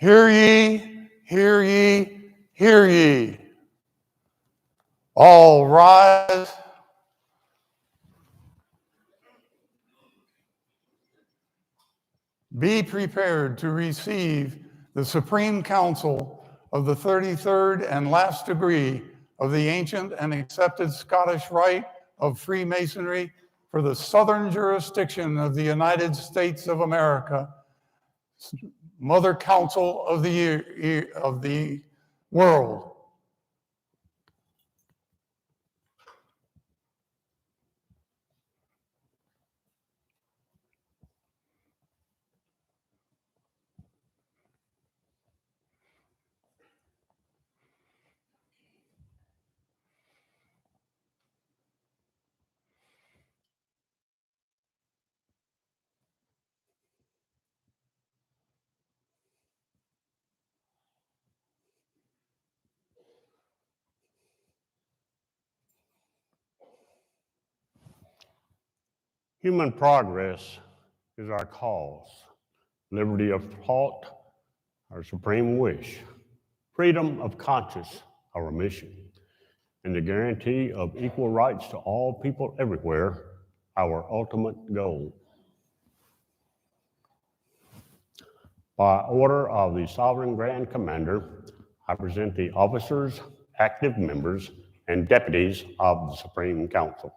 Hear ye, hear ye, hear ye. All rise. Be prepared to receive the Supreme Council of the 33rd and last degree of the ancient and accepted Scottish Rite of Freemasonry for the Southern jurisdiction of the United States of America, Mother Council of the world. Human progress is our cause. Liberty of thought, our supreme wish. Freedom of conscience, our mission. And the guarantee of equal rights to all people everywhere, our ultimate goal. By order of the Sovereign Grand Commander, I present the officers, active members, and deputies of the Supreme Council.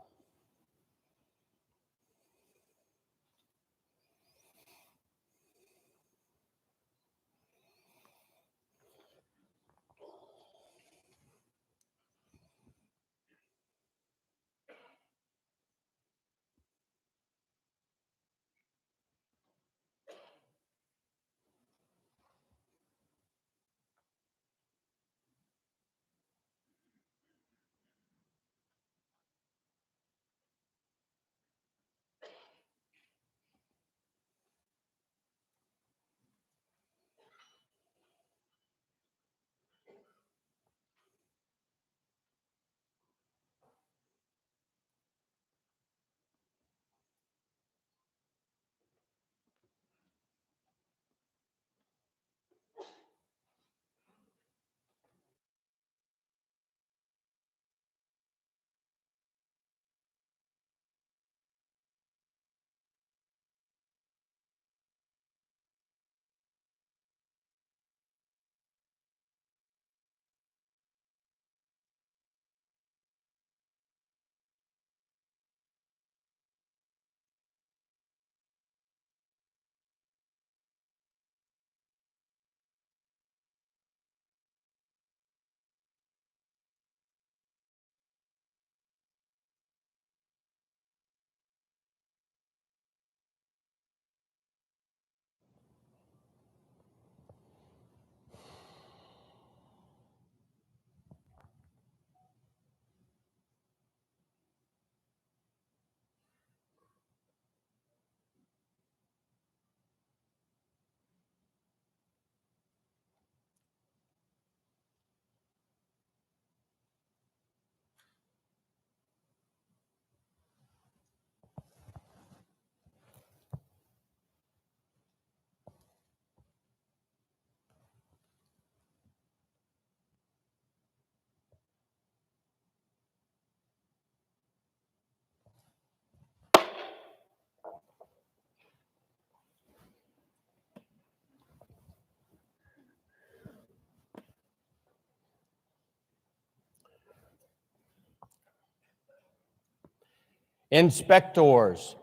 Inspectors,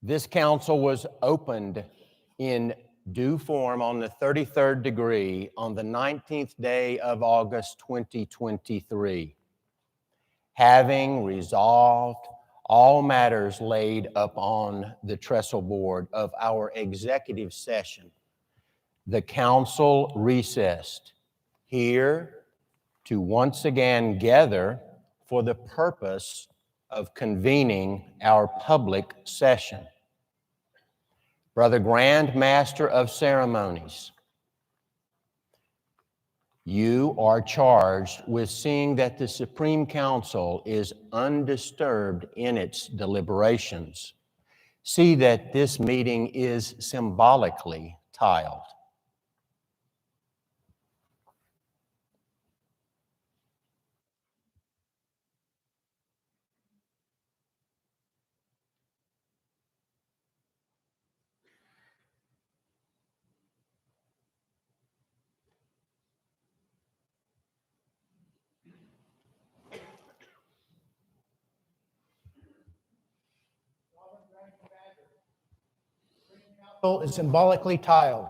this council was opened in due form on the 33rd degree on the 19th day of August 2023, having resolved all matters laid upon the trestle board of our executive session. The council recessed here to once again gather for the purpose of convening our public session. Brother Grand Master of Ceremonies, you are charged with seeing that the Supreme Council is undisturbed in its deliberations. See that this meeting is symbolically tiled. Is symbolically tiled.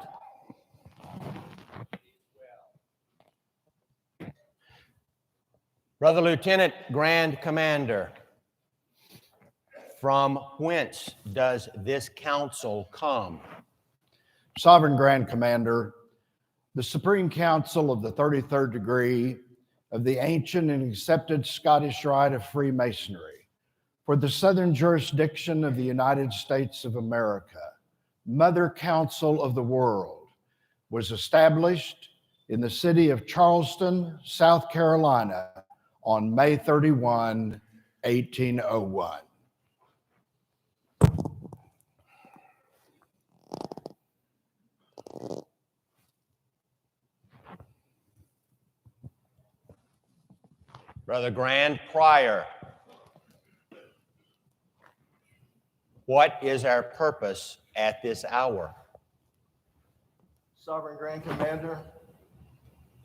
Brother Lieutenant Grand Commander, from whence does this council come? Sovereign Grand Commander, the Supreme Council of the 33rd degree of the ancient and accepted Scottish Rite of Freemasonry for the Southern jurisdiction of the United States of America, Mother Council of the world, was established in the city of Charleston, South Carolina on May 31, 1801. Brother Grand Prior, what is our purpose at this hour? Sovereign Grand Commander,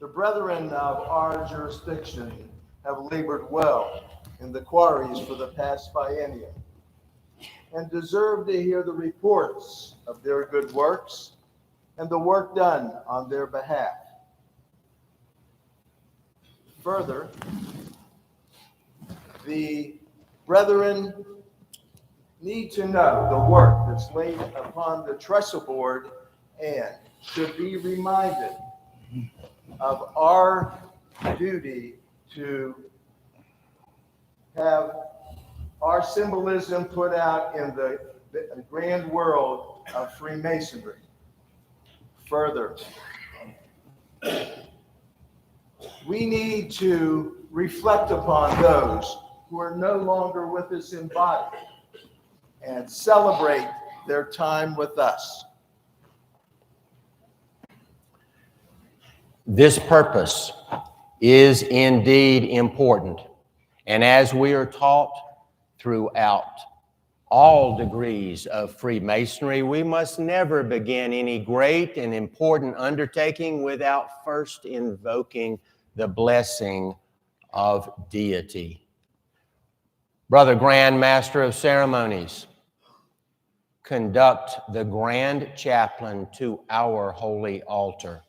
the brethren of our jurisdiction have labored well in the quarries for the past biennium and deserve to hear the reports of their good works and the work done on their behalf. Further, the brethren need to know the work that's laid upon the trestle board and should be reminded of our duty to have our symbolism put out in the grand world of Freemasonry. Further, we need to reflect upon those who are no longer with us in body and celebrate their time with us. This purpose is indeed important, and as we are taught throughout all degrees of Freemasonry, we must never begin any great and important undertaking without first invoking the blessing of deity. Brother Grand Master of Ceremonies, conduct the Grand Chaplain to our holy altar.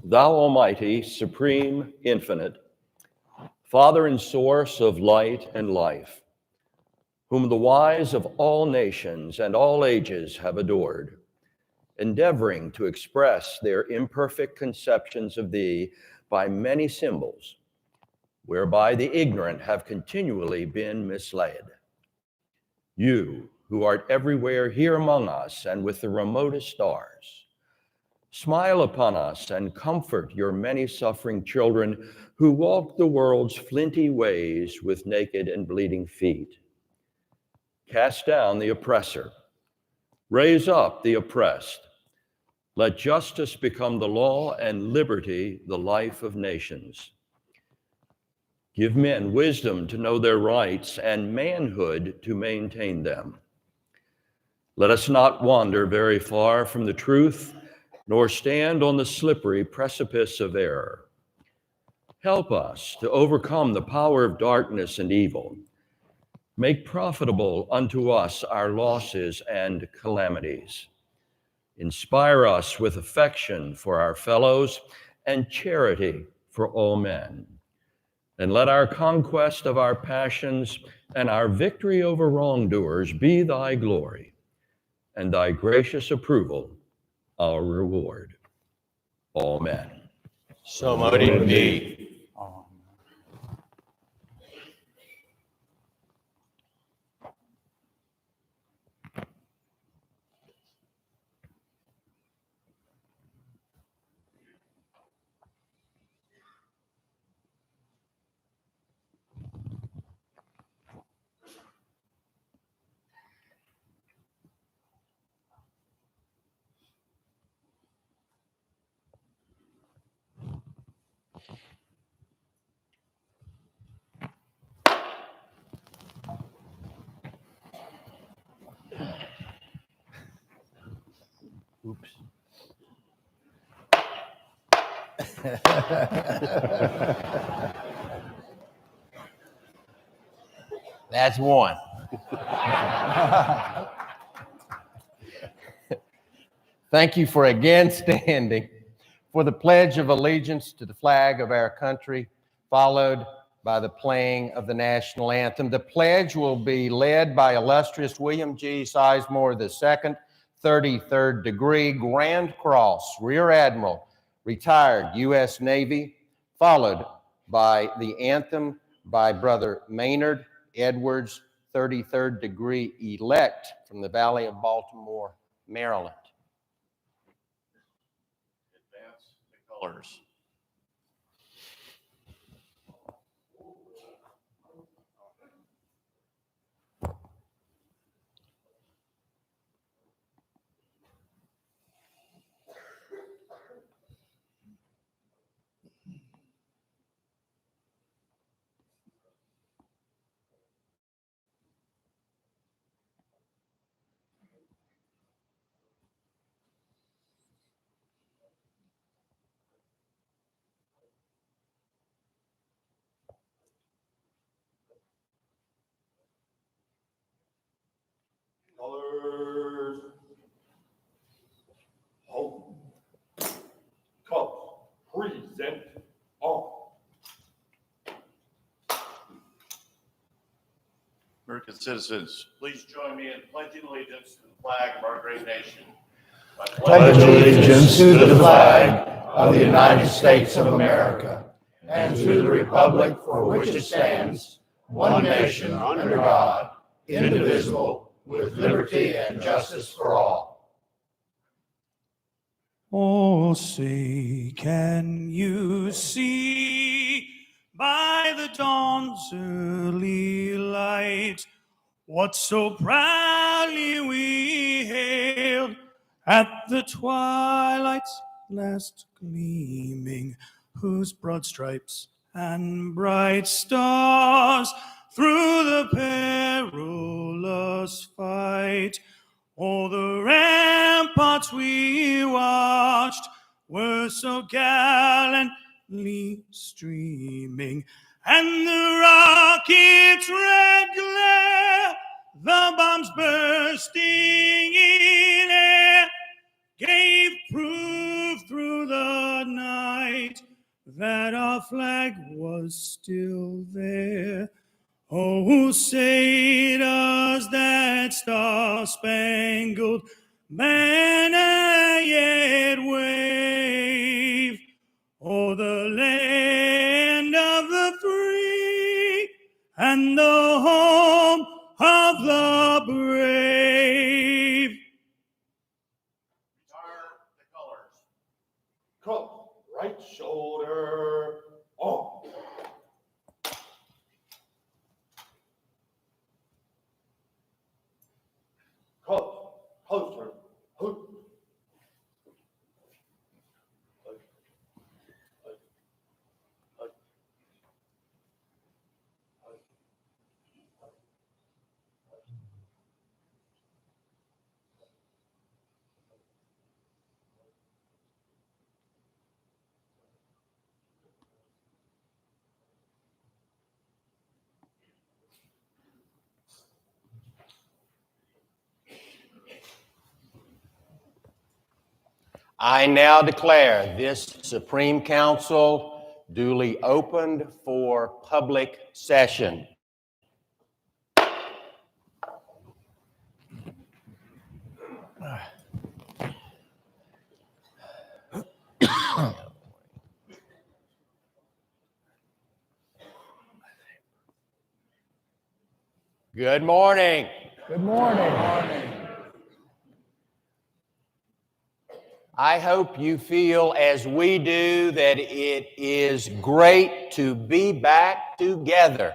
Thou Almighty, Supreme, Infinite, Father and Source of light and life, whom the wise of all nations and all ages have adored, endeavoring to express their imperfect conceptions of thee by many symbols, whereby the ignorant have continually been misled. You, who art everywhere here among us and with the remotest stars, Smile upon us and comfort your many suffering children who walk the world's flinty ways with naked and bleeding feet. Cast down the oppressor. Raise up the oppressed. Let justice become the law and liberty the life of nations. Give men wisdom to know their rights and manhood to maintain them. Let us not wander very far from the truth, nor stand on the slippery precipice of error. Help us to overcome the power of darkness and evil. Make profitable unto us our losses and calamities. Inspire us with affection for our fellows and charity for all men. And let our conquest of our passions and our victory over wrongdoers be thy glory, and thy gracious approval our reward. Amen. So mote it be. Oops. That's one. Thank you for again standing for the Pledge of Allegiance to the flag of our country, followed by the playing of the national anthem. The pledge will be led by illustrious William G. Sizemore II, 33rd degree, Grand Cross, Rear Admiral, retired U.S. Navy, followed by the anthem by Brother Maynard Edwards, 33rd degree elect from the Valley of Baltimore, Maryland. Advance the colors. Colors. Hold. Colors. Present on. American citizens, please join me in pledging allegiance to the flag of our great nation. I Pledge allegiance to the flag of the United States of America and to the republic for which it stands, one nation under God, indivisible, with liberty and justice for all. Oh, say, can you see by the dawn's early light what so proudly we hailed at the twilight's last gleaming, whose broad stripes and bright stars through the perilous fight, all the ramparts we watched were so gallantly streaming, and the rocket's red glare, the bombs bursting in air, gave proof through the night that our flag was still there. Oh, say does that star-spangled banner yet wave o'er the land of the free and the home of the brave? Retire the colors. I now declare this Supreme Council duly opened for public session. Good morning. Good morning. I hope you feel as we do that it is great to be back together.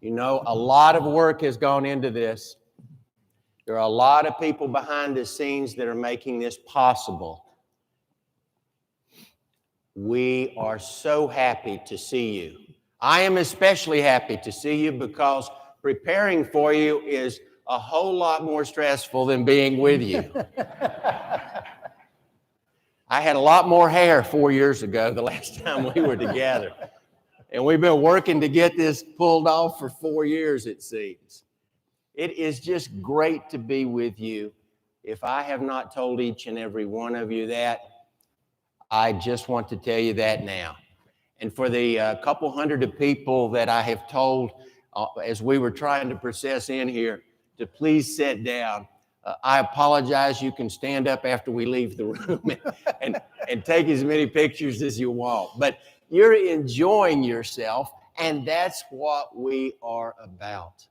You know, a lot of work has gone into this. There are a lot of people behind the scenes that are making this possible. We are so happy to see you. I am especially happy to see you because preparing for you is a whole lot more stressful than being with you. I had a lot more hair 4 years ago, the last time we were together. And we've been working to get this pulled off for 4 years, it seems. It is just great to be with you. If I have not told each and every one of you that, I just want to tell you that now. And for the couple hundred of people that I have told as we were trying to process in here to please sit down, I apologize. You can stand up after we leave the room and take as many pictures as you want. But you're enjoying yourself, and that's what we are about.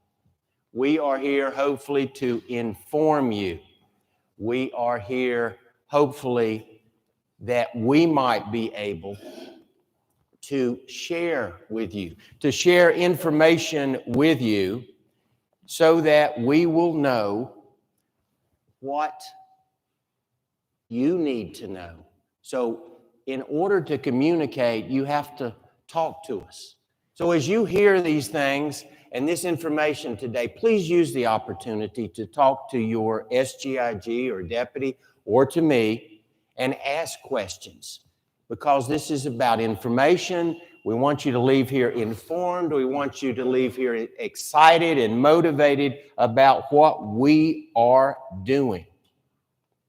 We are here hopefully to inform you. We are here hopefully that we might be able to share with you, to share information with you so that we will know what you need to know. So in order to communicate, you have to talk to us. So as you hear these things and this information today, please use the opportunity to talk to your SGIG or deputy or to me and ask questions, because this is about information. We want you to leave here informed. We want you to leave here excited and motivated about what we are doing.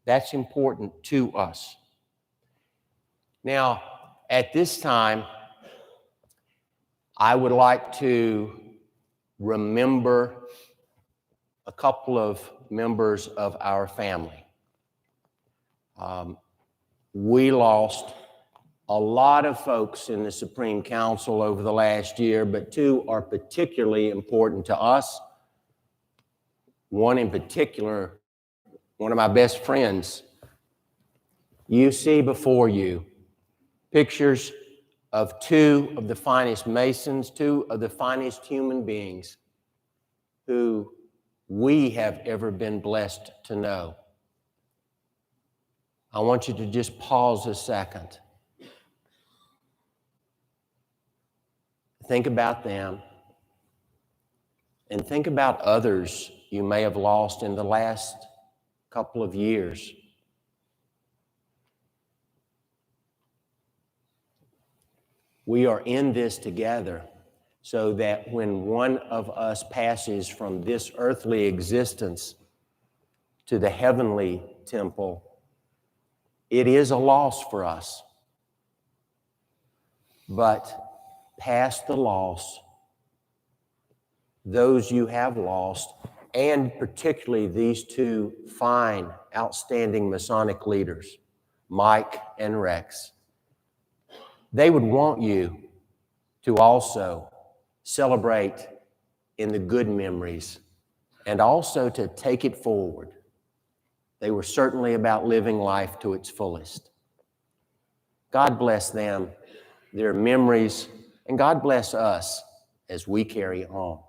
That's important to us. Now, at this time, I would like to remember a couple of members of our family. We lost a lot of folks in the Supreme Council over the last year, but two are particularly important to us. One in particular, one of my best friends. You see before you pictures of two of the finest Masons, two of the finest human beings who we have ever been blessed to know. I want you to just pause a second. Think about them and think about others you may have lost in the last couple of years. We are in this together so that when one of us passes from this earthly existence to the heavenly temple, it is a loss for us. But past the loss, those you have lost, and particularly these two fine, outstanding Masonic leaders, Mike and Rex, they would want you to also celebrate in the good memories and also to take it forward. They were certainly about living life to its fullest. God bless them, their memories, and God bless us as we carry on.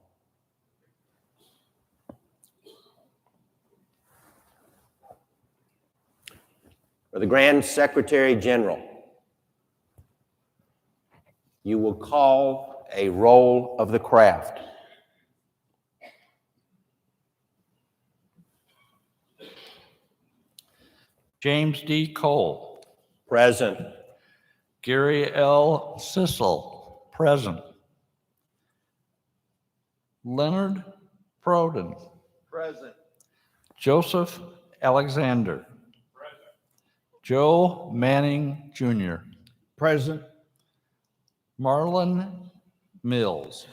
For the Grand Secretary General, you will call a roll of the craft. James D. Cole. Present. Gary L. Sissel. Present. Leonard Proden, Present. Joseph Alexander, Joe Manning Jr., Present. Marlon Mills,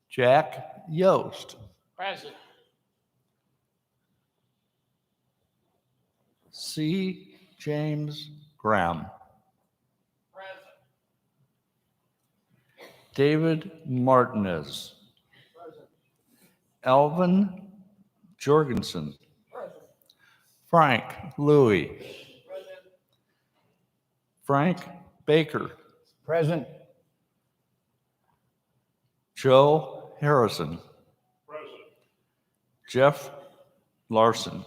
Jack Yost, C. James Graham, David Martinez, Alvin Jorgensen, Frank Louis, Frank Baker, Present. Joe Harrison, Jeff Larson,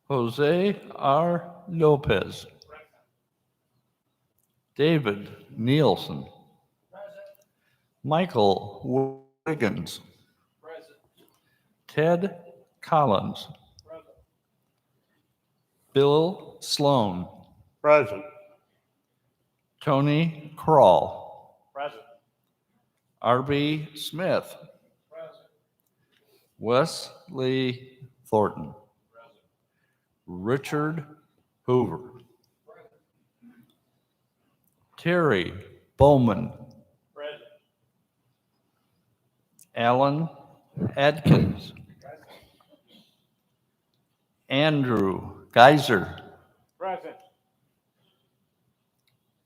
Jose R. Lopez, David Nielsen, Michael Wiggins, Ted Collins, Bill Sloan, Present. Tony Kroll, Present. R.B. Smith, Wesley Thornton, Richard Hoover, Terry Bowman, Alan Adkins, Andrew Geiser, Present.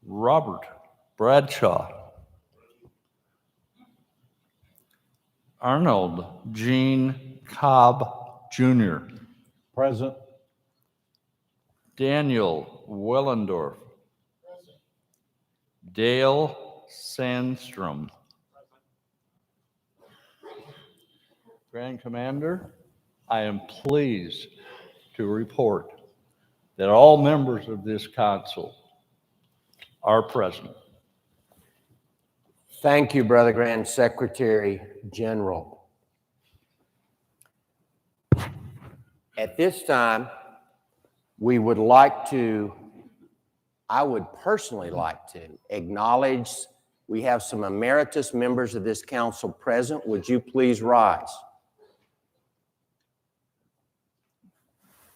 Robert Bradshaw, Arnold Gene Cobb Jr., Present. Daniel Wellendorf, Dale Sandstrom. Grand Commander, I am pleased to report that all members of this council are present. Thank you, Brother Grand Secretary General. At this time, we would like to, I would personally like to acknowledge we have some emeritus members of this council present. Would you please rise?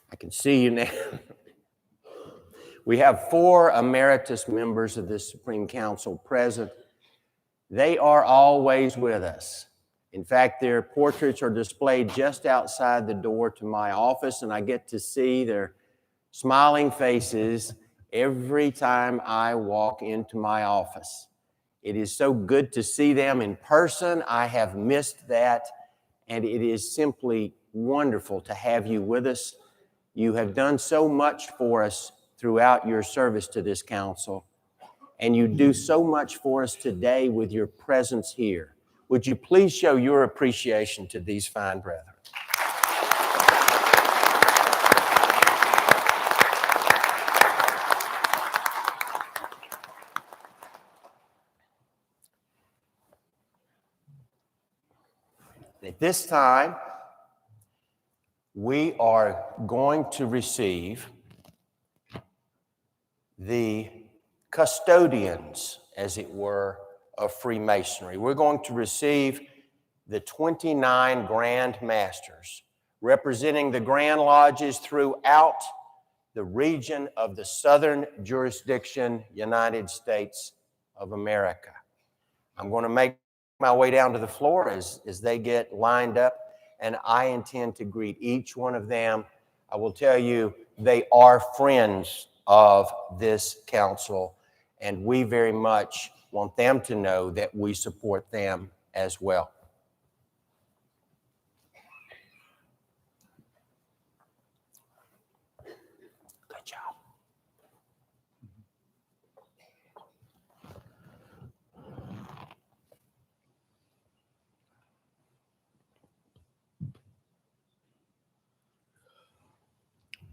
I can see you now. We have 4 emeritus members of this Supreme Council present. They are always with us. In fact, their portraits are displayed just outside the door to my office, and I get to see their smiling faces every time I walk into my office. It is so good to see them in person. I have missed that, and it is simply wonderful to have you with us. You have done so much for us throughout your service to this council, and you do so much for us today with your presence here. Would you please show your appreciation to these fine brethren? At this time, we are going to receive the custodians, as it were, of Freemasonry. We're going to receive the 29 Grand Masters representing the Grand Lodges throughout the region of the Southern Jurisdiction, United States of America. I'm going to make my way down to the floor as they get lined up, and I intend to greet each one of them. I will tell you, they are friends of this council, and we very much want them to know that we support them as well. Good job.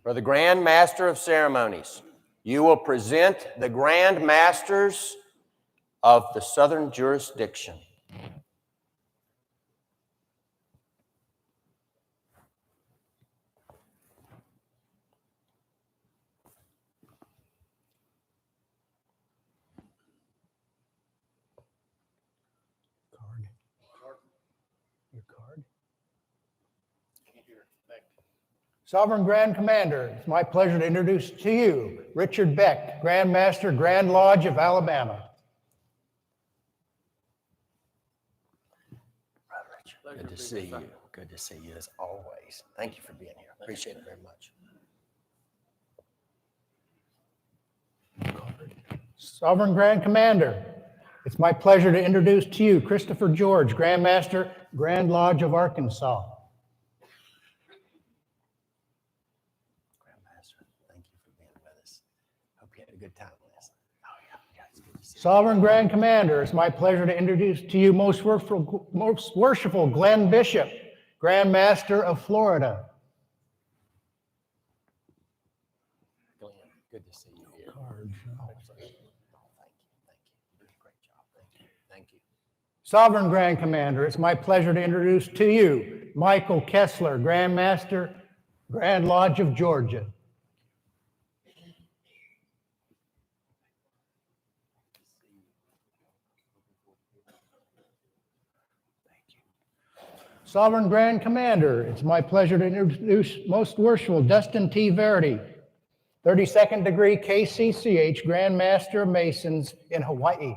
For the Grand Master of Ceremonies, you will present the Grand Masters of the Southern Jurisdiction. Sovereign Grand Commander, it's my pleasure to introduce to you Richard Beck, Grand Master, Grand Lodge of Alabama. Brother Richard, good to see you. Good to see you as always. Thank you for being here. Appreciate it very much. Sovereign Grand Commander, it's my pleasure to introduce to you Christopher George, Grand Master, Grand Lodge of Arkansas. Grandmaster, thank you for being with us. Hope you had a good time last night. Oh, yeah, it's good to see you. Sovereign Grand Commander, it's my pleasure to introduce to you most worshipful Glenn Bishop, Grand Master of Florida. Glenn, good to see you here. Thank you. Sovereign Grand Commander, it's my pleasure to introduce to you Michael Kessler, Grand Master, Grand Lodge of Georgia. Sovereign Grand Commander, it's my pleasure to introduce Most Worshipful Dustin T. Verity, 32nd degree KCCH Grand Master of Masons in Hawaii.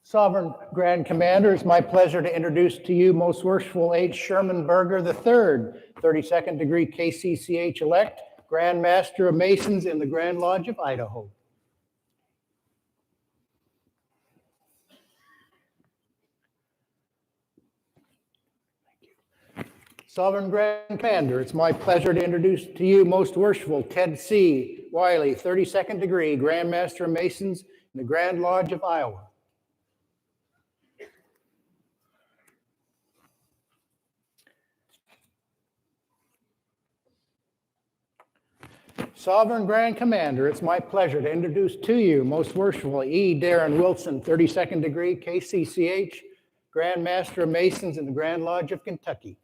Sovereign Grand Commander, it's my pleasure to introduce to you Most Worshipful H. Sherman Berger III, 32nd degree KCCH elect, Grand Master of Masons in the Grand Lodge of Idaho. Sovereign Grand Commander, it's my pleasure to introduce to you Most Worshipful Ted C. Wiley, 32nd degree Grand Master of Masons in the Grand Lodge of Iowa. Sovereign Grand Commander, it's my pleasure to introduce to you Most Worshipful E. Darren Wilson, 32nd degree KCCH, Grand Master of Masons in the Grand Lodge of Kentucky.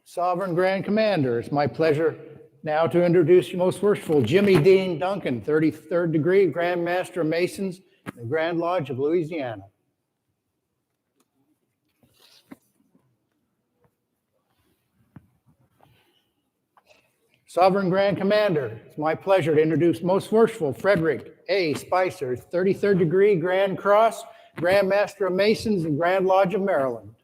Sovereign Grand Commander, it's my pleasure now to introduce you Most Worshipful Jimmy Dean Duncan, 33rd degree Grand Master of Masons in the Grand Lodge of Louisiana. Sovereign Grand Commander, it's my pleasure to introduce Most Worshipful Frederick A. Spicer, 33rd degree Grand Cross, Grand Master of Masons in Grand Lodge of Maryland.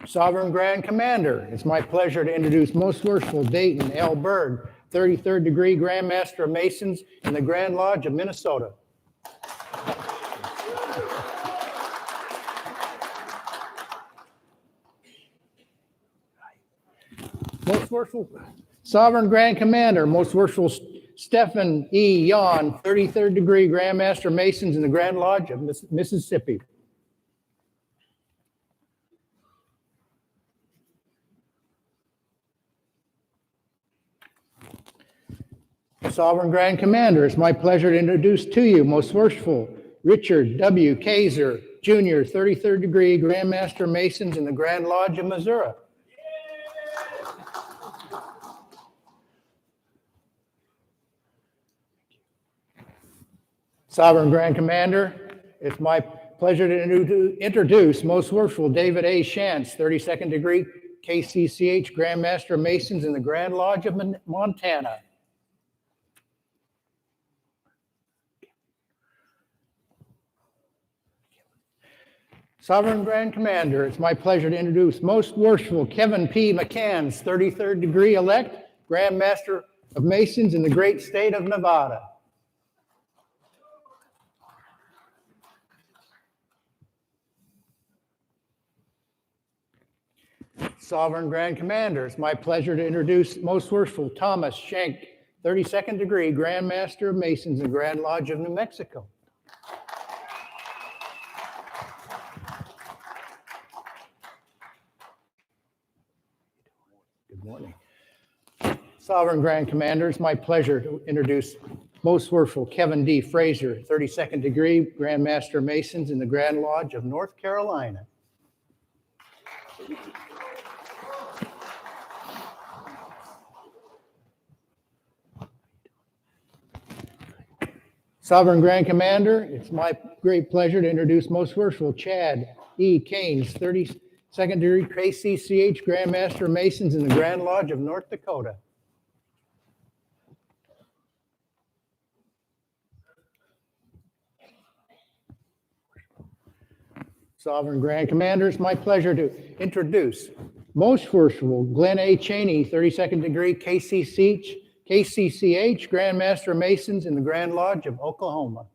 Sovereign Grand Commander, it's my pleasure to introduce Most Worshipful Dayton L. Berg, 33rd degree Grand Master of Masons in the Grand Lodge of Minnesota. Most Worshipful Sovereign Grand Commander, Most Worshipful Stephen E. Yon, 33rd degree Grand Master Masons in the Grand Lodge of Mississippi. Sovereign Grand Commander, it's my pleasure to introduce to you Most Worshipful Richard W. Kaiser, Jr., 33rd degree Grand Master Masons in the Grand Lodge of Missouri. Sovereign Grand Commander, it's my pleasure to introduce Most Worshipful David A. Shantz, 32nd degree KCCH Grand Master of Masons in the Grand Lodge of Montana. Sovereign Grand Commander, it's my pleasure to introduce Most Worshipful Kevin P. McCanns, 33rd degree elect, Grand Master of Masons in the great state of Nevada. Sovereign Grand Commander, it's my pleasure to introduce Most Worshipful Thomas Schenk, 32nd degree Grand Master of Masons in Grand Lodge of New Mexico. Good morning. Sovereign Grand Commander, it's my pleasure to introduce Most Worshipful Kevin D. Fraser, 32nd degree, Grand Master Masons in the Grand Lodge of North Carolina. Sovereign Grand Commander, it's my great pleasure to introduce Most Worshipful Chad E. Keynes, 32nd degree KCCH Grand Master Masons in the Grand Lodge of North Dakota. Sovereign Grand Commander, it's my pleasure to introduce Most Worshipful Glenn A. Cheney, 32nd degree KCCH Grand Master Masons in the Grand Lodge of Oklahoma.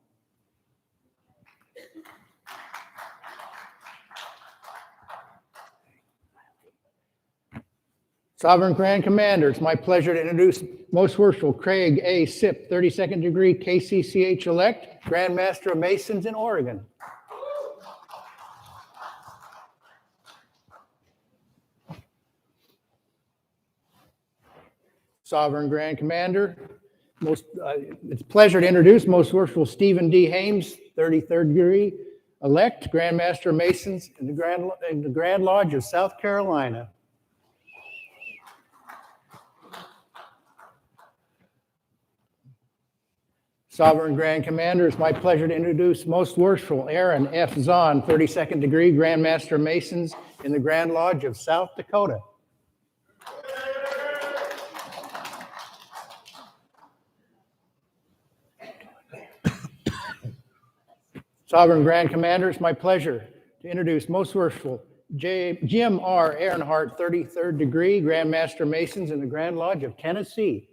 Sovereign Grand Commander, it's my pleasure to introduce Most Worshipful Craig A. Sipp, 32nd degree KCCH elect, Grand Master of Masons in Oregon. Sovereign Grand Commander, it's a pleasure to introduce Most Worshipful Stephen D. Hames, 33rd degree elect, Grand Master of Masons in the Grand Lodge of South Carolina. Sovereign Grand Commander, it's my pleasure to introduce Most Worshipful Aaron F. Zahn, 32nd degree Grand Master of Masons in the Grand Lodge of South Dakota. Sovereign Grand Commander, it's my pleasure to introduce Most Worshipful Jim R. Ehrenhart, 33rd degree Grand Master Masons in the Grand Lodge of Tennessee.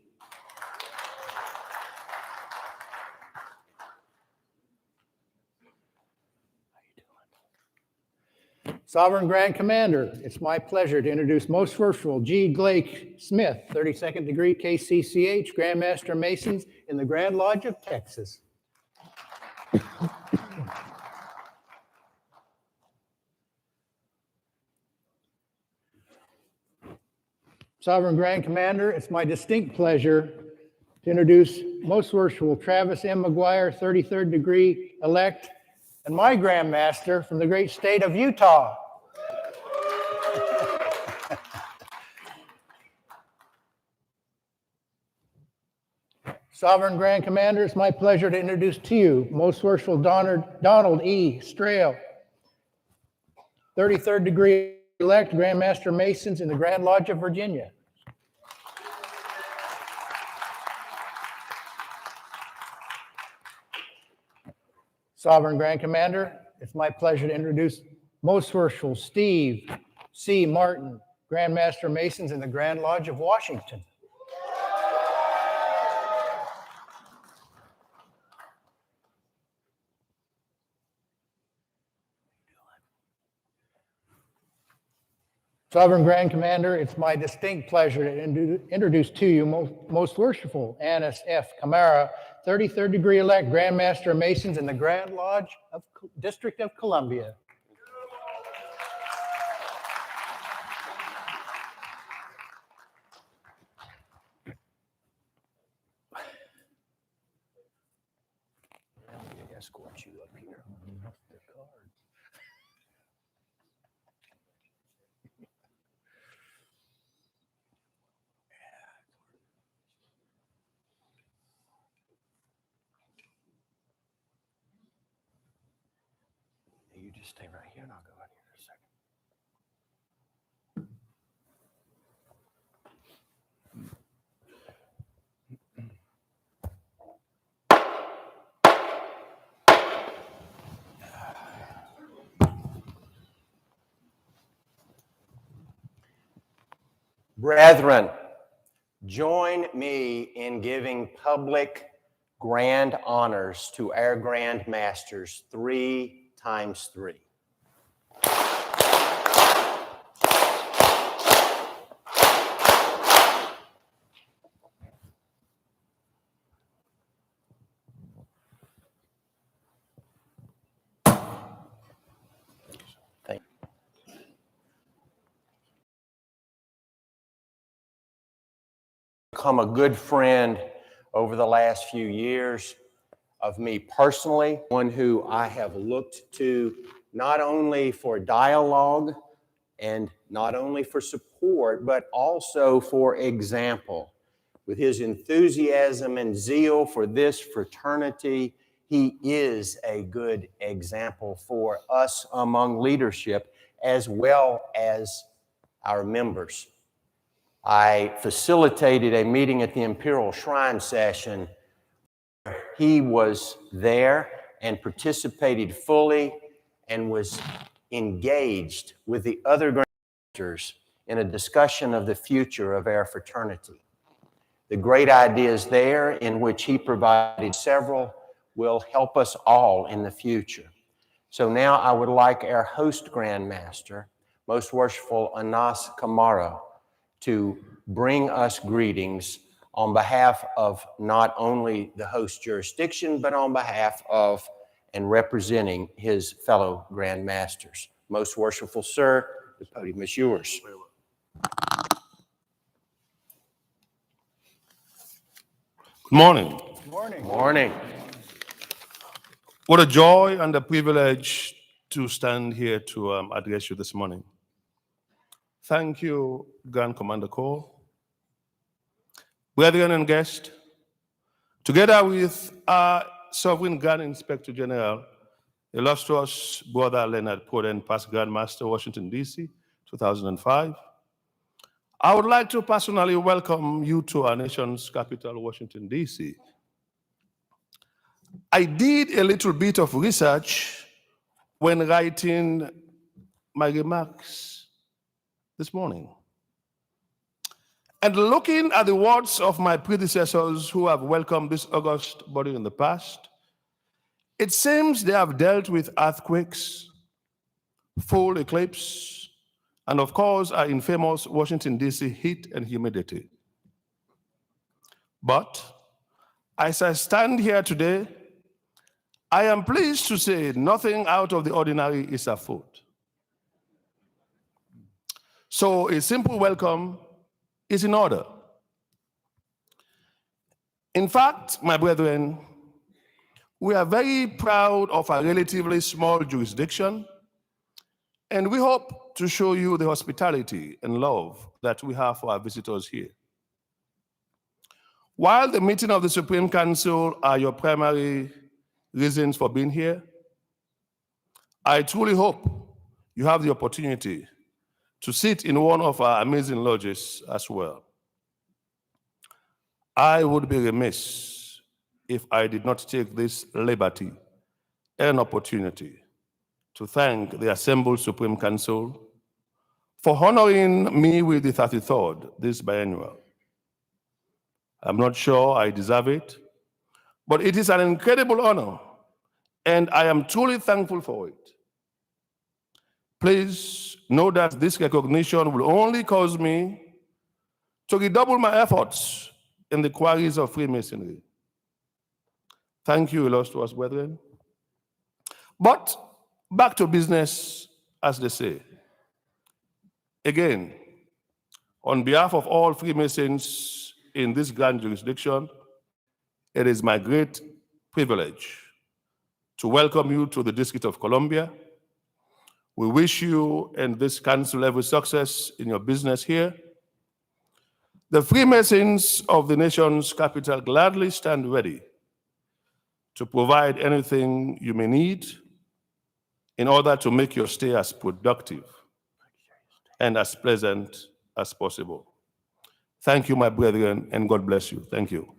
Sovereign Grand Commander, it's my pleasure to introduce Most Worshipful G. Glake Smith, 32nd degree KCCH Grand Master Masons in the Grand Lodge of Texas. Sovereign Grand Commander, it's my distinct pleasure to introduce Most Worshipful Travis M. McGuire, 33rd degree elect, and my Grand Master from the great state of Utah. Sovereign Grand Commander, it's my pleasure to introduce to you Most Worshipful Donald E. Strail, 33rd degree elect, Grand Master Masons in the Grand Lodge of Virginia. Sovereign Grand Commander, it's my pleasure to introduce Most Worshipful Steve C. Martin, Grand Master Masons in the Grand Lodge of Washington. Sovereign Grand Commander, it's my distinct pleasure to introduce to you Most Worshipful Annis F. Camara, 33rd degree elect Grand Master of Masons in the Grand Lodge of District of Columbia. Escort you up here. The card. You just stay right here and I'll go out here in a second. Brethren, join me in giving public grand honors to our Grand Masters 3 times 3. Thank you. Become a good friend over the last few years of me personally, one who I have looked to not only for dialogue and not only for support, but also for example. With his enthusiasm and zeal for this fraternity, he is a good example for us among leadership as well as our members. I facilitated a meeting at the Imperial Shrine session. He was there and participated fully and was engaged with the other Grand Masters in a discussion of the future of our fraternity. The great ideas there, in which he provided several, will help us all in the future. So now I would like our host Grand Master, Most Worshipful Anas Kamara, to bring us greetings on behalf of not only the host jurisdiction, but on behalf of and representing his fellow Grand Masters. Most Worshipful Sir, the podium is yours. Good morning. Morning. Morning. What a joy and a privilege to stand here to address you this morning. Thank you, Grand Commander Corps, brethren and guests, together with our Sovereign Grand Inspector General, illustrious Brother Leonard Poden, past Grand Master, Washington, D.C., 2005. I would like to personally welcome you to our nation's capital, Washington, D.C. I did a little bit of research when writing my remarks this morning. And looking at the words of my predecessors who have welcomed this august body in the past, it seems they have dealt with earthquakes, full eclipse, and of course, our infamous Washington, D.C. heat and humidity. But as I stand here today, I am pleased to say nothing out of the ordinary is afoot. So a simple welcome is in order. In fact, my brethren, we are very proud of our relatively small jurisdiction, and we hope to show you the hospitality and love that we have for our visitors here. While the meeting of the Supreme Council are your primary reasons for being here, I truly hope you have the opportunity to sit in one of our amazing lodges as well. I would be remiss if I did not take this liberty and opportunity to thank the assembled Supreme Council for honoring me with the 33rd this biennial. I'm not sure I deserve it, but it is an incredible honor, and I am truly thankful for it. Please know that this recognition will only cause me to redouble my efforts in the quarries of Freemasonry. Thank you, illustrious brethren. But back to business, as they say. Again, on behalf of all Freemasons in this grand jurisdiction, it is my great privilege to welcome you to the District of Columbia. We wish you and this council every success in your business here. The Freemasons of the nation's capital gladly stand ready to provide anything you may need in order to make your stay as productive and as pleasant as possible. Thank you, my brethren, and God bless you. Thank you.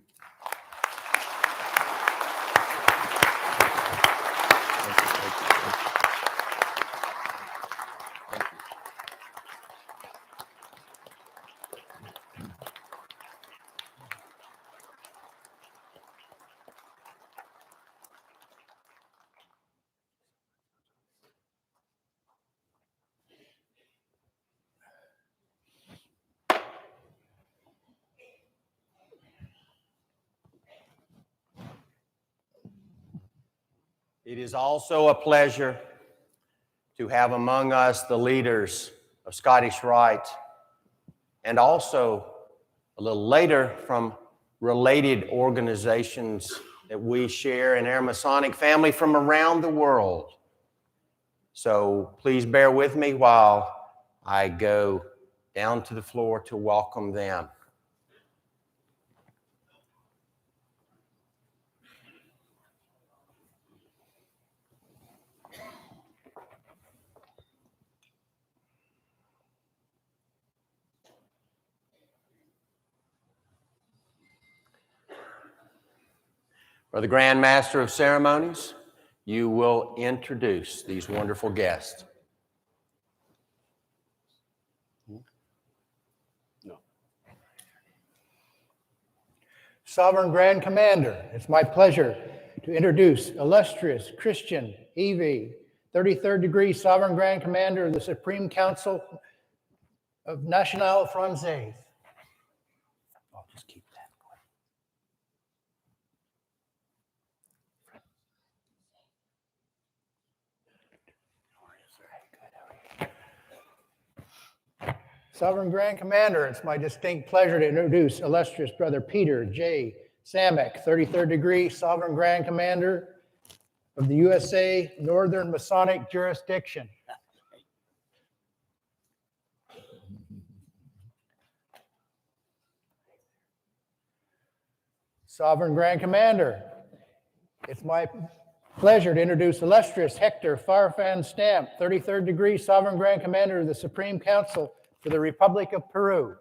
It is also a pleasure to have among us the leaders of Scottish Rite, and also a little later from related organizations that we share in our Masonic family from around the world. So please bear with me while I go down to the floor to welcome them. For the Grand Master of Ceremonies, you will introduce these wonderful guests. Sovereign Grand Commander, it's my pleasure to introduce illustrious Christian Evie, 33rd degree Sovereign Grand Commander of the Supreme Council of National Française. I'll just keep that. Sovereign Grand Commander, it's my distinct pleasure to introduce illustrious Brother Peter J. Samek, 33rd degree Sovereign Grand Commander of the USA Northern Masonic Jurisdiction. Sovereign Grand Commander, it's my pleasure to introduce illustrious Hector Farfan Stamp, 33rd degree Sovereign Grand Commander of the Supreme Council for the Republic of Peru.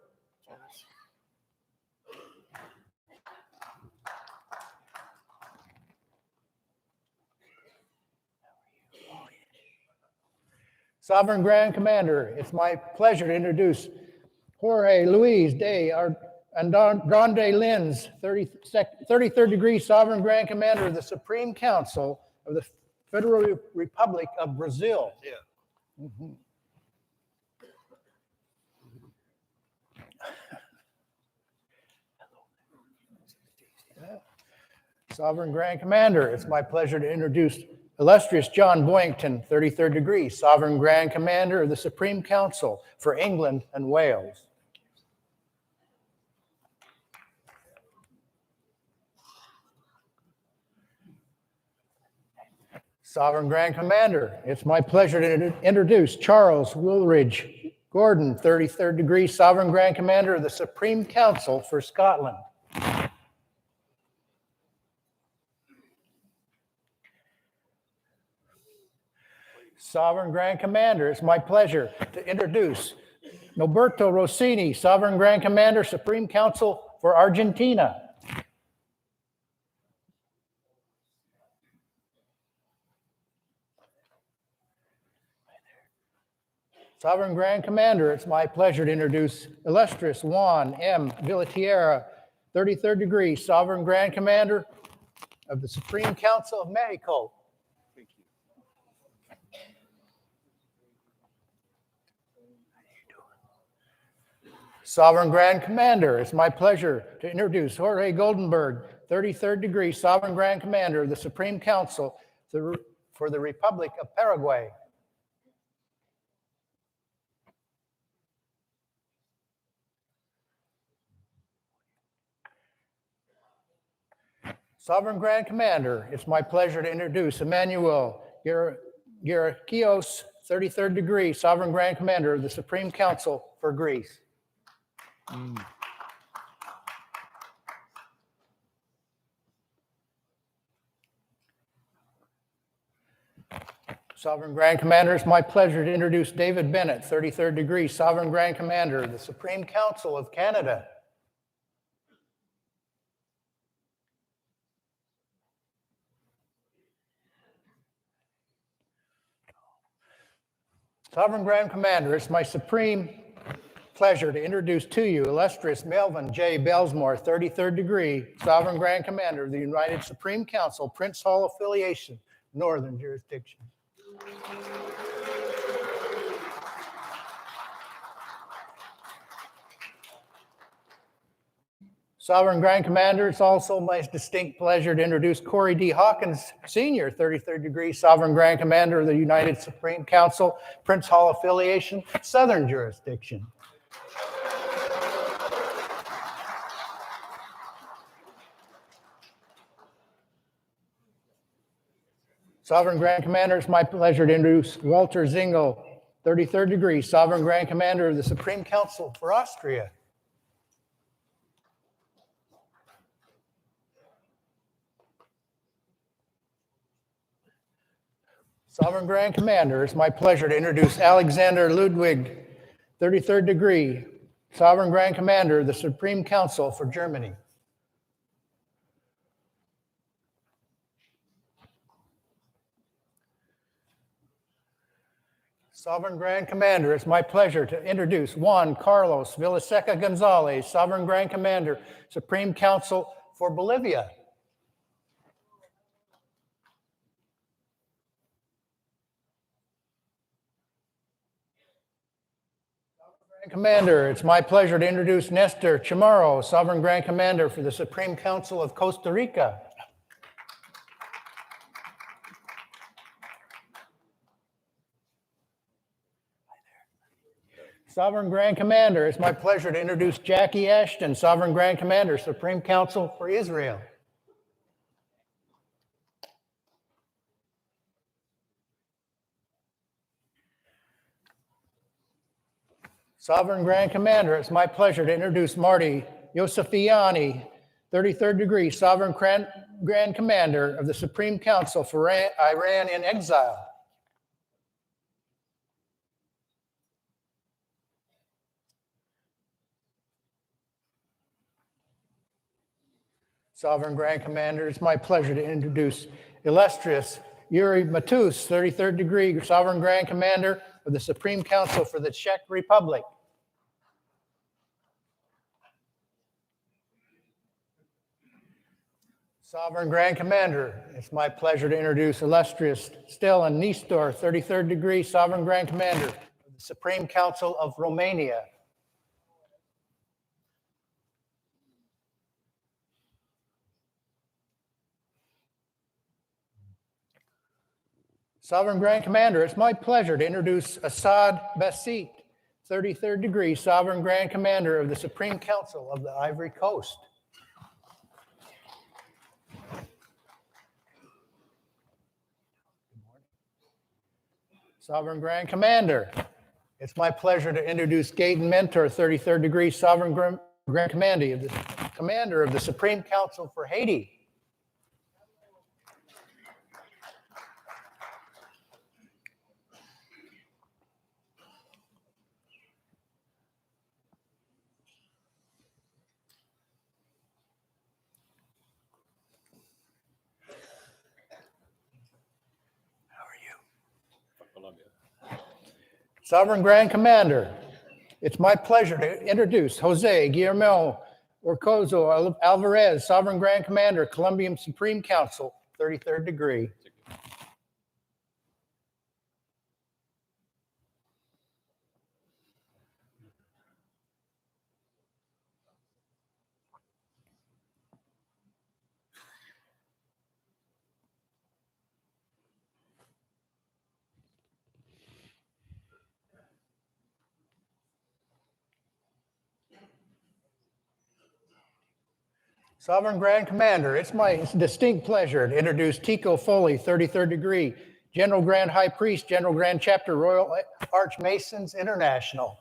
Sovereign Grand Commander, it's my pleasure to introduce Jorge Luis de Andrade Lins, 33rd degree Sovereign Grand Commander of the Supreme Council of the Federal Republic of Brazil. Yeah. Mm-hmm. Sovereign Grand Commander, it's my pleasure to introduce illustrious John Boyington, 33rd degree Sovereign Grand Commander of the Supreme Council for England and Wales. Sovereign Grand Commander, it's my pleasure to introduce Charles Woolridge Gordon, 33rd degree Sovereign Grand Commander of the Supreme Council for Scotland. Sovereign Grand Commander, it's my pleasure to introduce Noberto Rossini, Sovereign Grand Commander, Supreme Council for Argentina. Sovereign Grand Commander, it's my pleasure to introduce illustrious Juan M. Villatierra, 33rd degree Sovereign Grand Commander of the Supreme Council of Mexico. Sovereign Grand Commander, it's my pleasure to introduce Jorge Goldenberg, 33rd degree Sovereign Grand Commander of the Supreme Council for the Republic of Paraguay. Sovereign Grand Commander, it's my pleasure to introduce Emmanuel Gerakioos, 33rd degree Sovereign Grand Commander of the Supreme Council for Greece. Sovereign Grand Commander, it's my pleasure to introduce David Bennett, 33rd degree Sovereign Grand Commander of the Supreme Council of Canada. Sovereign Grand Commander, it's my supreme pleasure to introduce to you illustrious Melvin J. Belsmore, 33rd degree Sovereign Grand Commander of the United Supreme Council, Prince Hall Affiliation, Northern Jurisdiction. Sovereign Grand Commander, it's also my distinct pleasure to introduce Corey D. Hawkins, Sr., 33rd degree Sovereign Grand Commander of the United Supreme Council, Prince Hall Affiliation, Southern Jurisdiction. Sovereign Grand Commander, it's my pleasure to introduce Walter Zingel, 33rd degree, Sovereign Grand Commander of the Supreme Council for Austria. Sovereign Grand Commander, it's my pleasure to introduce Alexander Ludwig, 33rd degree, Sovereign Grand Commander of the Supreme Council for Germany. Sovereign Grand Commander, it's my pleasure to introduce Juan Carlos Villaseca Gonzalez, Sovereign Grand Commander, Supreme Council for Bolivia. Grand Commander, it's my pleasure to introduce Nestor Chamorro, Sovereign Grand Commander for the Supreme Council of Costa Rica. Sovereign Grand Commander, it's my pleasure to introduce Jackie Ashton, Sovereign Grand Commander, Supreme Council for Israel. Sovereign Grand Commander, it's my pleasure to introduce Marty Yosefiani, 33rd degree, Sovereign Grand Commander of the Supreme Council for Iran in Exile. Sovereign Grand Commander, it's my pleasure to introduce illustrious Yuri Matus, 33rd degree, Sovereign Grand Commander of the Supreme Council for the Czech Republic. Sovereign Grand Commander, it's my pleasure to introduce illustrious Stelan Nistor, 33rd degree, Sovereign Grand Commander of the Supreme Council of Romania. Sovereign Grand Commander, it's my pleasure to introduce Assad Basit, 33rd degree, Sovereign Grand Commander of the Supreme Council of the Ivory Coast. Sovereign Grand Commander, it's my pleasure to introduce Gaten Mentor, 33rd degree, Sovereign Grand Commander of the Supreme Council for Haiti. Sovereign Grand Commander, it's my pleasure to introduce Jose Guillermo Orcozo Alvarez, Sovereign Grand Commander, Colombian Supreme Council, 33rd degree. Sovereign Grand Commander, it's my distinct pleasure to introduce Tico Foley, 33rd degree, General Grand High Priest, General Grand Chapter, Royal Archmasons International.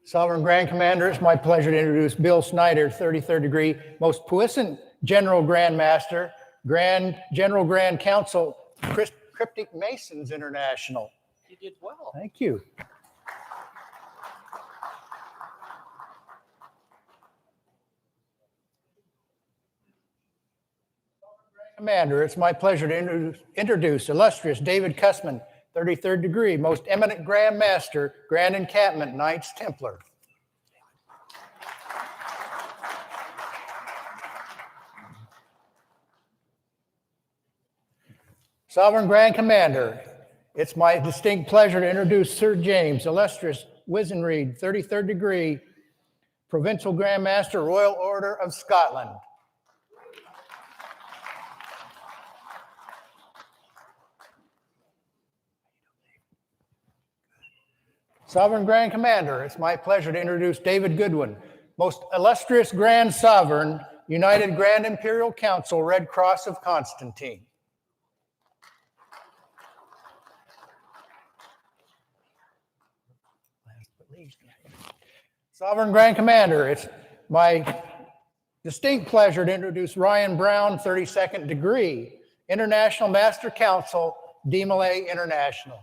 Sovereign Grand Commander, it's my pleasure to introduce Bill Snyder, 33rd degree, most puissant General Grand Master, General Grand Council, Cryptic Masons International. You did well. Thank you. Commander, it's my pleasure to introduce illustrious David Cussman, 33rd degree, most eminent Grand Master, Grand Encampment Knights Templar. Sovereign Grand Commander, it's my distinct pleasure to introduce Sir James, illustrious Wizenreed, 33rd degree, Provincial Grand Master, Royal Order of Scotland. Sovereign Grand Commander, it's my pleasure to introduce David Goodwin, Most Illustrious Grand Sovereign, United Grand Imperial Council, Red Cross of Constantine. Sovereign Grand Commander, it's my distinct pleasure to introduce Ryan Brown, 32nd degree, International Master Council, Demolay International.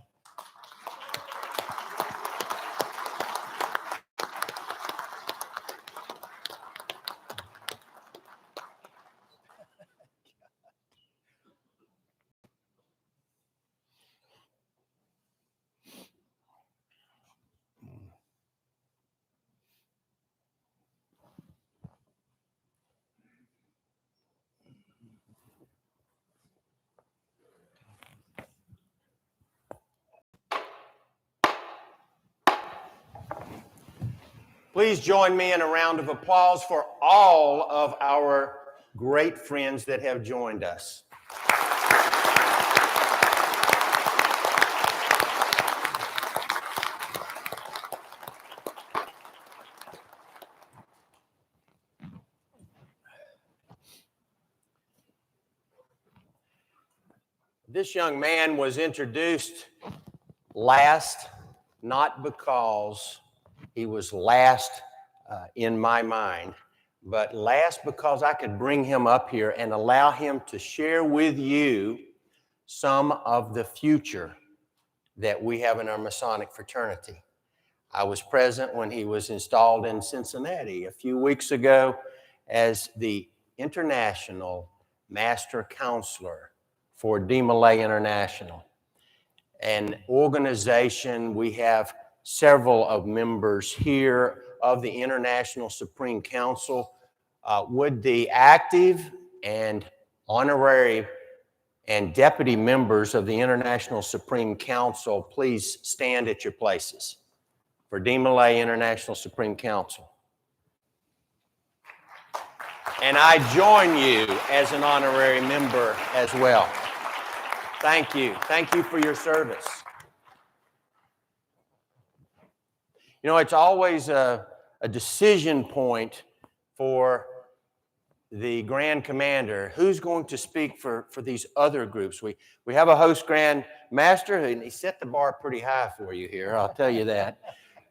Please join me in a round of applause for all of our great friends that have joined us. This young man was introduced last, not because he was last in my mind, but last because I could bring him up here and allow him to share with you some of the future that we have in our Masonic fraternity. I was present when he was installed in Cincinnati a few weeks ago as the International Master Counselor for Demolay International, an organization. We have several of members here of the International Supreme Council. Would the active and honorary and deputy members of the International Supreme Council please stand at your places for Demolay International Supreme Council? And I join you as an honorary member as well. Thank you. Thank you for your service. You know, it's always a decision point for the Grand Commander. Who's going to speak for these other groups? We have a host Grand Master, and he set the bar pretty high for you here, I'll tell you that.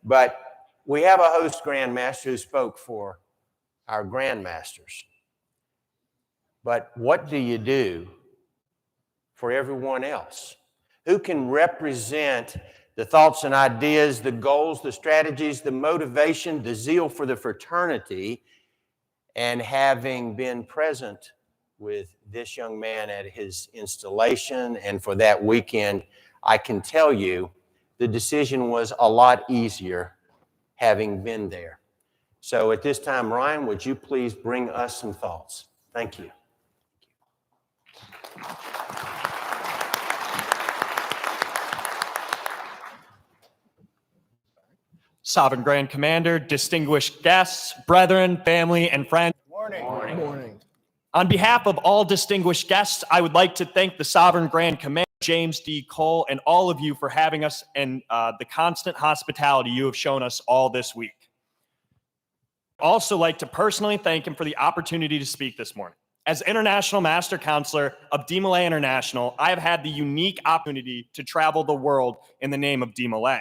But we have a host Grand Master who spoke for our Grand Masters. But what do you do for everyone else? Who can represent the thoughts and ideas, the goals, the strategies, the motivation, the zeal for the fraternity, and having been present with this young man at his installation and for that weekend, I can tell you the decision was a lot easier having been there. So at this time, Ryan, would you please bring us some thoughts? Thank you. Sovereign Grand Commander, distinguished guests, brethren, family, and friends. Morning. Good morning. On behalf of all distinguished guests, I would like to thank the Sovereign Grand Commander, James D. Cole, and all of you for having us and the constant hospitality you have shown us all this week. I'd also like to personally thank him for the opportunity to speak this morning. As International Master Counselor of Demolay International, I have had the unique opportunity to travel the world in the name of Demolay.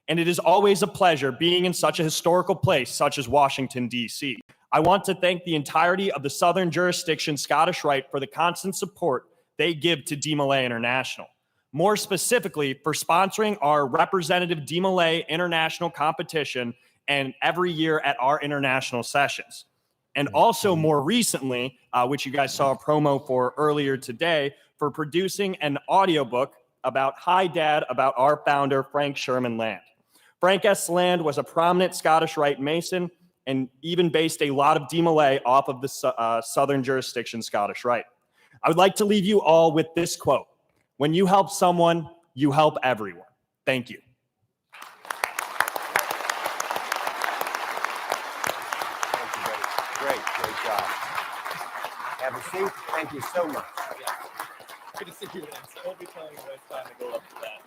And it is always a pleasure being in such a historical place such as Washington, D.C. I want to thank the entirety of the Southern Jurisdiction Scottish Rite for the constant support they give to Demolay International. More specifically, for sponsoring our representative Demolay International competition and every year at our international sessions. And also more recently, which you guys saw a promo for earlier today, for producing an audiobook about Hi Dad, about our founder, Frank Sherman Land. Frank S. Land was a prominent Scottish Rite Mason and even based a lot of Demolay off of the Southern Jurisdiction Scottish Rite. I would like to leave you all with this quote: when you help someone, you help everyone. Thank you. Great job. Have a seat. Thank you so much. Good to see you, Vince. I'll be telling you when it's time to go up to that.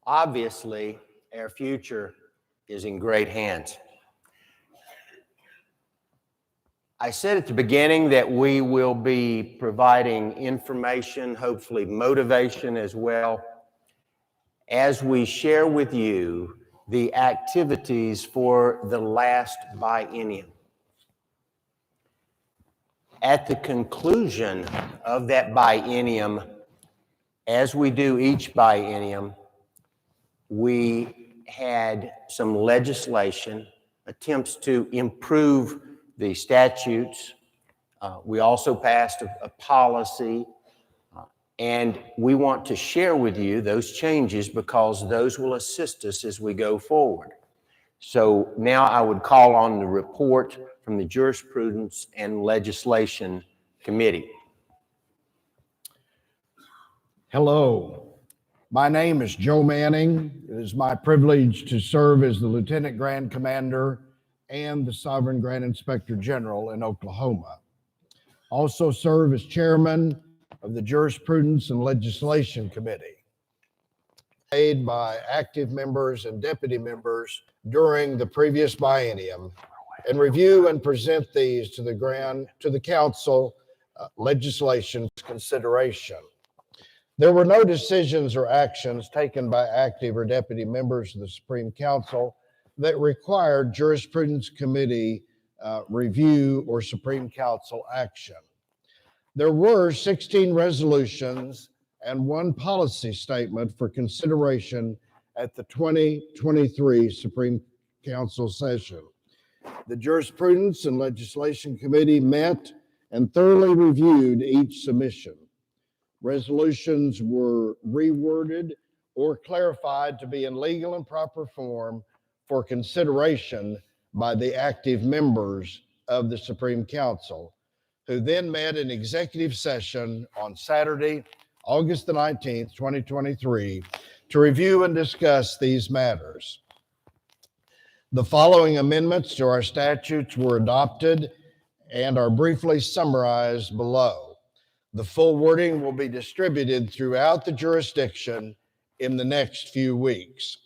Obviously, our future is in great hands. I said at the beginning that we will be providing information, hopefully motivation as well, as we share with you the activities for the last biennium. At the conclusion of that biennium, as we do each biennium, we had some legislation, attempts to improve the statutes. We also passed a policy, and we want to share with you those changes because those will assist us as we go forward. So now I would call on the report from the Jurisprudence and Legislation Committee. Hello, my name is Joe Manning. It is my privilege to serve as the Lieutenant Grand Commander and the Sovereign Grand Inspector General in Oklahoma. Also serve as Chairman of the Jurisprudence and Legislation Committee, made by active members and deputy members during the previous biennium, and review and present these to the Council legislation consideration. There were no decisions or actions taken by active or deputy members of the Supreme Council that required Jurisprudence Committee review or Supreme Council action. There were 16 resolutions and 1 policy statement for consideration at the 2023 Supreme Council session. The Jurisprudence and Legislation Committee met and thoroughly reviewed each submission. Resolutions were reworded or clarified to be in legal and proper form for consideration by the active members of the Supreme Council, who then met in executive session on Saturday, August the 19th, 2023, to review and discuss these matters. The following amendments to our statutes were adopted and are briefly summarized below. The full wording will be distributed throughout the jurisdiction in the next few weeks.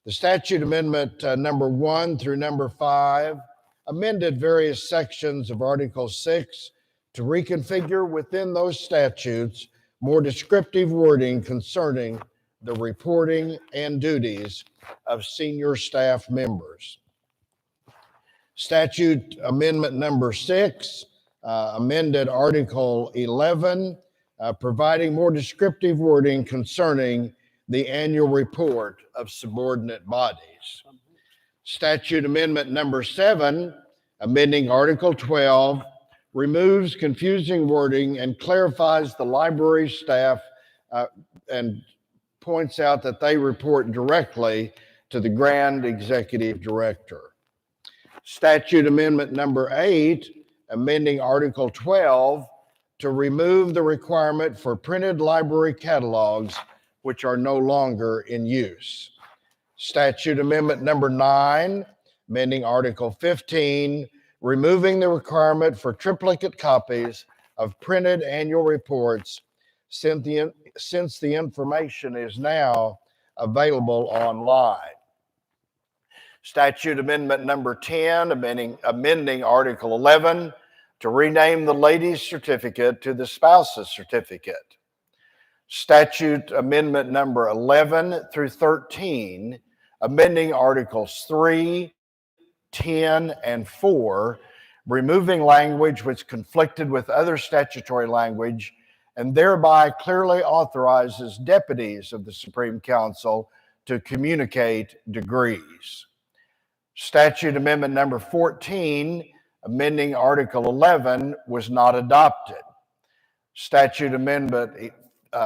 The statute amendment number 1 through number 5 amended various sections of Article 6 to reconfigure within those statutes more descriptive wording concerning the reporting and duties of senior staff members. Statute amendment number 6 amended Article 11, providing more descriptive wording concerning the annual report of subordinate bodies. Statute amendment number 7, amending Article 12, removes confusing wording and clarifies the library staff and points out that they report directly to the Grand Executive Director. Statute amendment number 8, amending Article 12 to remove the requirement for printed library catalogs which are no longer in use. Statute amendment number 9, amending Article 15, removing the requirement for triplicate copies of printed annual reports since the information is now available online. Statute amendment number 10, amending Article 11 to rename the ladies' certificate to the spouse's certificate. Statute amendment number 11 through 13, amending Articles 3, 10, and 4, removing language which conflicted with other statutory language and thereby clearly authorizes deputies of the Supreme Council to communicate degrees. Statute amendment number 14, amending Article 11, was not adopted. Statute amendment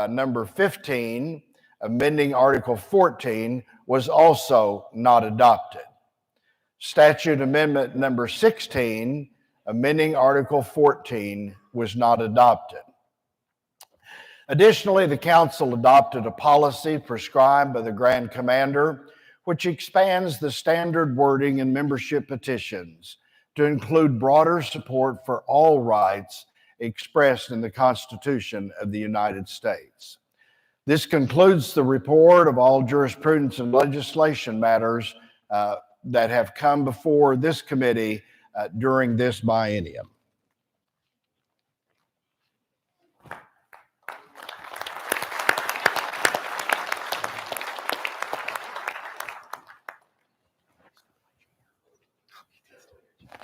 number 15, amending Article 14, was also not adopted. Statute amendment number 16, amending Article 14, was not adopted. Additionally, the Council adopted a policy prescribed by the Grand Commander, which expands the standard wording in membership petitions to include broader support for all rights expressed in the Constitution of the United States. This concludes the report of all jurisprudence and legislation matters that have come before this committee during this biennium.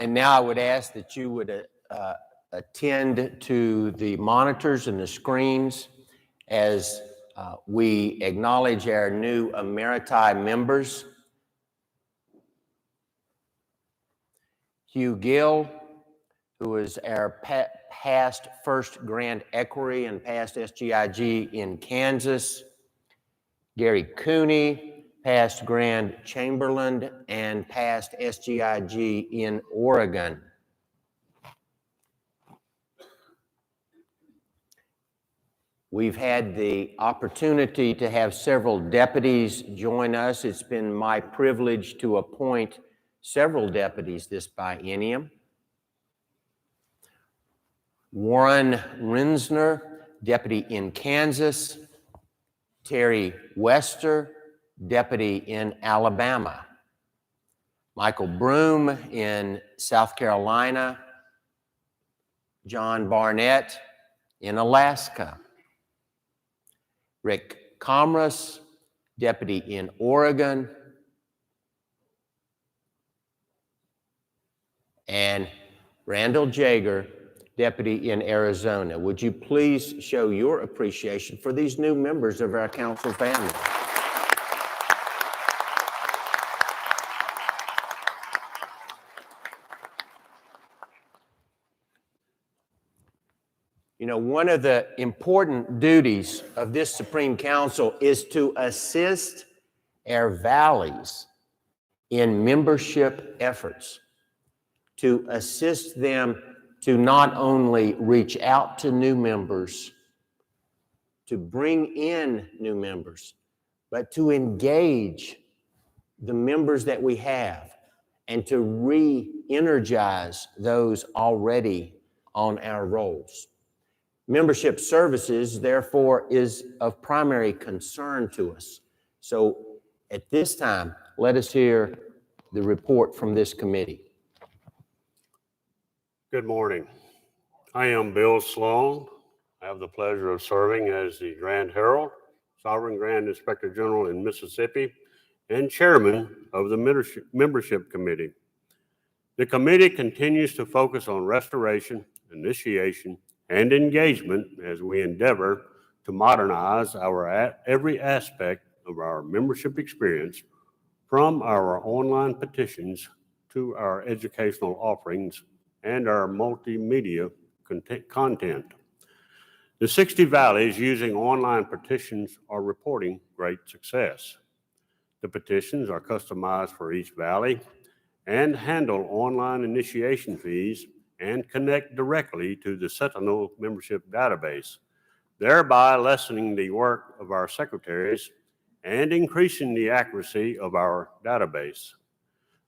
And now I would ask that you would attend to the monitors and the screens as we acknowledge our new emeriti members. Hugh Gill, who is our past first Grand Equerry and past SGIG in Kansas. Gary Cooney, past Grand Chamberlain and past SGIG in Oregon. We've had the opportunity to have several deputies join us. It's been my privilege to appoint several deputies this biennium. Warren Rinsner, deputy in Kansas. Terry Wester, deputy in Alabama. Michael Broom in South Carolina. John Barnett in Alaska. Rick Comras, deputy in Oregon. And Randall Jager, deputy in Arizona. Would you please show your appreciation for these new members of our council family? You know, one of the important duties of this Supreme Council is to assist our valleys in membership efforts, to assist them to not only reach out to new members, to bring in new members, but to engage the members that we have and to re-energize those already on our rolls. Membership services, therefore, is of primary concern to us. So at this time, let us hear the report from this committee. Good morning. I am Bill Sloan. I have the pleasure of serving as the Grand Herald, Sovereign Grand Inspector General in Mississippi, and Chairman of the Membership Committee. The committee continues to focus on restoration, initiation, and engagement as we endeavor to modernize every aspect of our membership experience, from our online petitions to our educational offerings and our multimedia content. The 60 valleys using online petitions are reporting great success. The petitions are customized for each valley and handle online initiation fees and connect directly to the Sentinel membership database, thereby lessening the work of our secretaries and increasing the accuracy of our database.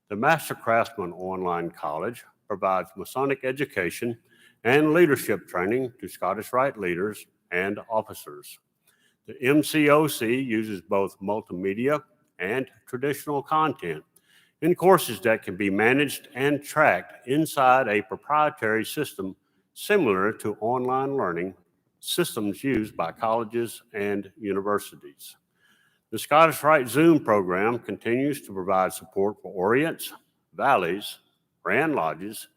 The Master Craftsman Online College provides Masonic education and leadership training to Scottish Rite leaders and officers. The MCOC uses both multimedia and traditional content in courses that can be managed and tracked inside a proprietary system similar to online learning systems used by colleges and universities. The Scottish Rite Zoom program continues to provide support for Orients, Valleys, Grand Lodges,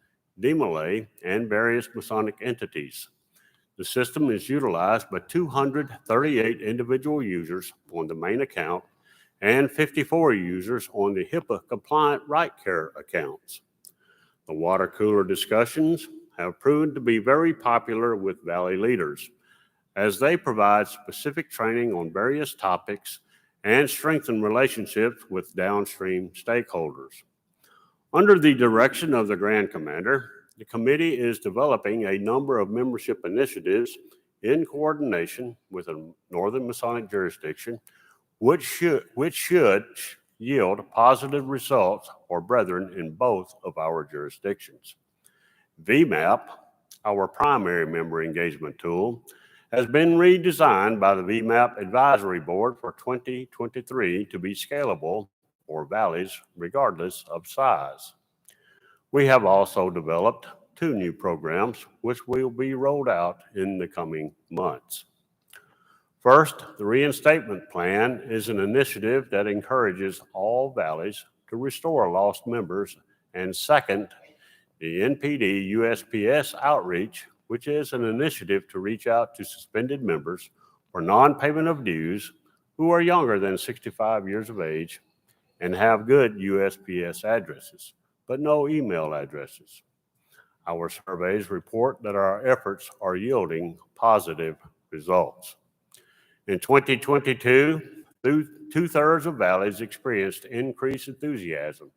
Demolay, and various Masonic entities. The system is utilized by 238 individual users on the main account and 54 users on the HIPAA-compliant Rite Care accounts. The water cooler discussions have proven to be very popular with Valley leaders, as they provide specific training on various topics and strengthen relationships with downstream stakeholders. Under the direction of the Grand Commander, the committee is developing a number of membership initiatives in coordination with a Northern Masonic jurisdiction, which should yield positive results for brethren in both of our jurisdictions. VMAP, our primary member engagement tool, has been redesigned by the VMAP Advisory Board for 2023 to be scalable for valleys regardless of size. We have also developed 2 new programs which will be rolled out in the coming months. First, the reinstatement plan is an initiative that encourages all valleys to restore lost members. And second, the NPD USPS outreach, which is an initiative to reach out to suspended members for non-payment of dues who are younger than 65 years of age and have good USPS addresses, but no email addresses. Our surveys report that our efforts are yielding positive results. In 2022, 2/3 of valleys experienced increased enthusiasm,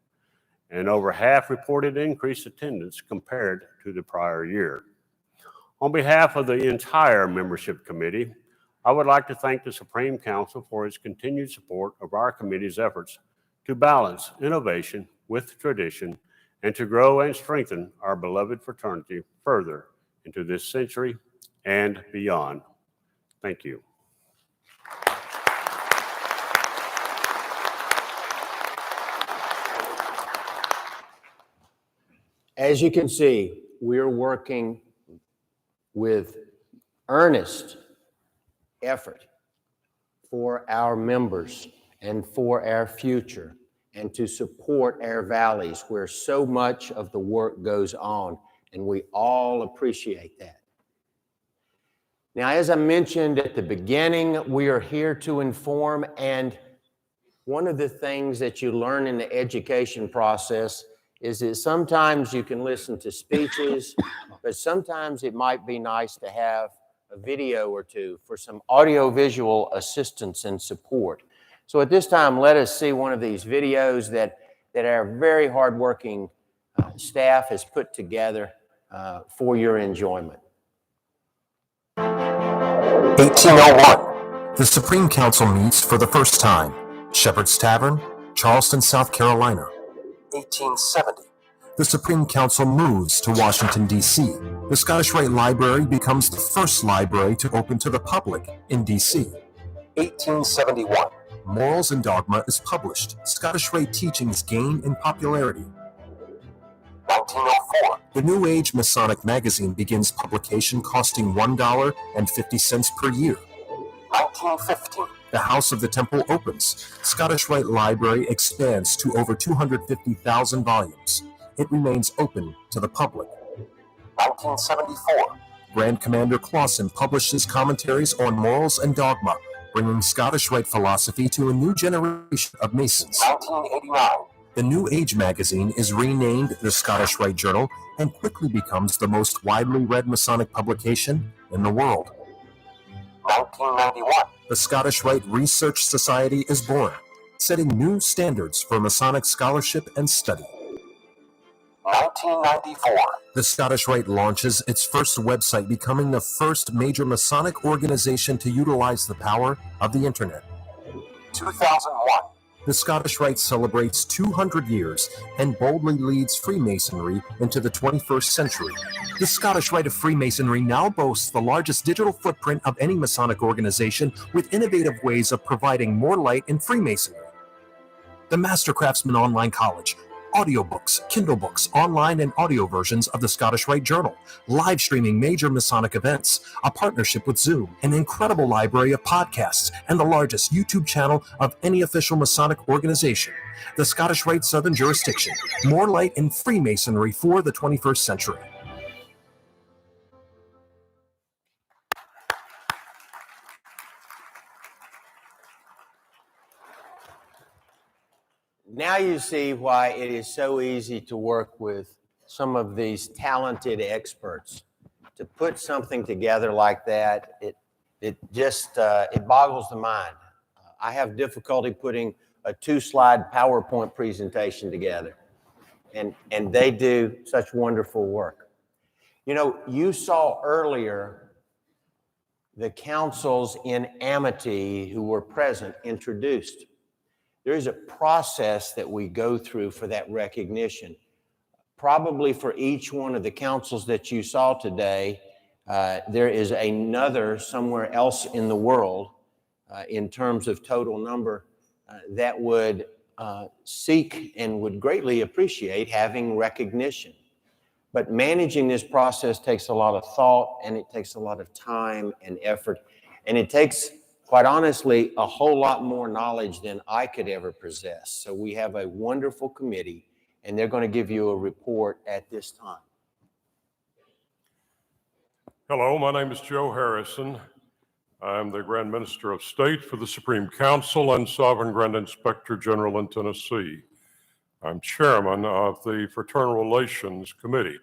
and over half reported increased attendance compared to the prior year. On behalf of the entire membership committee, I would like to thank the Supreme Council for its continued support of our committee's efforts to balance innovation with tradition and to grow and strengthen our beloved fraternity further into this century and beyond. Thank you. As you can see, we're working with earnest effort for our members and for our future and to support our valleys where so much of the work goes on, and we all appreciate that. Now, as I mentioned at the beginning, we are here to inform, and one of the things that you learn in the education process is that sometimes you can listen to speeches, but sometimes it might be nice to have a video or two for some audiovisual assistance and support. So at this time, let us see one of these videos that our very hardworking staff has put together for your enjoyment. 1801, the Supreme Council meets for the first time. Shepherd's Tavern, Charleston, South Carolina. 1870, the Supreme Council moves to Washington, D.C. The Scottish Rite Library becomes the first library to open to the public in D.C. 1871, Morals and Dogma is published. Scottish Rite teachings gain in popularity. 1904, the New Age Masonic magazine begins publication, costing $1.50 per year. 1915, the House of the Temple opens. Scottish Rite Library expands to over 250,000 volumes. It remains open to the public. 1974, Grand Commander Clausen publishes commentaries on Morals and Dogma, bringing Scottish Rite philosophy to a new generation of Masons. 1989, the New Age magazine is renamed the Scottish Rite Journal and quickly becomes the most widely read Masonic publication in the world. 1991, the Scottish Rite Research Society is born, setting new standards for Masonic scholarship and study. 1994, the Scottish Rite launches its first website, becoming the first major Masonic organization to utilize the power of the internet. 2001, the Scottish Rite celebrates 200 years and boldly leads Freemasonry into the 21st century. The Scottish Rite of Freemasonry now boasts the largest digital footprint of any Masonic organization, with innovative ways of providing more light in Freemasonry. The Master Craftsman Online College, audiobooks, Kindle books, online and audio versions of the Scottish Rite Journal, live streaming major Masonic events, a partnership with Zoom, an incredible library of podcasts, and the largest YouTube channel of any official Masonic organization. The Scottish Rite Southern Jurisdiction, more light in Freemasonry for the 21st century. Now you see why it is so easy to work with some of these talented experts. To put something together like that, it boggles the mind. I have difficulty putting a 2-slide PowerPoint presentation together, and they do such wonderful work. You know, you saw earlier the councils in amity who were present introduced. There is a process that we go through for that recognition. Probably for each one of the councils that you saw today, There is another somewhere else in the world, in terms of total number, that would seek and would greatly appreciate having recognition. But managing this process takes a lot of thought, and it takes a lot of time and effort, and it takes, quite honestly, a whole lot more knowledge than I could ever possess. So we have a wonderful committee, and they're going to give you a report at this time. Hello, my name is Joe Harrison. I'm the Grand Minister of State for the Supreme Council and Sovereign Grand Inspector General in Tennessee. I'm chairman of the Fraternal Relations Committee.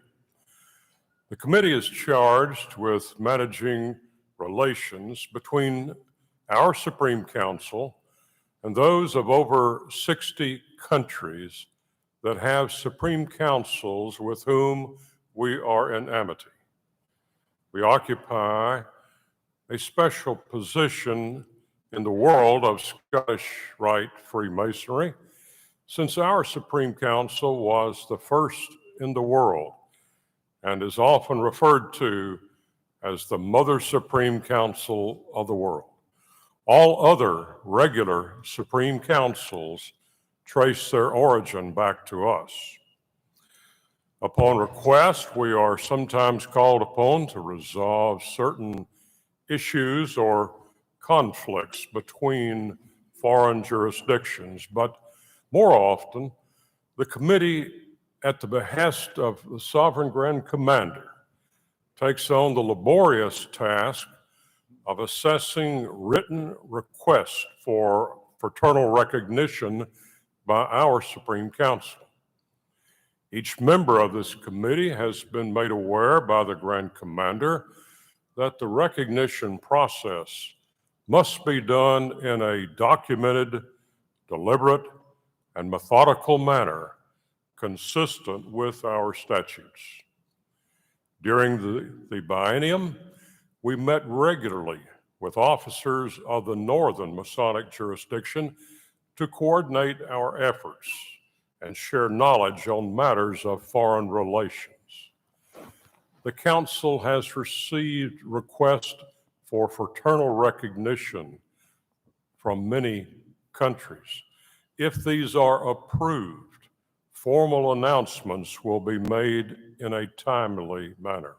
The committee is charged with managing relations between our Supreme Council and those of over 60 countries that have Supreme Councils with whom we are in amity. We occupy a special position in the world of Scottish Rite Freemasonry, since our Supreme Council was the first in the world and is often referred to as the Mother Supreme Council of the world. All other regular Supreme Councils trace their origin back to us. Upon request, we are sometimes called upon to resolve certain issues or conflicts between foreign jurisdictions, but more often, the committee, at the behest of the Sovereign Grand Commander, takes on the laborious task of assessing written requests for fraternal recognition by our Supreme Council. Each member of this committee has been made aware by the Grand Commander that the recognition process must be done in a documented, deliberate, and methodical manner consistent with our statutes. During the Biennium, we met regularly with officers of the Northern Masonic jurisdiction to coordinate our efforts and share knowledge on matters of foreign relations. The Council has received requests for fraternal recognition from many countries. If these are approved, formal announcements will be made in a timely manner.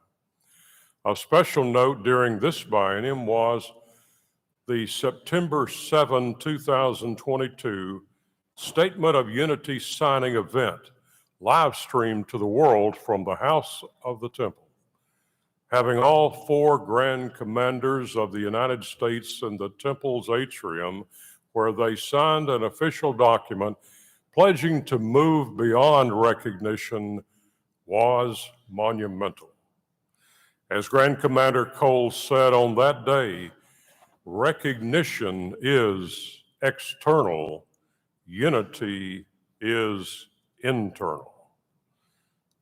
Of special note during this biennium was the September 7, 2022 Statement of Unity signing event, live streamed to the world from the House of the Temple. Having all four Grand Commanders of the United States in the Temple's atrium, where they signed an official document pledging to move beyond recognition, was monumental. As Grand Commander Cole said on that day, recognition is external, unity is internal.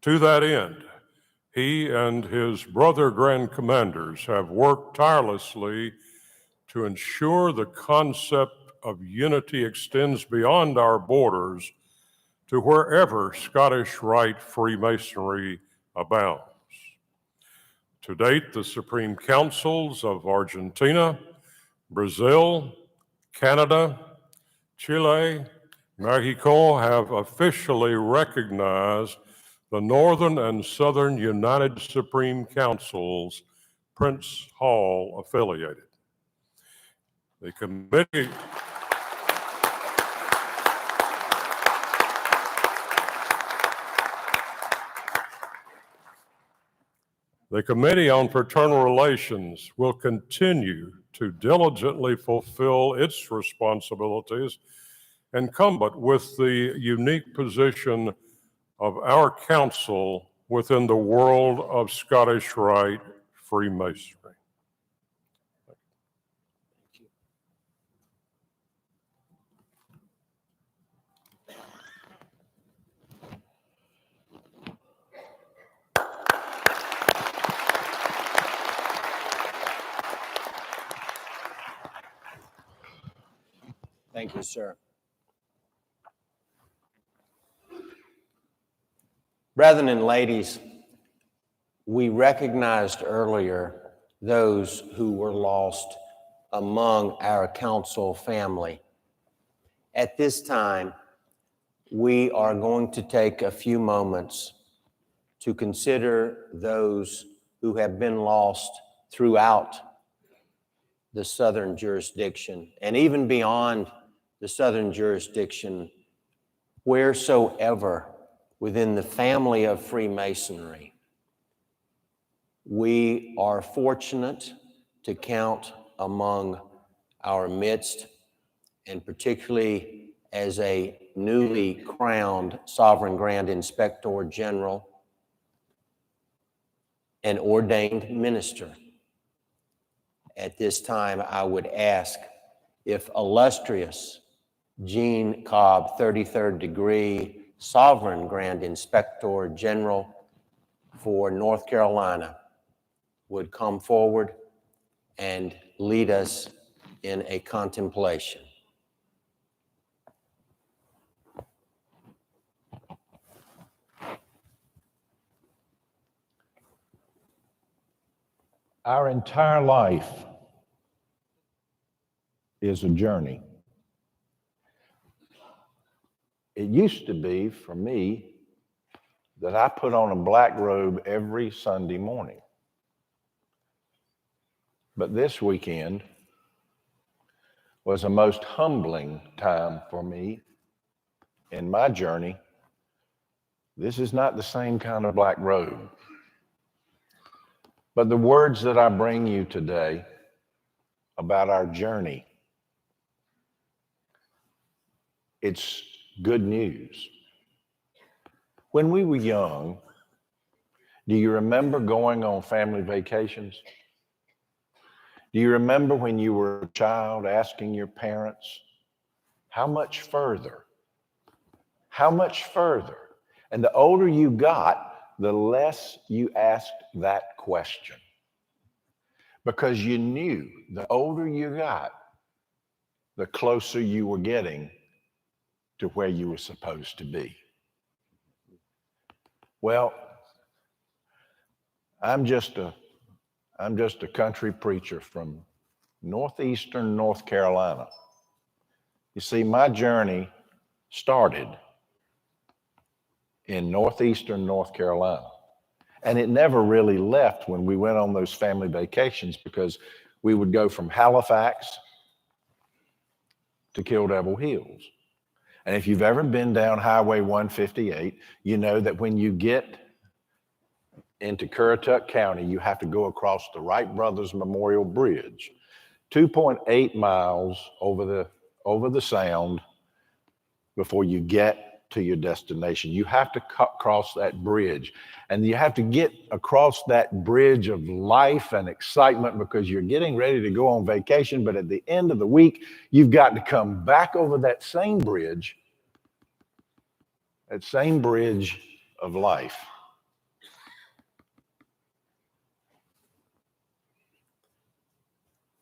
To that end, he and his brother Grand Commanders have worked tirelessly to ensure the concept of unity extends beyond our borders to wherever Scottish Rite Freemasonry abounds. To date, the Supreme Councils of Argentina, Brazil, Canada, Chile, Mexico have officially recognized the Northern and Southern United Supreme Councils, Prince Hall affiliated. The committee on Fraternal Relations will continue to diligently fulfill its responsibilities incumbent with the unique position of our council within the world of Scottish Rite Freemasonry. Thank you, sir. Brethren and ladies, We recognized earlier those who were lost among our council family. At this time, we are going to take a few moments to consider those who have been lost throughout the southern jurisdiction and even beyond the southern jurisdiction, wheresoever within the family of Freemasonry. We are fortunate to count among our midst, and particularly as a newly crowned Sovereign Grand Inspector General, an ordained minister. At this time, I would ask if illustrious Gene Cobb, 33rd degree Sovereign Grand Inspector General for North Carolina, would come forward and lead us in a contemplation. Our entire life is a journey. It used to be for me that I put on a black robe every Sunday morning. But this weekend was a most humbling time for me in my journey. This is not the same kind of black robe. But the words that I bring you today about our journey, it's good news. When we were young, do you remember going on family vacations? Do you remember when you were a child asking your parents, how much further? How much further? And the older you got, the less you asked that question. Because you knew the older you got, the closer you were getting to where you were supposed to be. Well, I'm just a country preacher from northeastern North Carolina. You see, my journey started in northeastern North Carolina. And it never really left when we went on those family vacations, because we would go from Halifax to Kill Devil Hills. And if you've ever been down Highway 158, you know that when you get into Currituck County, you have to go across the Wright Brothers Memorial Bridge, 2.8 miles over the Sound before you get to your destination. You have to cross that bridge, and you have to get across that bridge of life and excitement, because you're getting ready to go on vacation, but at the end of the week, you've got to come back over that same bridge of life.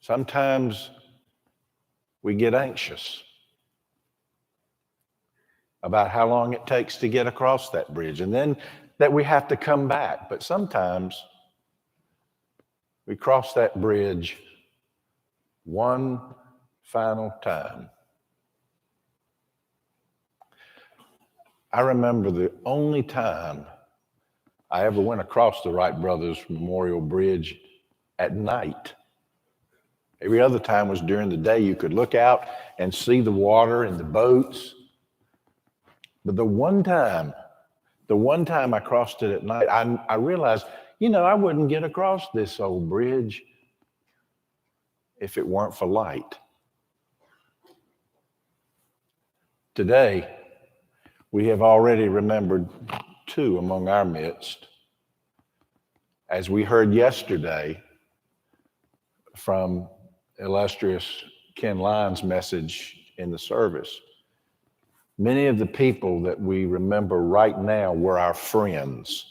Sometimes we get anxious about how long it takes to get across that bridge, and then that we have to come back. But sometimes we cross that bridge one final time. I remember the only time I ever went across the Wright Brothers Memorial Bridge at night. Every other time was during the day. You could look out and see the water and the boats. But the one time I crossed it at night, I realized, I wouldn't get across this old bridge if it weren't for light. Today, we have already remembered two among our midst. As we heard yesterday from illustrious Ken Lyons' message in the service, many of the people that we remember right now were our friends.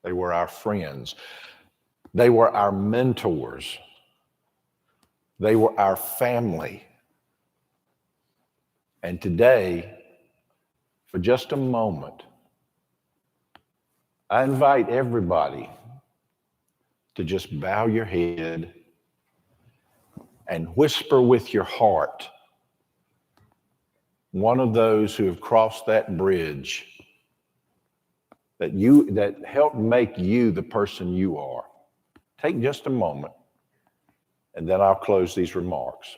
They were our friends. They were our mentors. They were our family. And today, for just a moment, I invite everybody to just bow your head and whisper with your heart one of those who have crossed that bridge that helped make you the person you are. Take just a moment, and then I'll close these remarks.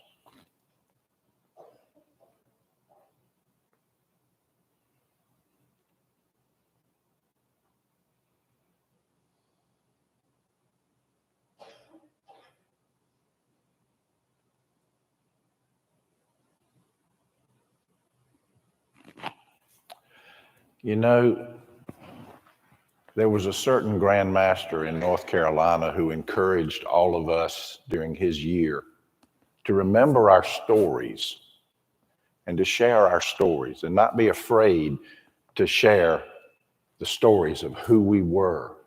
You know, there was a certain Grand Master in North Carolina who encouraged all of us during his year to remember our stories and to share our stories and not be afraid to share the stories of who we were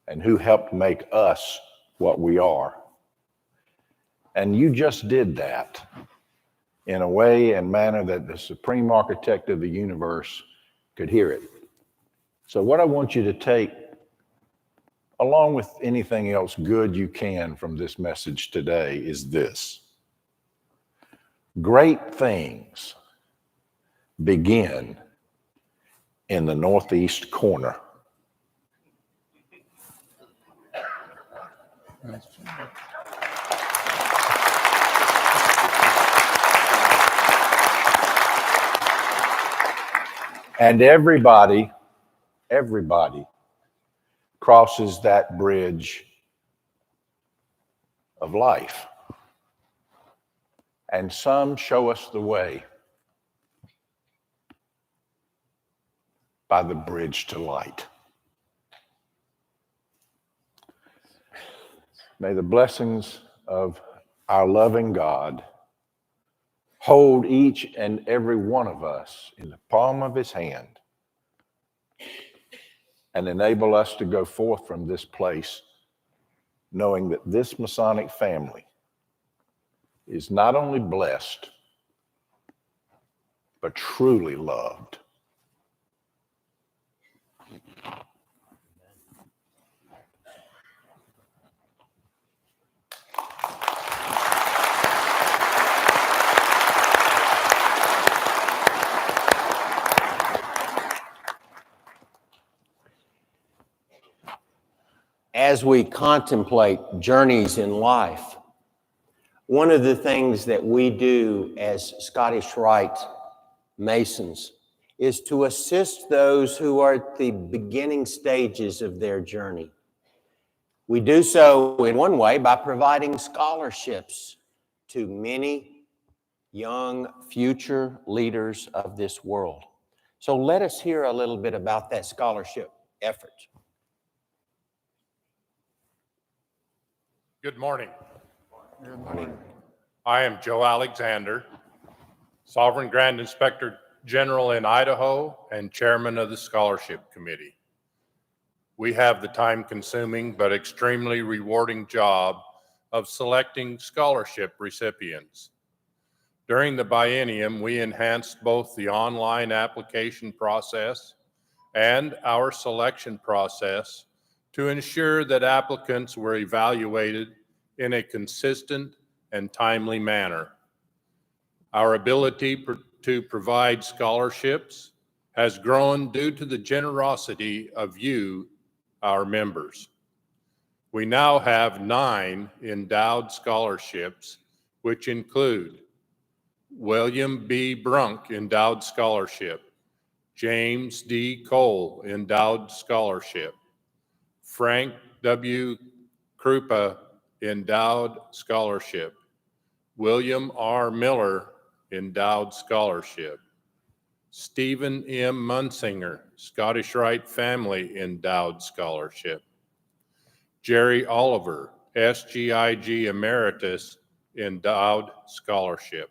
and who helped make us what we are. And you just did that in a way and manner that the supreme architect of the universe could hear it. So what I want you to take, along with anything else good you can from this message today, is this. Great things begin in the northeast corner. And everybody crosses that bridge of life. And some show us the way by the bridge to light. May the blessings of our loving God hold each and every one of us in the palm of his hand and enable us to go forth from this place knowing that this Masonic family is not only blessed, but truly loved. As we contemplate journeys in life, one of the things that we do as Scottish Rite Masons is to assist those who are at the beginning stages of their journey. We do so in one way by providing scholarships to many young future leaders of this world. So let us hear a little bit about that scholarship effort. Good morning. Good morning. I am Joe Alexander, Sovereign Grand Inspector General in Idaho and Chairman of the Scholarship Committee. We have the time-consuming but extremely rewarding job of selecting scholarship recipients. During the biennium, we enhanced both the online application process and our selection process to ensure that applicants were evaluated in a consistent and timely manner. Our ability to provide scholarships has grown due to the generosity of you, our members. We now have 9 endowed scholarships, which include William B. Brunk Endowed Scholarship, James D. Cole Endowed Scholarship, Frank W. Krupa Endowed Scholarship, William R. Miller Endowed Scholarship, Stephen M. Munsinger Scottish Rite Family Endowed Scholarship, Jerry Oliver SGIG Emeritus Endowed Scholarship,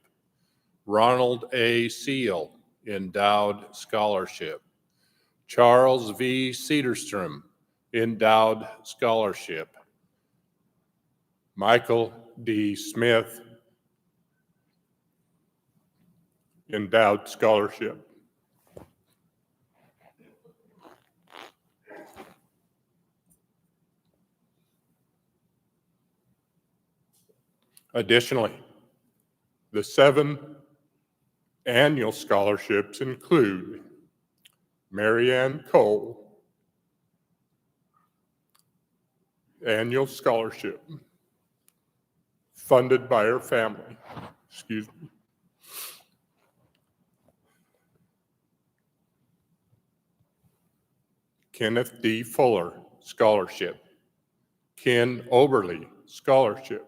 Ronald A. Seal Endowed Scholarship, Charles V. Cedarstrom Endowed Scholarship, Michael D. Smith Endowed Scholarship, Additionally, the 7 annual scholarships include Marianne Cole, annual scholarship, funded by her family. Excuse me. Kenneth D. Fuller Scholarship, Ken Oberly Scholarship,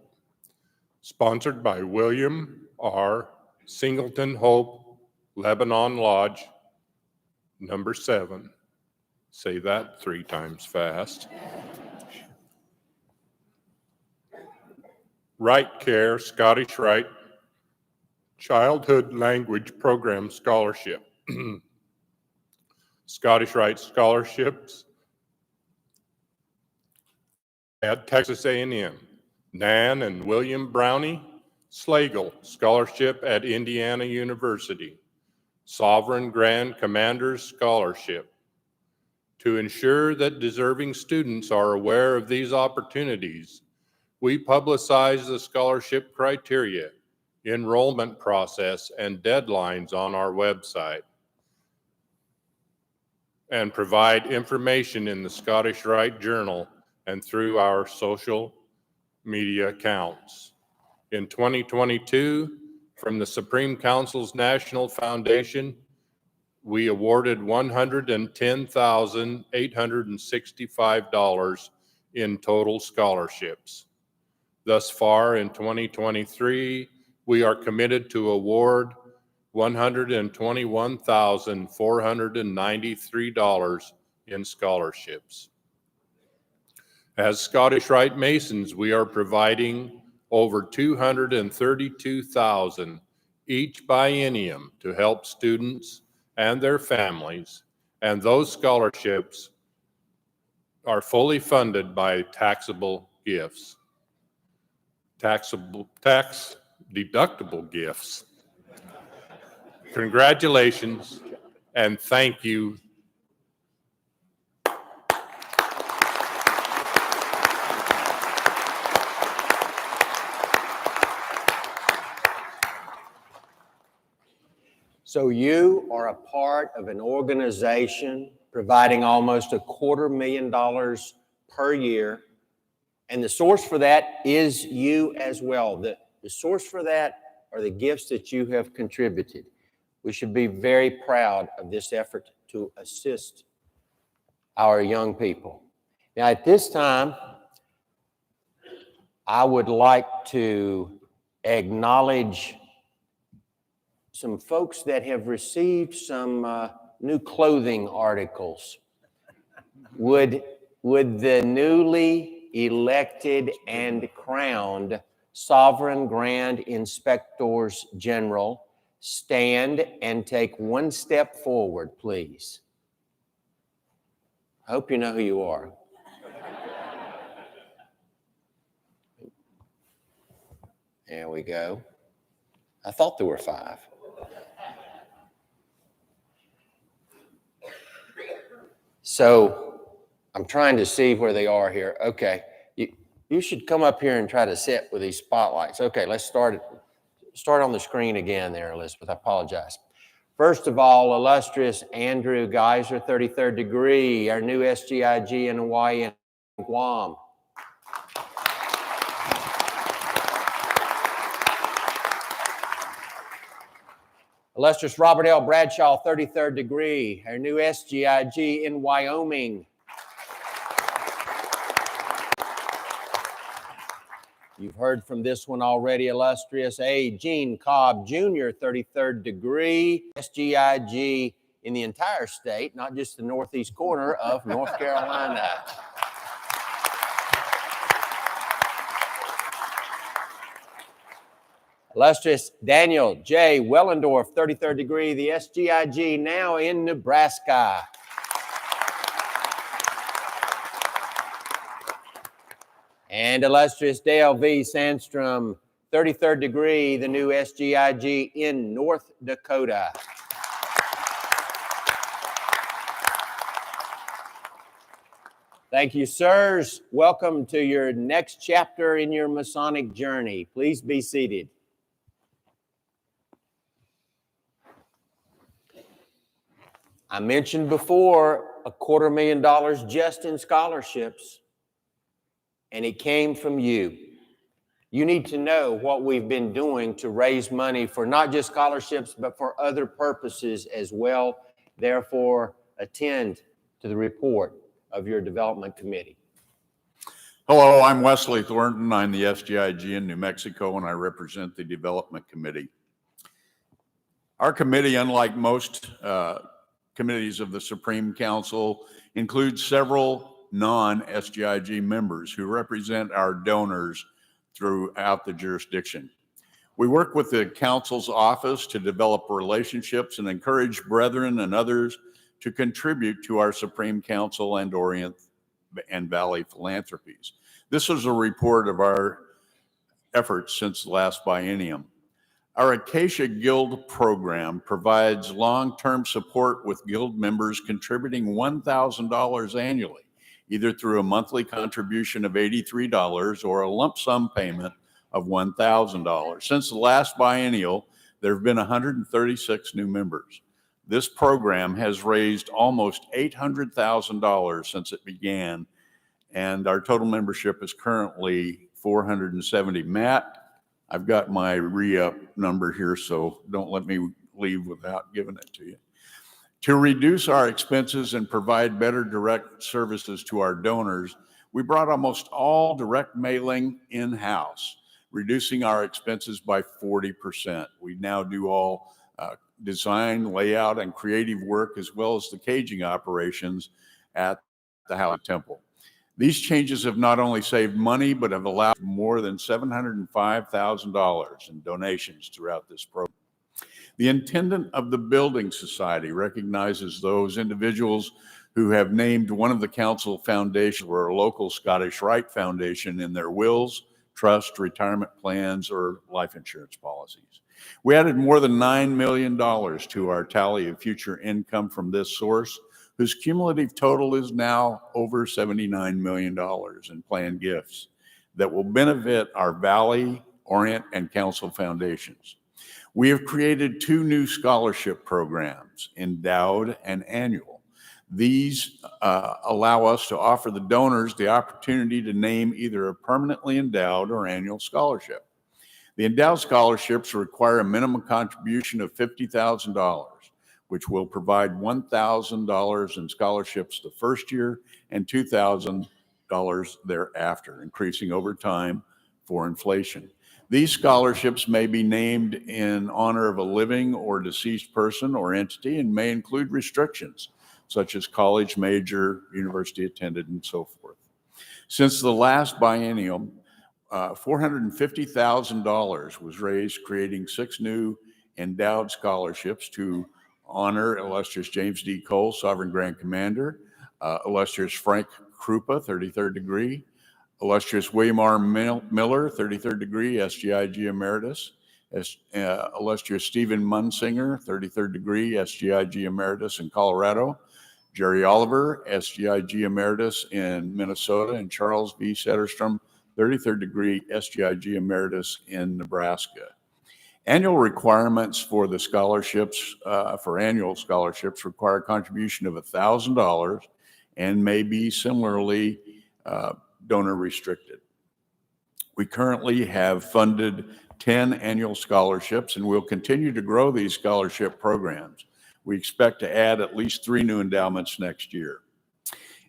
sponsored by William R. Singleton Hope, Lebanon Lodge, number 7. Say that 3 times fast. Rite Care Scottish Rite Childhood Language Program Scholarship. Scottish Rite Scholarships at Texas A&M. Nan and William Brownie Slagle Scholarship at Indiana University. Sovereign Grand Commander's Scholarship. To ensure that deserving students are aware of these opportunities, we publicize the scholarship criteria, enrollment process, and deadlines on our website, and provide information in the Scottish Rite Journal and through our social media accounts. In 2022, from the Supreme Council's National Foundation, we awarded $110,865 in total scholarships. Thus far in 2023, we are committed to award $121,493 in scholarships. As Scottish Rite Masons, we are providing over $232,000 each biennium to help students and their families, and those scholarships are fully funded by taxable gifts. Tax deductible gifts. Congratulations and thank you. So you are a part of an organization providing almost $250,000 per year. And the source for that is you as well. The source for that are the gifts that you have contributed. We should be very proud of this effort to assist our young people. Now, at this time, I would like to acknowledge some folks that have received some new clothing articles. Would the newly elected and crowned Sovereign Grand Inspectors General stand and take one step forward, please? I hope you know who you are. There we go. I thought there were 5. So I'm trying to see where they are here. Okay. You should come up here and try to sit with these spotlights. Okay, let's start on the screen again there, Elizabeth. I apologize. First of all, illustrious Andrew Geiser, 33rd degree, our new SGIG in Hawaii and Guam. Illustrious Robert L. Bradshaw, 33rd degree, our new SGIG in Wyoming. You've heard from this one already, illustrious A. Gene Cobb Jr., 33rd degree, SGIG in the entire state, not just the northeast corner of North Carolina. Illustrious Daniel J. Wellendorf, 33rd degree, the SGIG now in Nebraska. And illustrious Dale V. Sandstrom, 33rd degree, the new SGIG in North Dakota. Thank you, sirs. Welcome to your next chapter in your Masonic journey. Please be seated. I mentioned before $250,000 just in scholarships, and it came from you. You need to know what we've been doing to raise money for not just scholarships, but for other purposes as well. Therefore, attend to the report of your development committee. Hello, I'm Wesley Thornton. I'm the SGIG in New Mexico, and I represent the Development Committee. Our committee, unlike most committees of the Supreme Council, includes several non-SGIG members who represent our donors throughout the jurisdiction. We work with the Council's office to develop relationships and encourage brethren and others to contribute to our Supreme Council and Orient and Valley philanthropies. This is a report of our efforts since the last biennium. Our Acacia Guild program provides long-term support with Guild members contributing $1,000 annually, either through a monthly contribution of $83 or a lump sum payment of $1,000. Since the last biennial, there have been 136 new members. This program has raised almost $800,000 since it began, and our total membership is currently 470. Matt, I've got my re-up number here, so don't let me leave without giving it to you. To reduce our expenses and provide better direct services to our donors, we brought almost all direct mailing in-house, reducing our expenses by 40%. We now do all design, layout, and creative work, as well as the caging operations at the Howard Temple. These changes have not only saved money, but have allowed more than $705,000 in donations throughout this program. The intendant of the Building Society recognizes those individuals who have named one of the council foundations or a local Scottish Rite foundation in their wills, trust, retirement plans, or life insurance policies. We added more than $9 million to our tally of future income from this source, whose cumulative total is now over $79 million in planned gifts that will benefit our Valley, Orient, and Council foundations. We have created 2 new scholarship programs, endowed and annual. These allow us to offer the donors the opportunity to name either a permanently endowed or annual scholarship. The endowed scholarships require a minimum contribution of $50,000, which will provide $1,000 in scholarships the first year and $2,000 thereafter, increasing over time for inflation. These scholarships may be named in honor of a living or deceased person or entity and may include restrictions, such as college major, university attended, and so forth. Since the last biennium, $450,000 was raised, creating 6 new endowed scholarships to honor illustrious James D. Cole, Sovereign Grand Commander, illustrious Frank Krupa, 33rd degree, illustrious William R. Miller, 33rd degree, SGIG Emeritus, illustrious Stephen Munsinger, 33rd degree, SGIG Emeritus in Colorado, Jerry Oliver, SGIG Emeritus in Minnesota, and Charles V. Setterstrom, 33rd degree, SGIG Emeritus in Nebraska. Annual requirements for the scholarships, for annual scholarships, require a contribution of $1,000 and may be similarly donor restricted. We currently have funded 10 annual scholarships and will continue to grow these scholarship programs. We expect to add at least 3 new endowments next year.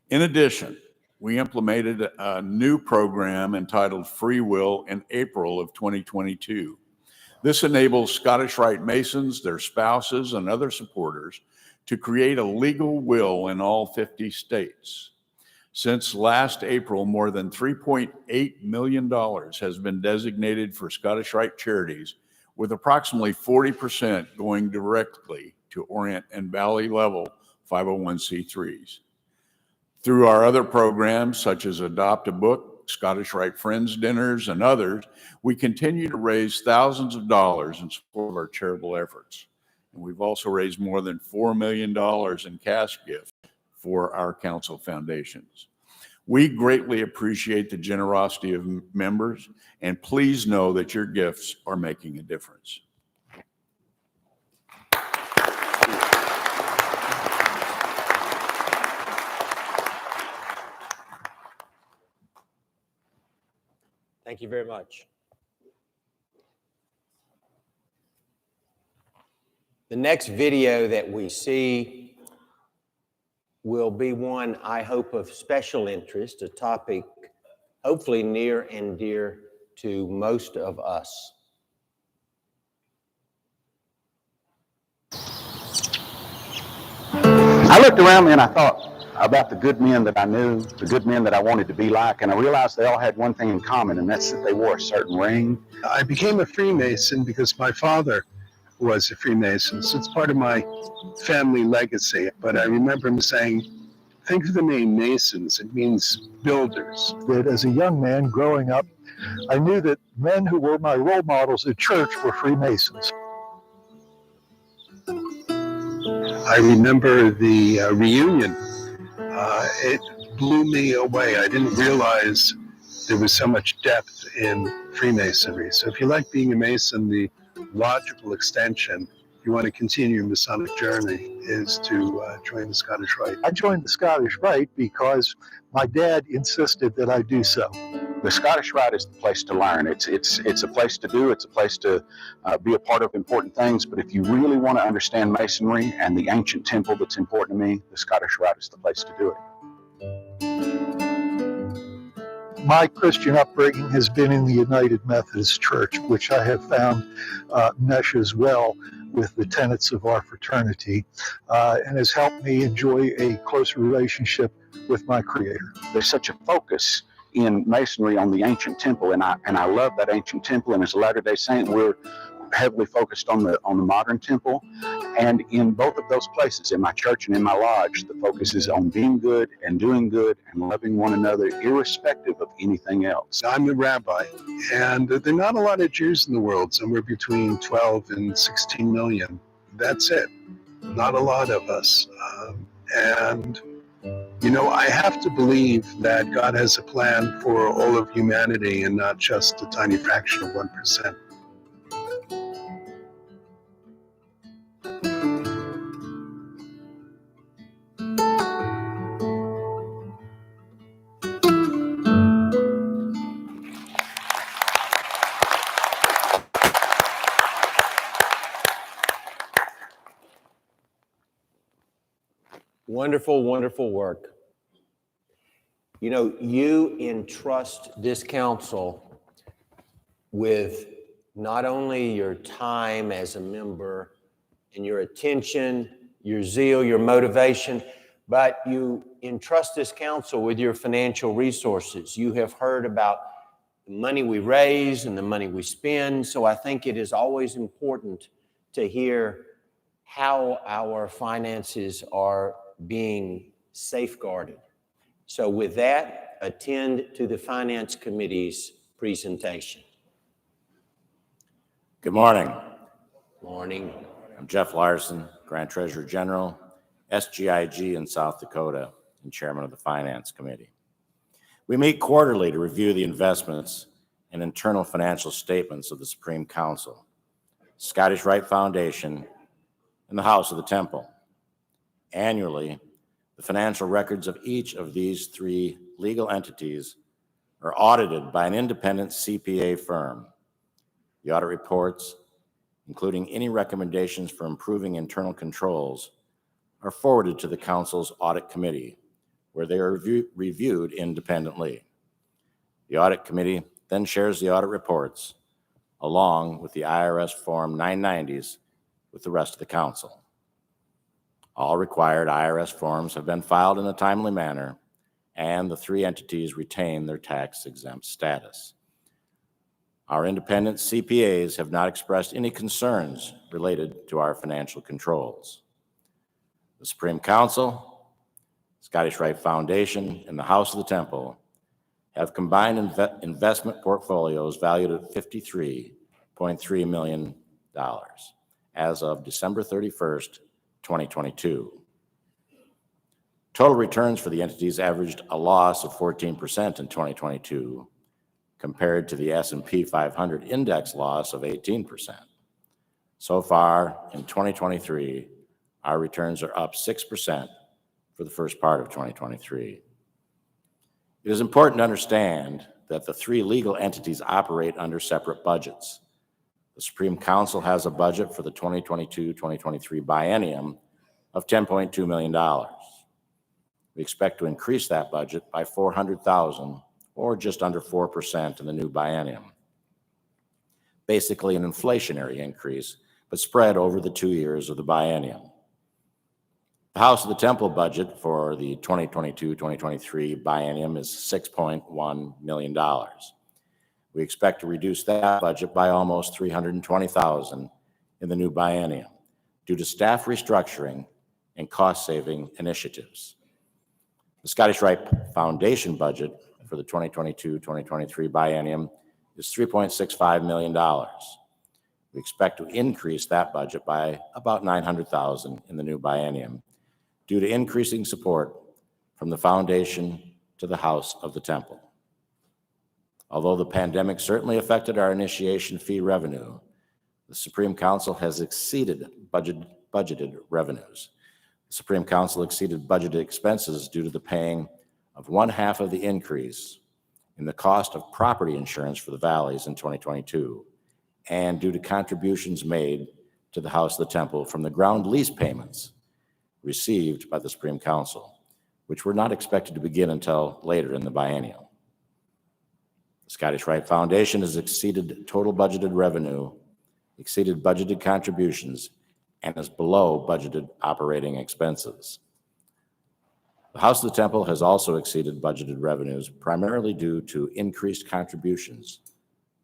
In addition, we implemented a new program entitled Free Will in April of 2022. This enables Scottish Rite Masons, their spouses, and other supporters to create a legal will in all 50 states. Since last April, more than $3.8 million has been designated for Scottish Rite charities, with approximately 40% going directly to Orient and Valley level 501c3s. Through our other programs, such as Adopt a Book, Scottish Rite Friends Dinners, and others, we continue to raise thousands of dollars in support of our charitable efforts. And we've also raised more than $4 million in cash gifts for our council foundations. We greatly appreciate the generosity of members, and please know that your gifts are making a difference. Thank you very much. The next video that we see will be one, I hope, of special interest, a topic hopefully near and dear to most of us. I looked around me and I thought about the good men that I knew, the good men that I wanted to be like, and I realized they all had one thing in common, and that's that they wore a certain ring. I became a Freemason because my father was a Freemason, so it's part of my family legacy. But I remember him saying, think of the name Masons, it means builders. That as a young man growing up, I knew that men who were my role models at church were Freemasons. I remember the reunion. It blew me away. I didn't realize there was so much depth in Freemasonry. So if you like being a Mason, the logical extension, if you want to continue your Masonic journey, is to join the Scottish Rite. I joined the Scottish Rite because my dad insisted that I do so. The Scottish Rite is the place to learn. It's a place to do. It's a place to be a part of important things. But if you really want to understand Masonry and the ancient temple that's important to me, the Scottish Rite is the place to do it. My Christian upbringing has been in the United Methodist Church, which I have found meshes well with the tenets of our fraternity and has helped me enjoy a closer relationship with my Creator. There's such a focus in Masonry on the ancient temple, and I love that ancient temple. And as a Latter-day Saint, we're heavily focused on the modern temple. And in both of those places, in my church and in my lodge, the focus is on being good and doing good and loving one another, irrespective of anything else. I'm a rabbi, and there are not a lot of Jews in the world, somewhere between 12 and 16 million. That's it. Not a lot of us. And you know, I have to believe that God has a plan for all of humanity and not just a tiny fraction of 1%. Wonderful, wonderful work. You know, you entrust this council with not only your time as a member and your attention, your zeal, your motivation, but you entrust this council with your financial resources. You have heard about the money we raise and the money we spend, so I think it is always important to hear how our finances are being safeguarded. So with that, attend to the Finance Committee's presentation. Good morning. Morning. I'm Jeff Larson, Grand Treasurer General, SGIG in South Dakota, and Chairman of the Finance Committee. We meet quarterly to review the investments and internal financial statements of the Supreme Council, Scottish Rite Foundation, and the House of the Temple. Annually, the financial records of each of these three legal entities are audited by an independent CPA firm. The audit reports, including any recommendations for improving internal controls, are forwarded to the Council's Audit Committee, where they are reviewed independently. The Audit Committee then shares the audit reports, along with the IRS Form 990s, with the rest of the Council. All required IRS forms have been filed in a timely manner, and the three entities retain their tax-exempt status. Our independent CPAs have not expressed any concerns related to our financial controls. The Supreme Council, Scottish Rite Foundation, and the House of the Temple have combined investment portfolios valued at $53.3 million as of December 31st, 2022. Total returns for the entities averaged a loss of 14% in 2022, compared to the S&P 500 index loss of 18%. So far in 2023, our returns are up 6% for the first part of 2023. It is important to understand that the three legal entities operate under separate budgets. The Supreme Council has a budget for the 2022-2023 biennium of $10.2 million. We expect to increase that budget by $400,000, or just under 4% in the new biennium. Basically an inflationary increase, but spread over the 2 years of the biennium. The House of the Temple budget for the 2022-2023 biennium is $6.1 million. We expect to reduce that budget by almost $320,000 in the new biennium due to staff restructuring and cost-saving initiatives. The Scottish Rite Foundation budget for the 2022-2023 biennium is $3.65 million. We expect to increase that budget by about $900,000 in the new biennium due to increasing support from the foundation to the House of the Temple. Although the pandemic certainly affected our initiation fee revenue, the Supreme Council has exceeded budgeted revenues. The Supreme Council exceeded budgeted expenses due to the paying of 1/2 of the increase in the cost of property insurance for the valleys in 2022, and due to contributions made to the House of the Temple from the ground lease payments received by the Supreme Council, which were not expected to begin until later in the biennium. The Scottish Rite Foundation has exceeded total budgeted revenue, exceeded budgeted contributions, and is below budgeted operating expenses. The House of the Temple has also exceeded budgeted revenues, primarily due to increased contributions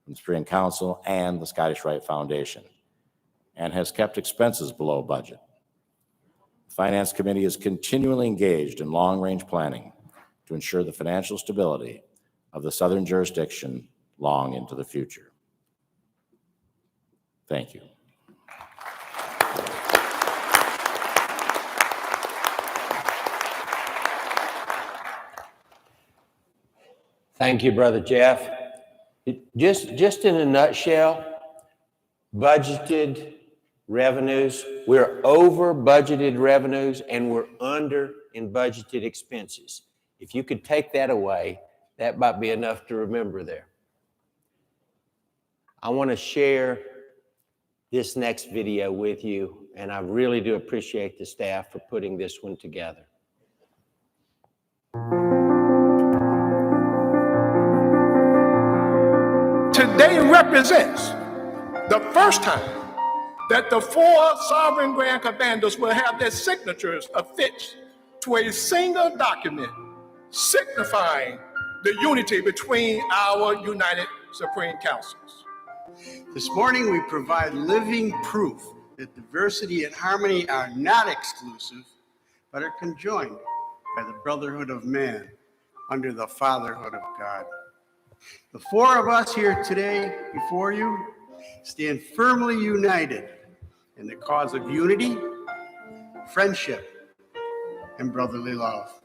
from the Supreme Council and the Scottish Rite Foundation, and has kept expenses below budget. The Finance Committee is continually engaged in long-range planning to ensure the financial stability of the Southern jurisdiction long into the future. Thank you. Thank you, Brother Jeff. Just in a nutshell, budgeted revenues, we're over budgeted revenues and we're under in budgeted expenses. If you could take that away, that might be enough to remember there. I want to share this next video with you, and I really do appreciate the staff for putting this one together. Today represents the first time that the 4 sovereign grand commanders will have their signatures affixed to a single document signifying the unity between our united Supreme Councils. This morning we provide living proof that diversity and harmony are not exclusive, but are conjoined by the brotherhood of man under the fatherhood of God. The 4 of us here today before you stand firmly united in the cause of unity, friendship, and brotherly love.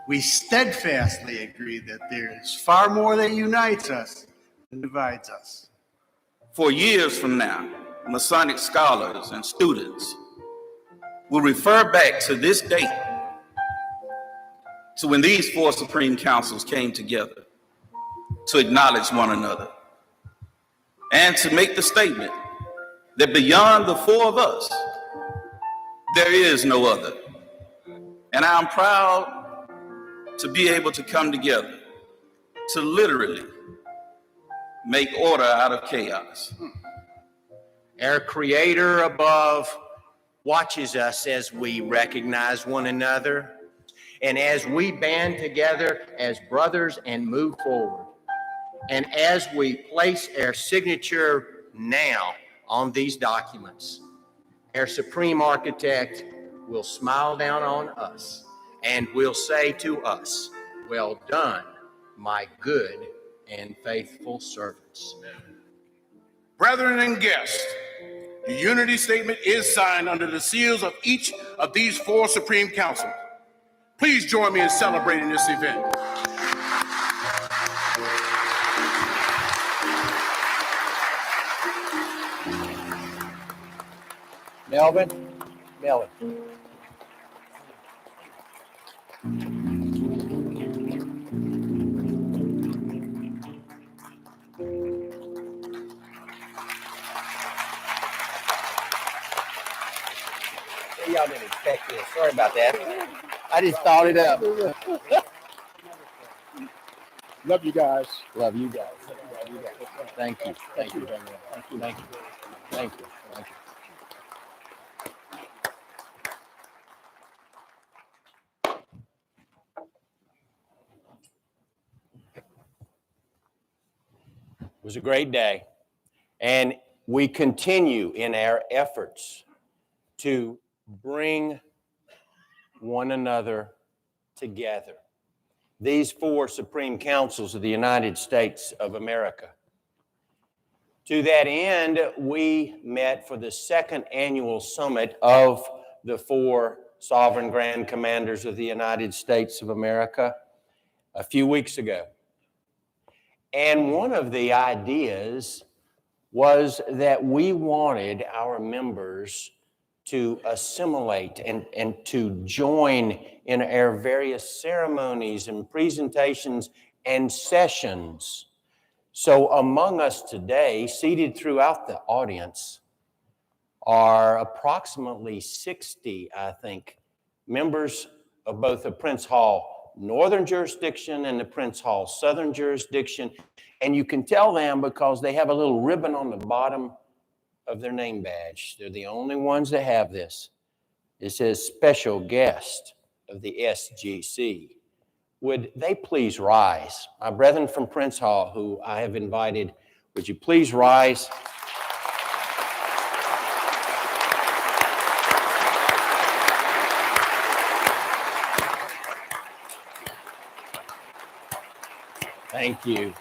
We steadfastly agree that there is far more that unites us than divides us. For years from now, Masonic scholars and students will refer back to this date, to when these 4 Supreme Councils came together to acknowledge one another and to make the statement that beyond the 4 of us, there is no other. And I'm proud to be able to come together to literally make order out of chaos. Our Creator above watches us as we recognize one another and as we band together as brothers and move forward. And as we place our signature now on these documents, our Supreme Architect will smile down on us and will say to us, "Well done, my good and faithful servants." Brethren and guests, the unity statement is signed under the seals of each of these 4 Supreme Councils. Please join me in celebrating this event. Melvin. Y'all didn't expect this. Sorry about that. I just thought it up. Love you guys. Love you guys. Thank you. Thank you. Thank you. Thank you. Thank you. Thank you. It was a great day, and we continue in our efforts to bring one another together. These four Supreme Councils of the United States of America. To that end, we met for the second annual summit of the four Sovereign Grand Commanders of the United States of America a few weeks ago. And one of the ideas was that we wanted our members to assimilate and to join in our various ceremonies and presentations and sessions. So among us today, seated throughout the audience, are approximately 60, I think, members of both the Prince Hall Northern jurisdiction and the Prince Hall Southern jurisdiction. And you can tell them because they have a little ribbon on the bottom of their name badge. They're the only ones that have this. It says special guest of the SGC. Would they please rise? My brethren from Prince Hall, who I have invited, would you please rise? Thank you.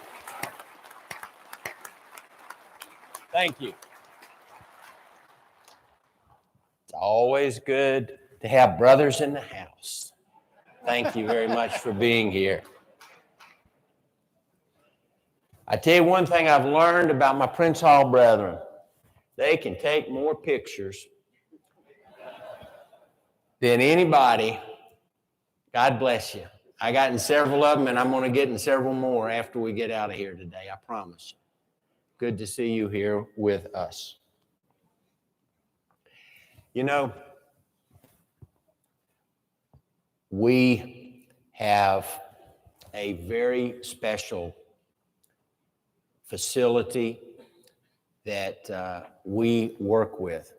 Thank you. It's always good to have brothers in the house. Thank you very much for being here. I tell you one thing I've learned about my Prince Hall brethren. They can take more pictures than anybody. God bless you. I got in several of them, and I'm going to get in several more after we get out of here today, I promise you. Good to see you here with us. You know, we have a very special facility that we work with.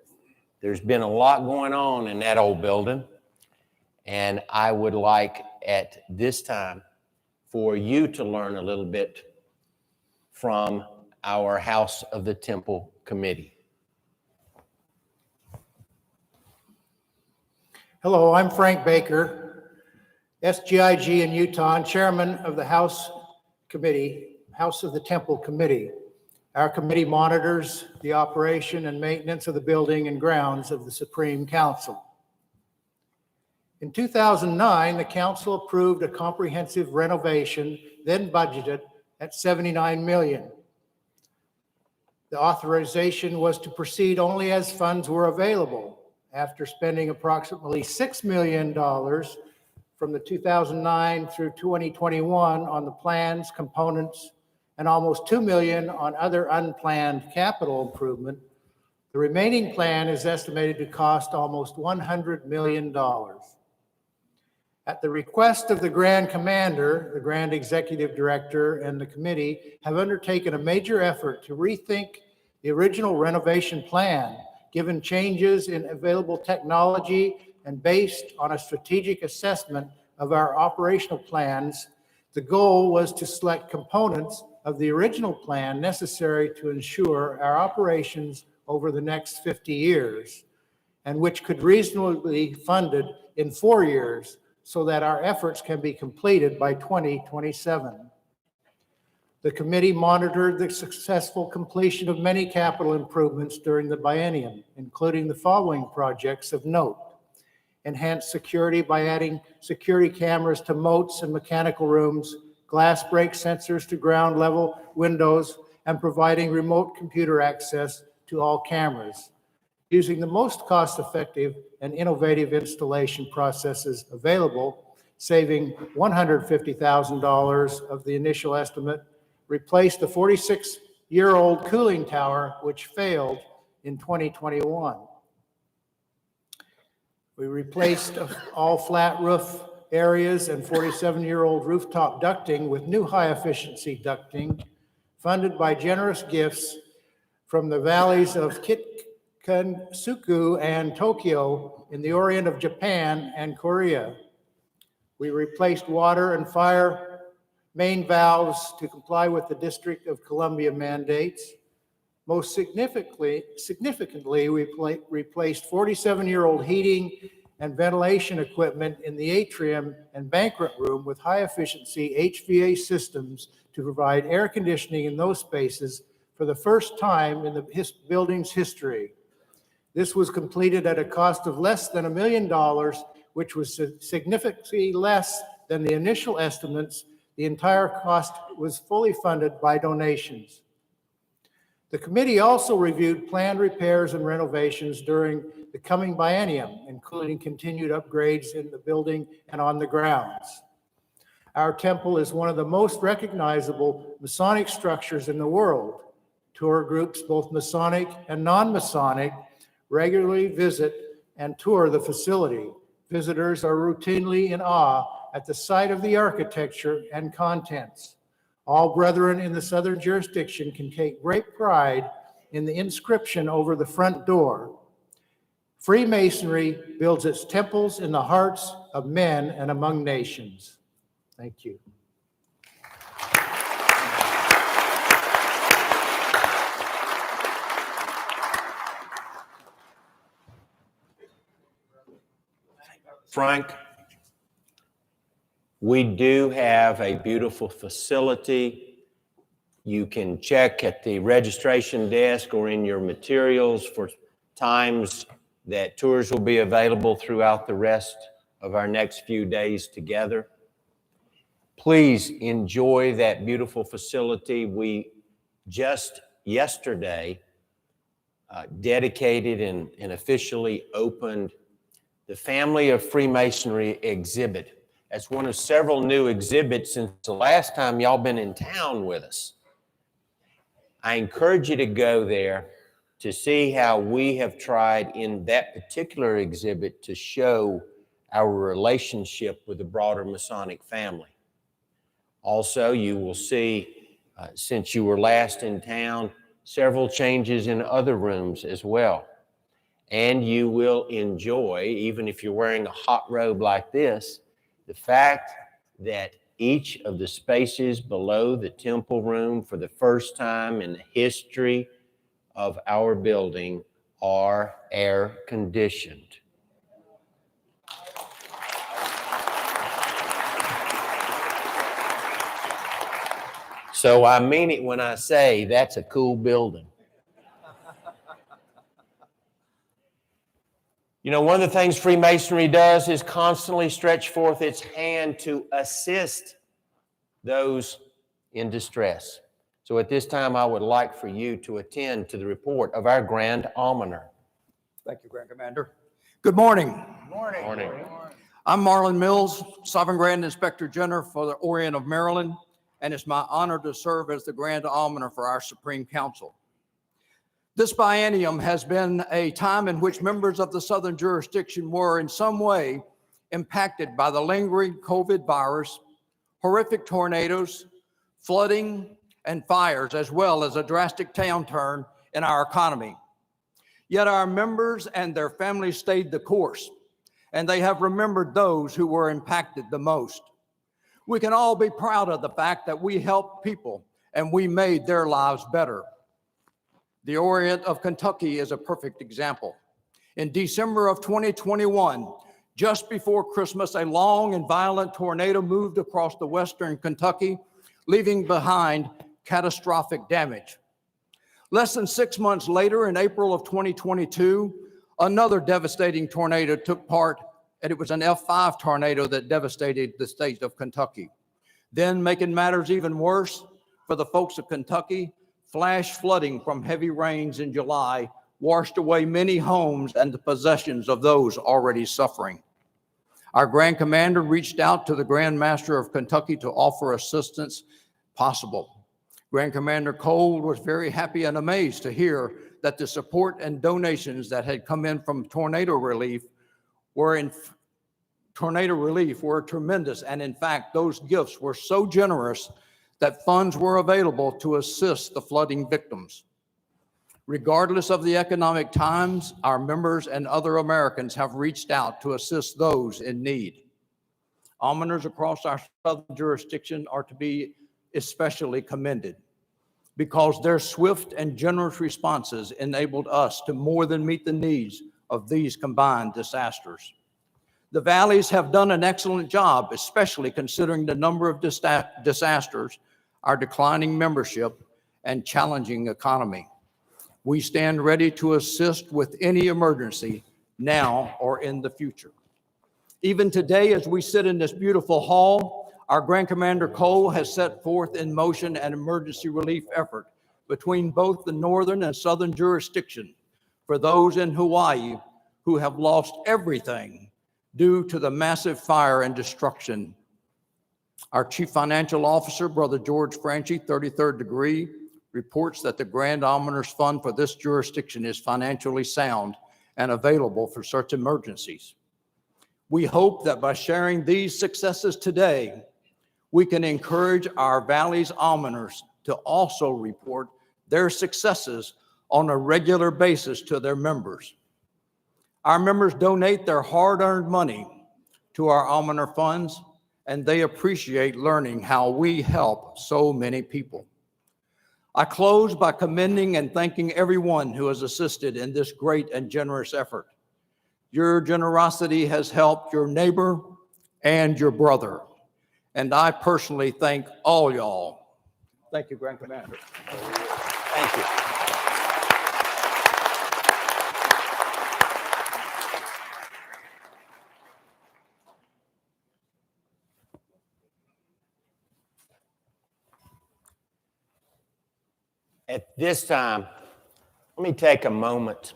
There's been a lot going on in that old building, and I would like at this time for you to learn a little bit from our House of the Temple Committee. Hello, I'm Frank Baker, SGIG in Utah, and chairman of the House of the Temple Committee. Our committee monitors the operation and maintenance of the building and grounds of the Supreme Council. In 2009, the council approved a comprehensive renovation, then budgeted at $79 million. The authorization was to proceed only as funds were available. After spending approximately $6 million from the 2009 through 2021 on the plans, components, and almost $2 million on other unplanned capital improvement, the remaining plan is estimated to cost almost $100 million. At the request of the Grand Commander, the Grand Executive Director, and the committee have undertaken a major effort to rethink the original renovation plan, given changes in available technology and based on a strategic assessment of our operational plans. The goal was to select components of the original plan necessary to ensure our operations over the next 50 years, and which could reasonably be funded in 4 years, so that our efforts can be completed by 2027. The committee monitored the successful completion of many capital improvements during the biennium, including the following projects of note: enhance security by adding security cameras to moats and mechanical rooms, glass break sensors to ground level windows, and providing remote computer access to all cameras. Using the most cost-effective and innovative installation processes available, saving $150,000 of the initial estimate, replaced the 46-year-old cooling tower, which failed in 2021. We replaced all flat roof areas and 47-year-old rooftop ducting with new high-efficiency ducting, funded by generous gifts from the valleys of Kitkansuku and Tokyo in the Orient of Japan and Korea. We replaced water and fire main valves to comply with the District of Columbia mandates. Most significantly, we replaced 47-year-old heating and ventilation equipment in the atrium and banquet room with high-efficiency HVA systems to provide air conditioning in those spaces for the first time in the building's history. This was completed at a cost of less than $1 million, which was significantly less than the initial estimates. The entire cost was fully funded by donations. The committee also reviewed planned repairs and renovations during the coming biennium, including continued upgrades in the building and on the grounds. Our temple is one of the most recognizable Masonic structures in the world. Tour groups, both Masonic and non-Masonic, regularly visit and tour the facility. Visitors are routinely in awe at the sight of the architecture and contents. All brethren in the Southern jurisdiction can take great pride in the inscription over the front door. Freemasonry builds its temples in the hearts of men and among nations. Thank you. Frank, we do have a beautiful facility. You can check at the registration desk or in your materials for times that tours will be available throughout the rest of our next few days together. Please enjoy that beautiful facility. We just yesterday dedicated and officially opened the Family of Freemasonry exhibit. That's one of several new exhibits since the last time y'all been in town with us. I encourage you to go there to see how we have tried in that particular exhibit to show our relationship with the broader Masonic family. Also, you will see, since you were last in town, several changes in other rooms as well. And you will enjoy, even if you're wearing a hot robe like this, the fact that each of the spaces below the temple room for the first time in the history of our building are air conditioned. So I mean it when I say that's a cool building. You know, one of the things Freemasonry does is constantly stretch forth its hand to assist those in distress. So at this time, I would like for you to attend to the report of our Grand Almoner. Thank you, Grand Commander. Good morning. Morning. Morning. I'm Marlon Mills, Sovereign Grand Inspector General for the Orient of Maryland, and it's my honor to serve as the Grand Almoner for our Supreme Council. This biennium has been a time in which members of the Southern jurisdiction were in some way impacted by the lingering COVID virus, horrific tornadoes, flooding, and fires, as well as a drastic downturn in our economy. Yet our members and their families stayed the course, and they have remembered those who were impacted the most. We can all be proud of the fact that we helped people and we made their lives better. The Orient of Kentucky is a perfect example. In December of 2021, just before Christmas, a long and violent tornado moved across the western Kentucky, leaving behind catastrophic damage. Less than 6 months later, in April of 2022, another devastating tornado took part and it was an F5 tornado that devastated the state of Kentucky. Then, making matters even worse for the folks of Kentucky, flash flooding from heavy rains in July washed away many homes and the possessions of those already suffering. Our Grand Commander reached out to the Grand Master of Kentucky to offer assistance possible. Grand Commander Cole was very happy and amazed to hear that the support and donations that had come in from tornado relief were tremendous. And in fact, those gifts were so generous that funds were available to assist the flooding victims. Regardless of the economic times, our members and other Americans have reached out to assist those in need. Almoners across our southern jurisdiction are to be especially commended because their swift and generous responses enabled us to more than meet the needs of these combined disasters. The valleys have done an excellent job, especially considering the number of disasters, our declining membership, and challenging economy. We stand ready to assist with any emergency now or in the future. Even today, as we sit in this beautiful hall, our Grand Commander Cole has set forth in motion an emergency relief effort between both the northern and southern jurisdiction for those in Hawaii who have lost everything due to the massive fire and destruction. Our Chief Financial Officer, Brother George Franchi, 33rd degree, reports that the Grand Almoner's Fund for this jurisdiction is financially sound and available for such emergencies. We hope that by sharing these successes today, we can encourage our Valley's almoners to also report their successes on a regular basis to their members. Our members donate their hard-earned money to our almoner funds, and they appreciate learning how we help so many people. I close by commending and thanking everyone who has assisted in this great and generous effort. Your generosity has helped your neighbor and your brother. And I personally thank all y'all. Thank you, Grand Commander. Thank you. At this time, let me take a moment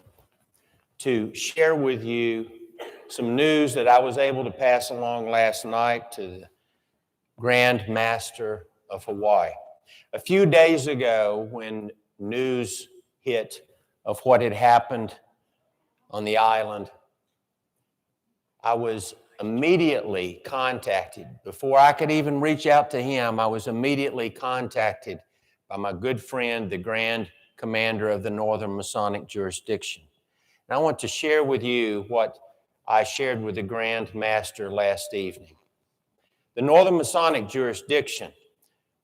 to share with you some news that I was able to pass along last night to the Grand Master of Hawaii. A few days ago, when news hit of what had happened on the island, I was immediately contacted. Before I could even reach out to him, I was immediately contacted by my good friend, the Grand Commander of the Northern Masonic Jurisdiction. And I want to share with you what I shared with the Grand Master last evening. The Northern Masonic Jurisdiction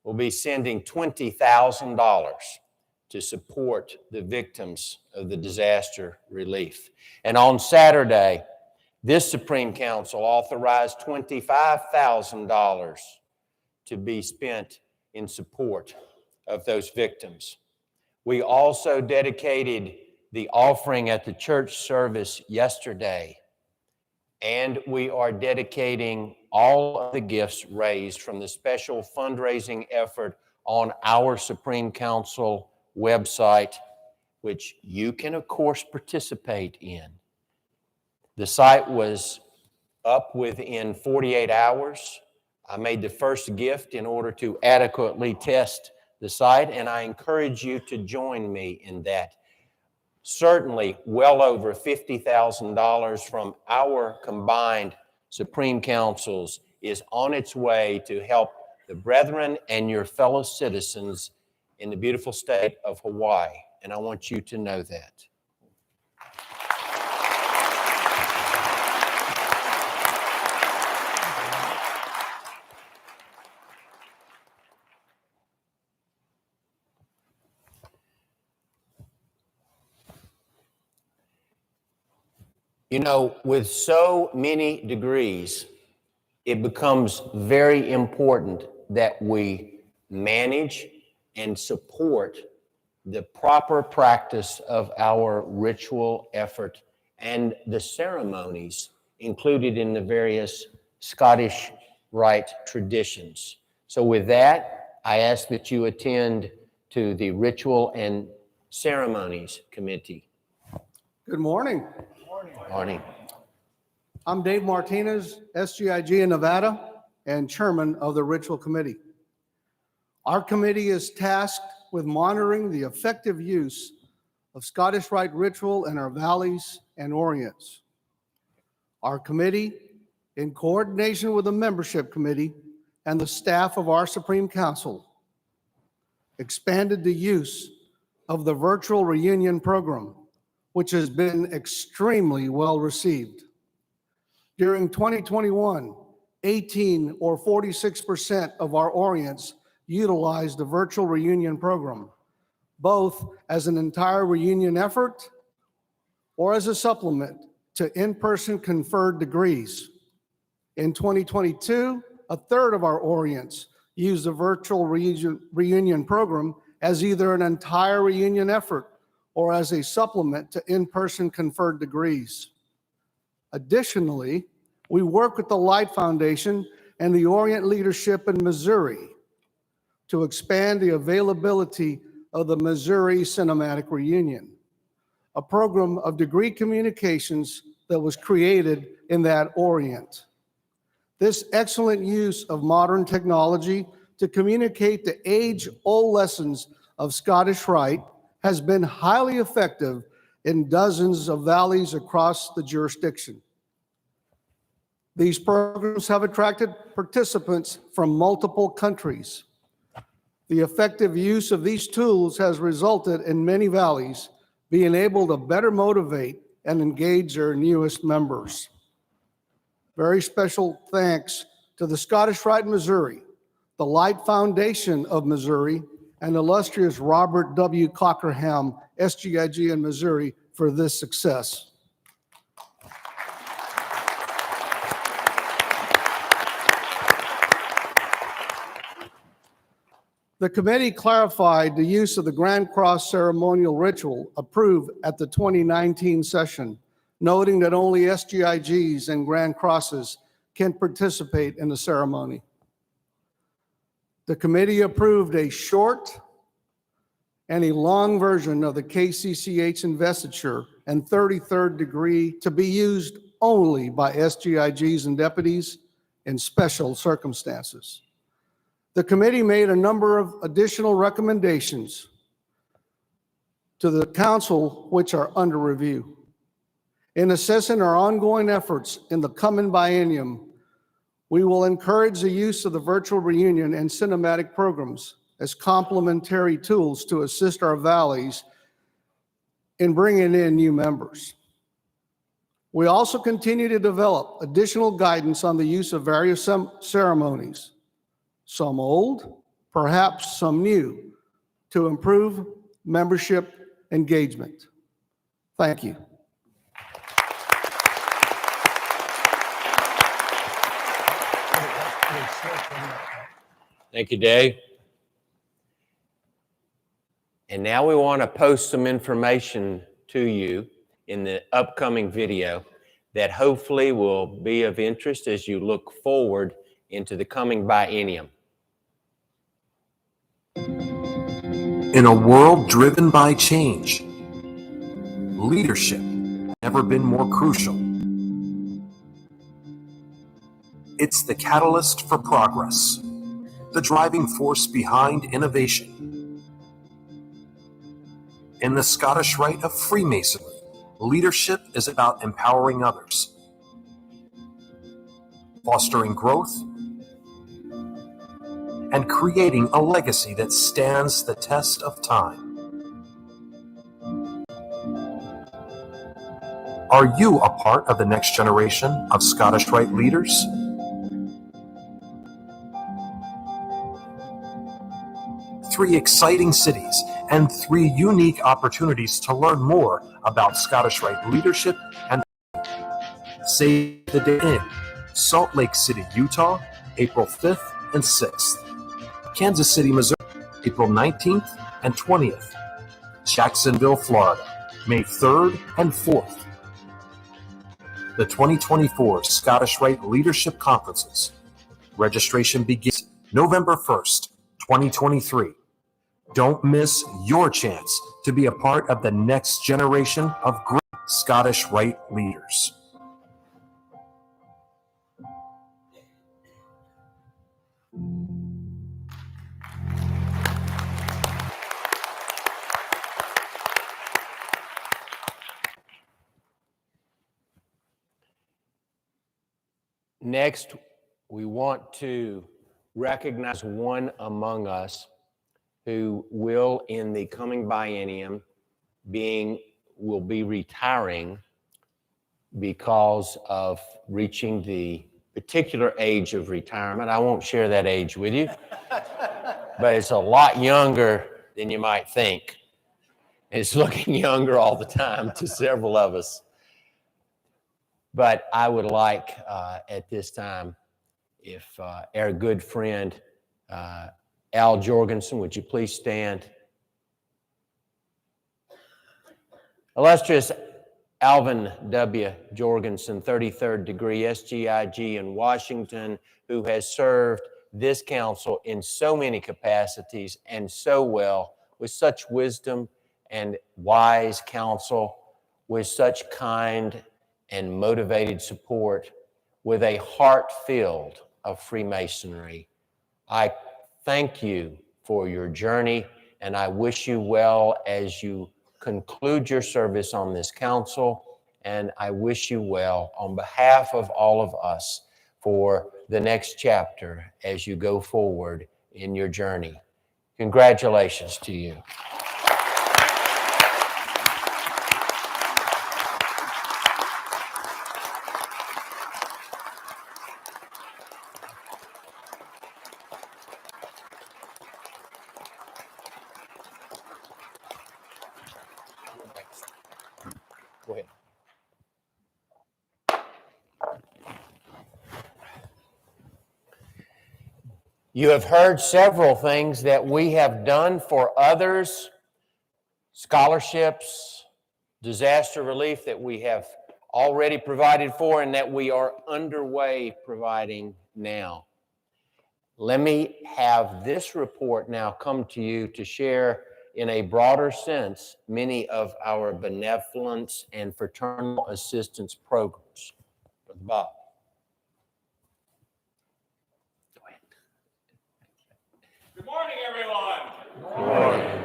will be sending $20,000 to support the victims of the disaster relief. And on Saturday, this Supreme Council authorized $25,000 to be spent in support of those victims. We also dedicated the offering at the church service yesterday, and we are dedicating all of the gifts raised from the special fundraising effort on our Supreme Council website, which you can, of course, participate in. The site was up within 48 hours. I made the first gift in order to adequately test the site, and I encourage you to join me in that. Certainly well over $50,000 from our combined Supreme Councils is on its way to help the brethren and your fellow citizens in the beautiful state of Hawaii, and I want you to know that. You know, with so many degrees, it becomes very important that we manage and support the proper practice of our ritual effort and the ceremonies included in the various Scottish Rite traditions. So with that, I ask that you attend to the Ritual and Ceremonies Committee. Good morning. Morning. I'm Dave Martinez, SGIG in Nevada, and Chairman of the Ritual Committee. Our committee is tasked with monitoring the effective use of Scottish Rite ritual in our valleys and orients. Our committee, in coordination with the membership committee and the staff of our Supreme Council, expanded the use of the virtual reunion program, which has been extremely well received. During 2021, 18 or 46% of our Orients utilized the virtual reunion program, both as an entire reunion effort or as a supplement to in-person conferred degrees. In 2022, a third of our Orients used the virtual reunion program as either an entire reunion effort or as a supplement to in-person conferred degrees. Additionally, we work with the Light Foundation and the Orient Leadership in Missouri to expand the availability of the Missouri Cinematic Reunion, a program of degree communications that was created in that Orient. This excellent use of modern technology to communicate the age-old lessons of Scottish Rite has been highly effective in dozens of valleys across the jurisdiction. These programs have attracted participants from multiple countries. The effective use of these tools has resulted in many valleys being able to better motivate and engage their newest members. Very special thanks to the Scottish Rite Missouri, the Light Foundation of Missouri, and illustrious Robert W. Cockerham, SGIG in Missouri, for this success. The committee clarified the use of the Grand Cross ceremonial ritual approved at the 2019 session, noting that only SGIGs and Grand Crosses can participate in the ceremony. The committee approved a short and a long version of the KCCH investiture and 33rd degree to be used only by SGIGs and deputies in special circumstances. The committee made a number of additional recommendations to the council, which are under review. In assessing our ongoing efforts in the coming biennium, we will encourage the use of the virtual reunion and cinematic programs as complementary tools to assist our valleys in bringing in new members. We also continue to develop additional guidance on the use of various ceremonies, some old, perhaps some new, to improve membership engagement. Thank you. Thank you, Dave. And now we want to post some information to you in the upcoming video that hopefully will be of interest as you look forward into the coming biennium. In a world driven by change, leadership has never been more crucial. It's the catalyst for progress, the driving force behind innovation. In the Scottish Rite of Freemasonry, leadership is about empowering others, fostering growth, and creating a legacy that stands the test of time. Are you a part of the next generation of Scottish Rite leaders? Three exciting cities and 3 unique opportunities to learn more about Scottish Rite leadership and save the day in Salt Lake City, Utah, April 5th and 6th. Kansas City, Missouri, April 19th and 20th. Jacksonville, Florida, May 3rd and 4th. the 2024 Scottish Rite Leadership Conferences. Registration begins November 1st, 2023. Don't miss your chance to be a part of the next generation of great Scottish Rite leaders. Next, we want to recognize one among us who will, in the coming biennium, will be retiring because of reaching the particular age of retirement. I won't share that age with you, but it's a lot younger than you might think. It's looking younger all the time to several of us. But I would like at this time, if our good friend Al Jorgensen, would you please stand? Illustrious Alvin W. Jorgensen, 33rd degree SGIG in Washington, who has served this council in so many capacities and so well, with such wisdom and wise counsel, with such kind and motivated support, with a heart filled of Freemasonry. I thank you for your journey, and I wish you well as you conclude your service on this council, and I wish you well on behalf of all of us for the next chapter as you go forward in your journey. Congratulations to you. Go ahead. You have heard several things that we have done for others, scholarships, disaster relief that we have already provided for and that we are underway providing now. Let me have this report now come to you to share in a broader sense many of our benevolence and fraternal assistance programs. Brother Bob. Go ahead. Good morning, everyone. Good morning.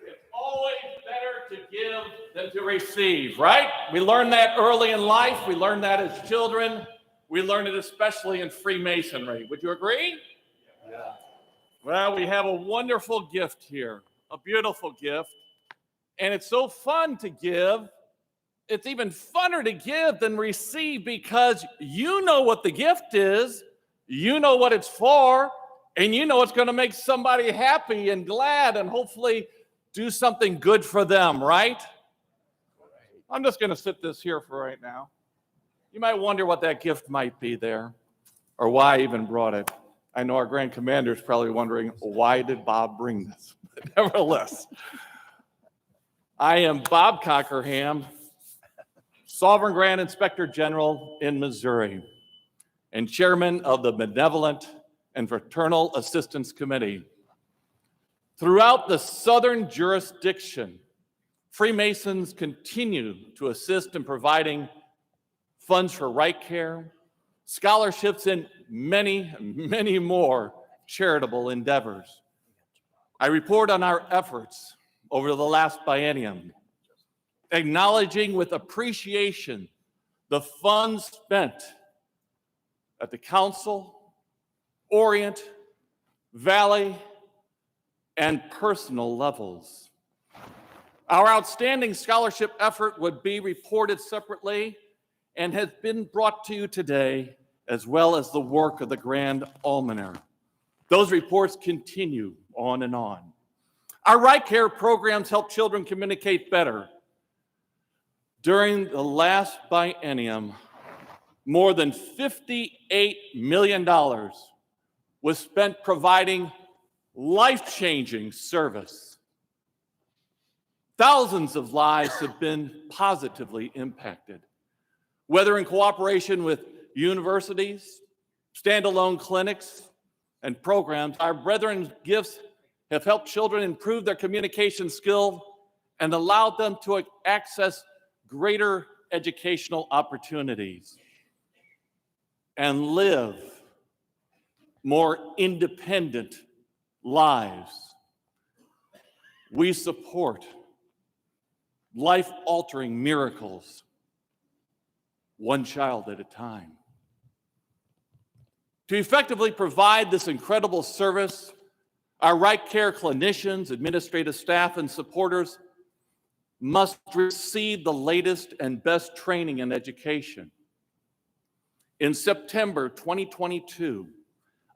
It's always better to give than to receive, right? We learn that early in life. We learn that as children. We learn it especially in Freemasonry. Would you agree? Yeah. Well, we have a wonderful gift here, a beautiful gift. And it's so fun to give. It's even funner to give than receive because you know what the gift is, you know what it's for, and you know it's going to make somebody happy and glad and hopefully do something good for them, right? I'm just going to sit this here for right now. You might wonder what that gift might be there or why I even brought it. I know our Grand Commander is probably wondering, why did Bob bring this? But nevertheless, I am Bob Cockerham, Sovereign Grand Inspector General in Missouri and Chairman of the Benevolent and Fraternal Assistance Committee. Throughout the Southern jurisdiction, Freemasons continue to assist in providing funds for Rite care, scholarships, and many, many more charitable endeavors. I report on our efforts over the last biennium, acknowledging with appreciation the funds spent at the Council, Orient, Valley, and personal levels. Our outstanding scholarship effort would be reported separately and has been brought to you today, as well as the work of the Grand Almoner. Those reports continue on and on. Our Rite care programs help children communicate better. During the last biennium, more than $58 million was spent providing life-changing service. Thousands of lives have been positively impacted. whether in cooperation with universities, standalone clinics, and programs. Our brethren's gifts have helped children improve their communication skill and allowed them to access greater educational opportunities and live more independent lives. We support life-altering miracles, one child at a time. To effectively provide this incredible service, our Rite Care clinicians, administrative staff, and supporters must receive the latest and best training and education. In September 2022,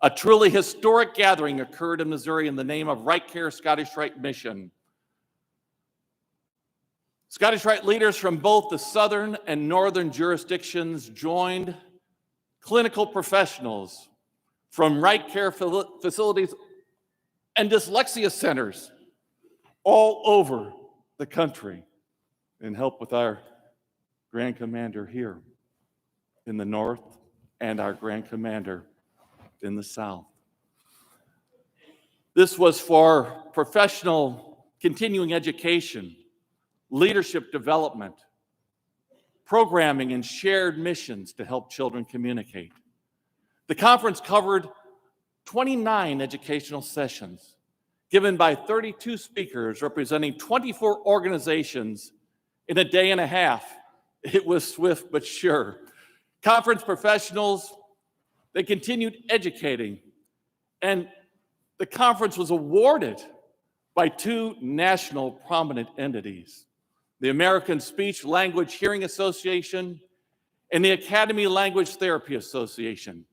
a truly historic gathering occurred in Missouri in the name of Rite Care Scottish Rite Mission. Scottish Rite leaders from both the southern and northern jurisdictions joined clinical professionals from Rite Care facilities and dyslexia centers all over the country and help with our Grand Commander here in the north and our Grand Commander in the south. This was for professional continuing education, leadership development, programming, and shared missions to help children communicate. The conference covered 29 educational sessions given by 32 speakers representing 24 organizations in a day and a half. It was swift but sure. Conference professionals, they continued educating, and the conference was awarded by 2 national prominent entities, the American Speech Language Hearing Association and the Academy Language Therapy Association.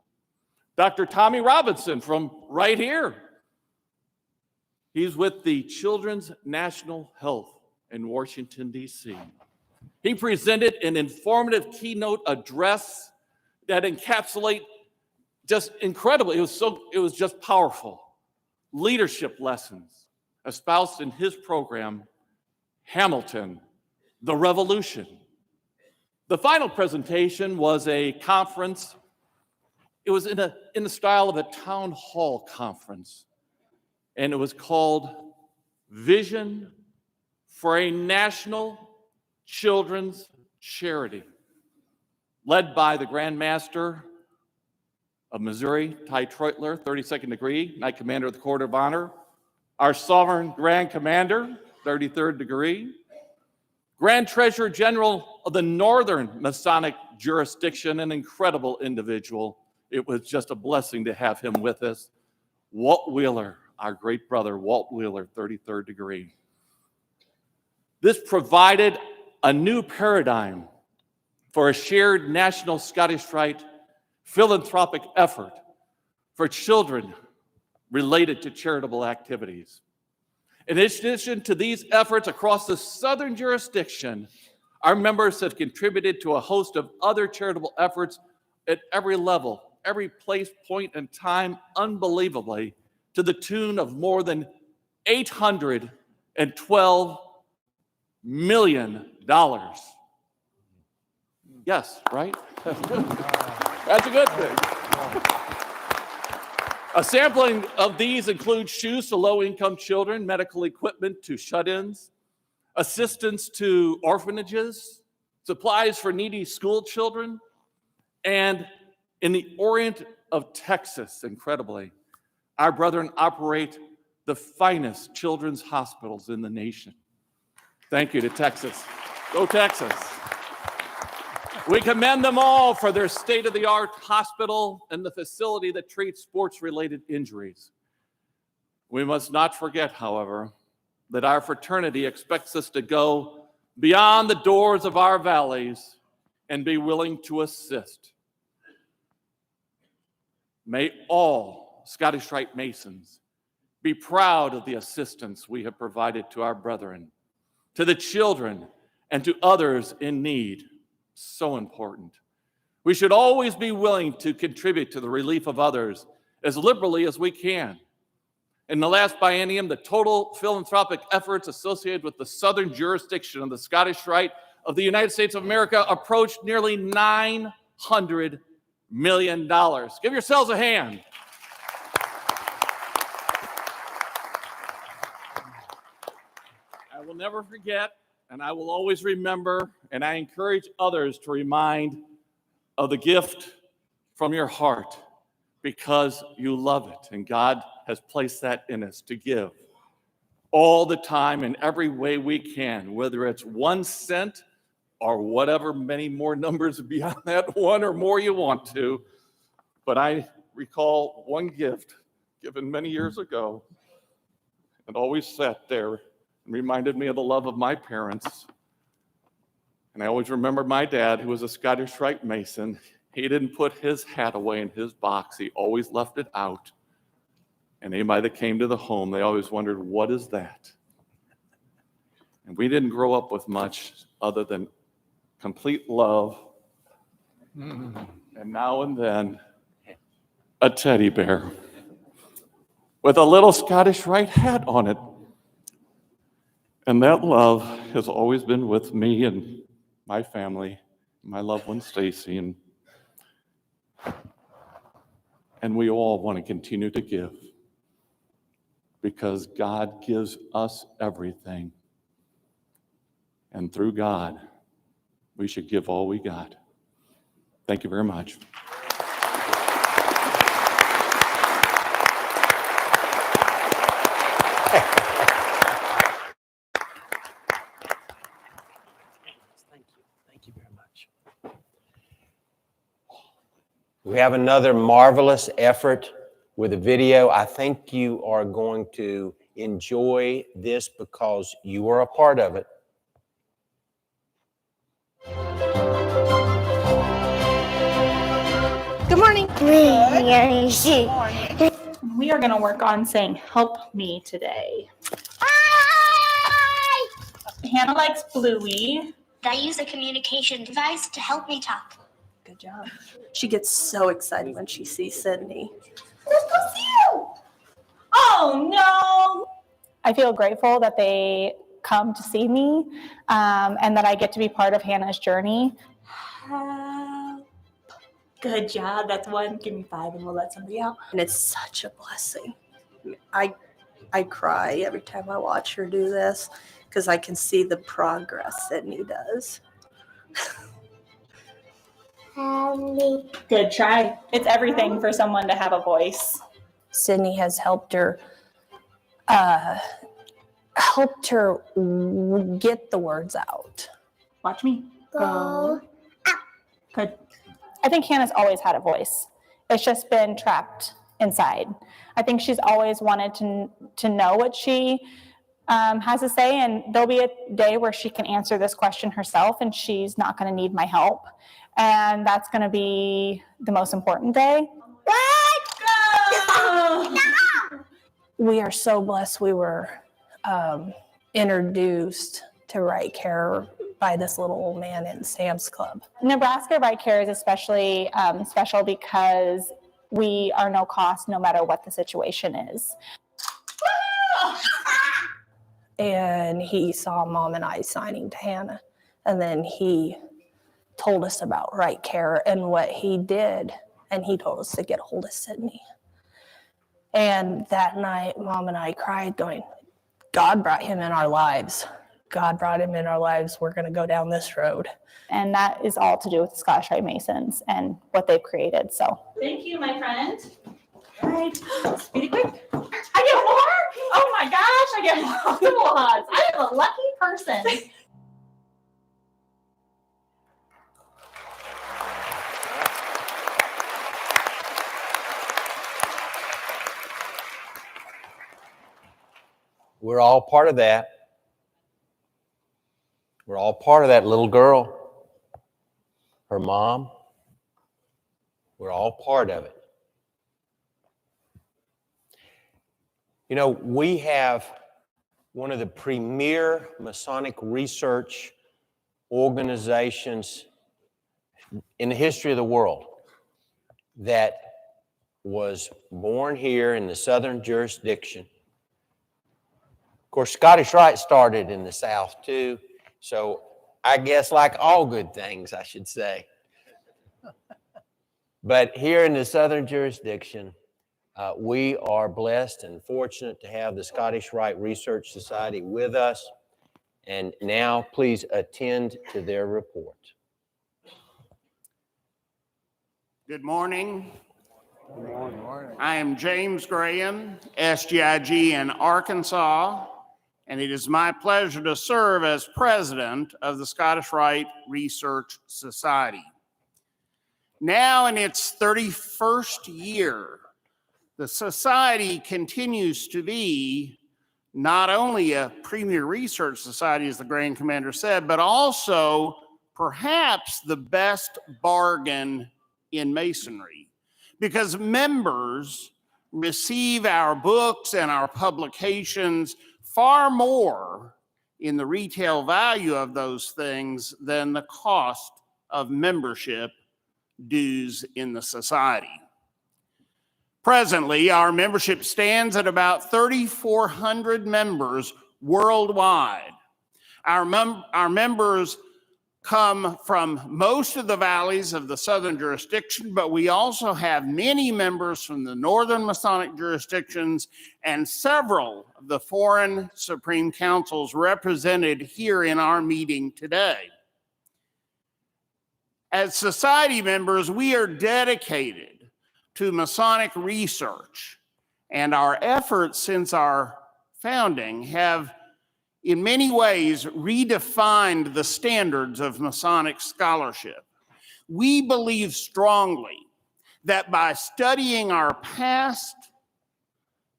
Dr. Tommy Robinson from right here, he's with the Children's National Health in Washington, D.C. He presented an informative keynote address that encapsulated just incredible. It was just powerful. Leadership lessons espoused in his program, Hamilton, the Revolution. The final presentation was a conference. It was in the style of a town hall conference, and it was called Vision for a National Children's Charity, led by the Grand Master of Missouri, Ty Treutler, 32nd degree, Knight Commander of the Court of Honor, our Sovereign Grand Commander, 33rd degree, Grand Treasurer General of the Northern Masonic Jurisdiction, an incredible individual. It was just a blessing to have him with us. Walt Wheeler, our great brother, Walt Wheeler, 33rd degree. This provided a new paradigm for a shared national Scottish Rite philanthropic effort for children related to charitable activities. In addition to these efforts across the southern jurisdiction, our members have contributed to a host of other charitable efforts at every level, every place, point, and time, unbelievably, to the tune of more than $812 million. Yes, right? That's a good thing. A sampling of these includes shoes to low-income children, medical equipment to shut-ins, assistance to orphanages, supplies for needy school children, and in the Orient of Texas, incredibly, our brethren operate the finest children's hospitals in the nation. Thank you to Texas. Go Texas. We commend them all for their state-of-the-art hospital and the facility that treats sports-related injuries. We must not forget, however, that our fraternity expects us to go beyond the doors of our valleys and be willing to assist. May all Scottish Rite Masons be proud of the assistance we have provided to our brethren, to the children, and to others in need. So important. We should always be willing to contribute to the relief of others as liberally as we can. In the last biennium, the total philanthropic efforts associated with the southern jurisdiction of the Scottish Rite of the United States of America approached nearly $900 million. Give yourselves a hand. I will never forget, and I will always remember, and I encourage others to remind of the gift from your heart because you love it, and God has placed that in us to give all the time in every way we can, whether it's 1 cent or whatever many more numbers beyond that one or more you want to. But I recall one gift given many years ago and always sat there and reminded me of the love of my parents. And I always remember my dad, who was a Scottish Rite Mason. He didn't put his hat away in his box. He always left it out. And anybody that came to the home, they always wondered, what is that? And we didn't grow up with much other than complete love. And now and then, a teddy bear with a little Scottish Rite hat on it. And that love has always been with me and my family, my loved one, Stacy. And we all want to continue to give because God gives us everything. And through God, we should give all we got. Thank you very much. Thank you very much. We have another marvelous effort with a video. I think you are going to enjoy this because you were a part of it. Good morning. We are going to work on saying help me today. Hannah likes Bluey. I use a communication device to help me talk. Good job. She gets so excited when she sees Sydney. Oh, no. I feel grateful that they come to see me and that I get to be part of Hannah's journey. Good job. That's one. Give me 5 and we'll let somebody out. And it's such a blessing. I cry every time I watch her do this because I can see the progress Sydney does. Good try. It's everything for someone to have a voice. Sydney has helped her get the words out. Watch me. Go. Good. I think Hannah's always had a voice. It's just been trapped inside. I think she's always wanted to know what she has to say, and there'll be a day where she can answer this question herself and she's not going to need my help. And that's going to be the most important day. We are so blessed we were introduced to Rite Care by this little old man in Sam's Club. Nebraska Rite Care is especially special because we are no cost no matter what the situation is. And he saw Mom and I signing to Hannah. And then he told us about Rite Care and what he did. And he told us to get a hold of Sydney. And that night, Mom and I cried going, God brought him in our lives. God brought him in our lives. We're going to go down this road. And that is all to do with the Scottish Rite Masons and what they've created. So thank you, my friend. All right, speedy quick. I get more? Oh my gosh, I get multiple hugs. I am a lucky person. We're all part of that. We're all part of that little girl, her mom. We're all part of it. You know, we have one of the premier Masonic research organizations in the history of the world that was born here in the southern jurisdiction. Of course, Scottish Rite started in the South too. So I guess like all good things, I should say. But here in the Southern jurisdiction, we are blessed and fortunate to have the Scottish Rite Research Society with us. And now please attend to their report. Good morning. I am James Graham, SGIG in Arkansas, and it is my pleasure to serve as president of the Scottish Rite Research Society. Now in its 31st year, the Society continues to be not only a premier research society, as the Grand Commander said, but also perhaps the best bargain in Masonry, because members receive our books and our publications far more in the retail value of those things than the cost of membership dues in the society. Presently, our membership stands at about 3,400 members worldwide. Our members come from most of the valleys of the southern jurisdiction, but we also have many members from the northern Masonic jurisdictions and several of the foreign Supreme Councils represented here in our meeting today. As society members, we are dedicated to Masonic research, and our efforts since our founding have in many ways redefined the standards of Masonic scholarship. We believe strongly that by studying our past,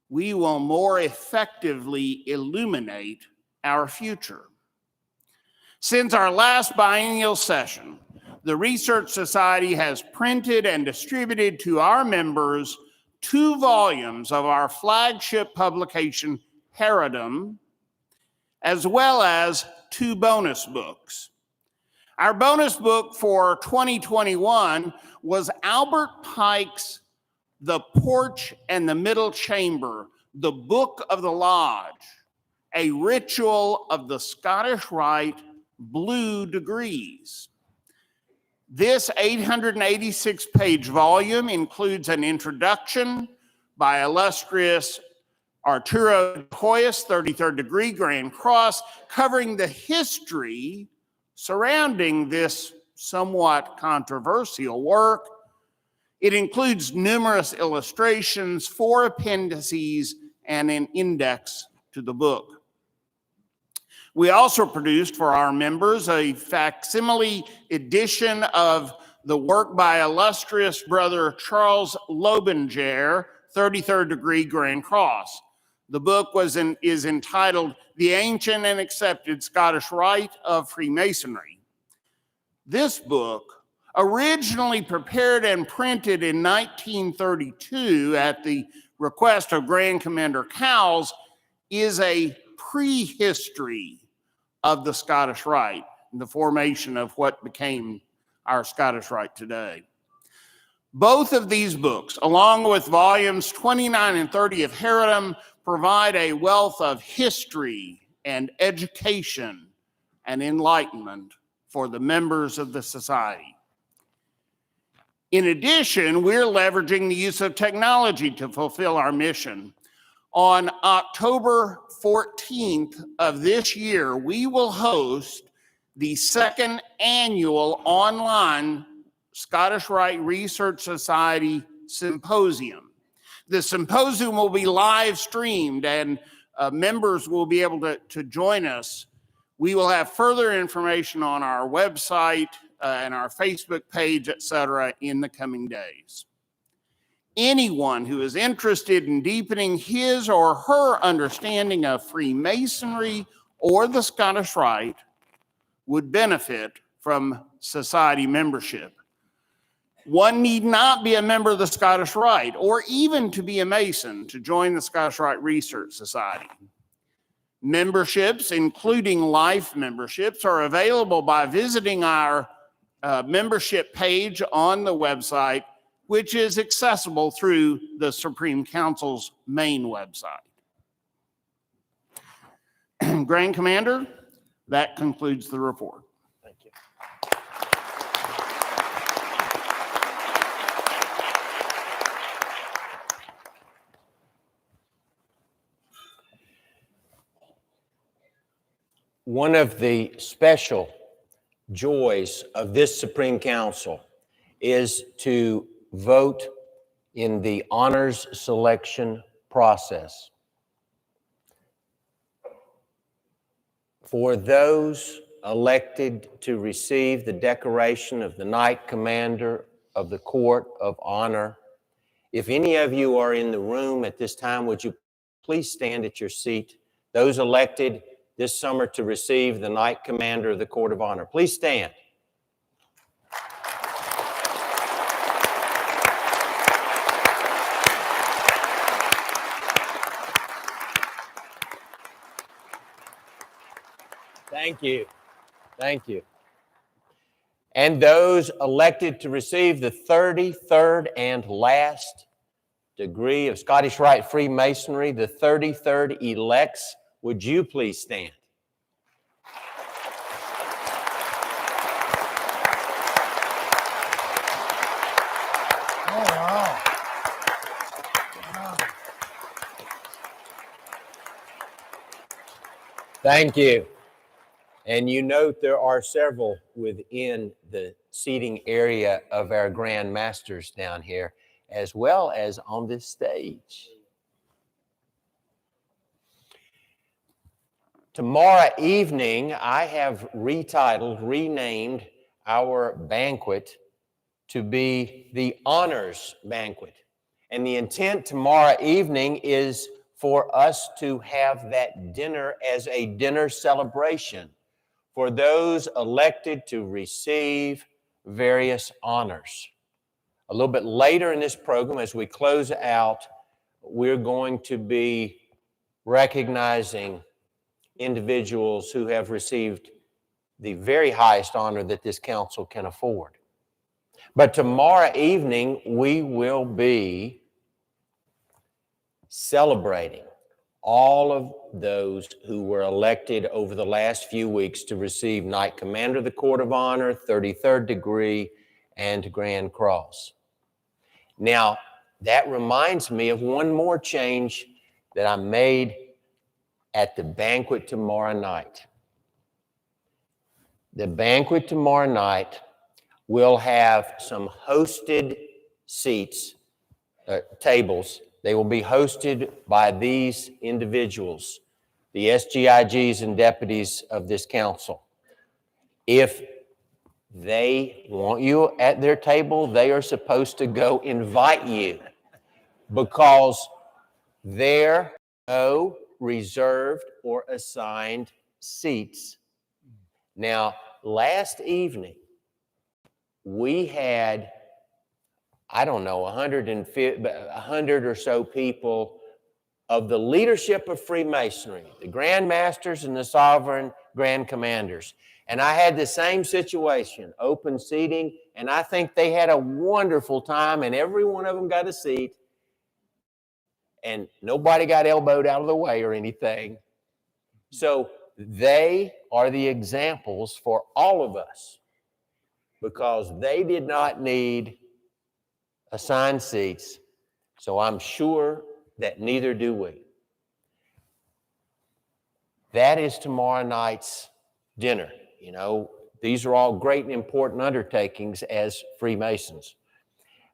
we will more effectively illuminate our future. Since our last biennial session, the Research Society has printed and distributed to our members 2 volumes of our flagship publication, Herodom, as well as 2 bonus books. Our bonus book for 2021 was Albert Pike's The Porch and the Middle Chamber, the Book of the Lodge, a ritual of the Scottish Rite Blue Degrees. This 886-page volume includes an introduction by illustrious Arturo Hoyas, 33rd degree Grand Cross, covering the history surrounding this somewhat controversial work. It includes numerous illustrations, 4 appendices, and an index to the book. We also produced for our members a facsimile edition of the work by illustrious brother Charles Lobinger, 33rd degree Grand Cross. The book is entitled The Ancient and Accepted Scottish Rite of Freemasonry. This book, originally prepared and printed in 1932 at the request of Grand Commander Cowles, is a prehistory of the Scottish Rite and the formation of what became our Scottish Rite today. Both of these books, along with volumes 29 and 30 of Herodom, provide a wealth of history and education and enlightenment for the members of the society. In addition, we're leveraging the use of technology to fulfill our mission. On October 14th of this year, we will host the 2nd annual online Scottish Rite Research Society Symposium. The symposium will be live streamed and members will be able to join us. We will have further information on our website and our Facebook page, etc., in the coming days. Anyone who is interested in deepening his or her understanding of Freemasonry or the Scottish Rite would benefit from society membership. One need not be a member of the Scottish Rite or even to be a Mason to join the Scottish Rite Research Society. Memberships, including life memberships, are available by visiting our membership page on the website, which is accessible through the Supreme Council's main website. Grand Commander, that concludes the report. One of the special joys of this Supreme Council is to vote in the honors selection process. For those elected to receive the decoration of the Knight Commander of the Court of Honor, if any of you are in the room at this time, would you please stand at your seat? Those elected this summer to receive the Knight Commander of the Court of Honor, please stand. Thank you. Thank you. And those elected to receive the 33rd and last degree of Scottish Rite Freemasonry, the 33rd elects, would you please stand? Oh, wow. Thank you. And you note there are several within the seating area of our Grand Masters down here, as well as on this stage. Tomorrow evening, I have renamed our banquet to be the Honors Banquet. And the intent tomorrow evening is for us to have that dinner as a dinner celebration for those elected to receive various honors. A little bit later in this program, as we close out, we're going to be recognizing individuals who have received the very highest honor that this council can afford. But tomorrow evening, we will be celebrating all of those who were elected over the last few weeks to receive Knight Commander of the Court of Honor, 33rd degree, and Grand Cross. Now, that reminds me of one more change that I made at the banquet tomorrow night. The banquet tomorrow night will have some hosted seats, tables. They will be hosted by these individuals, the SGIGs and deputies of this council. If they want you at their table, they are supposed to go invite you, because there are no reserved or assigned seats. Now, last evening, we had, I don't know, 100 or so people of the leadership of Freemasonry, the Grand Masters and the Sovereign Grand Commanders. And I had the same situation, open seating, and I think they had a wonderful time, and every one of them got a seat, and nobody got elbowed out of the way or anything. So they are the examples for all of us, because they did not need assigned seats, so I'm sure that neither do we. That is tomorrow night's dinner. You know, these are all great and important undertakings as Freemasons.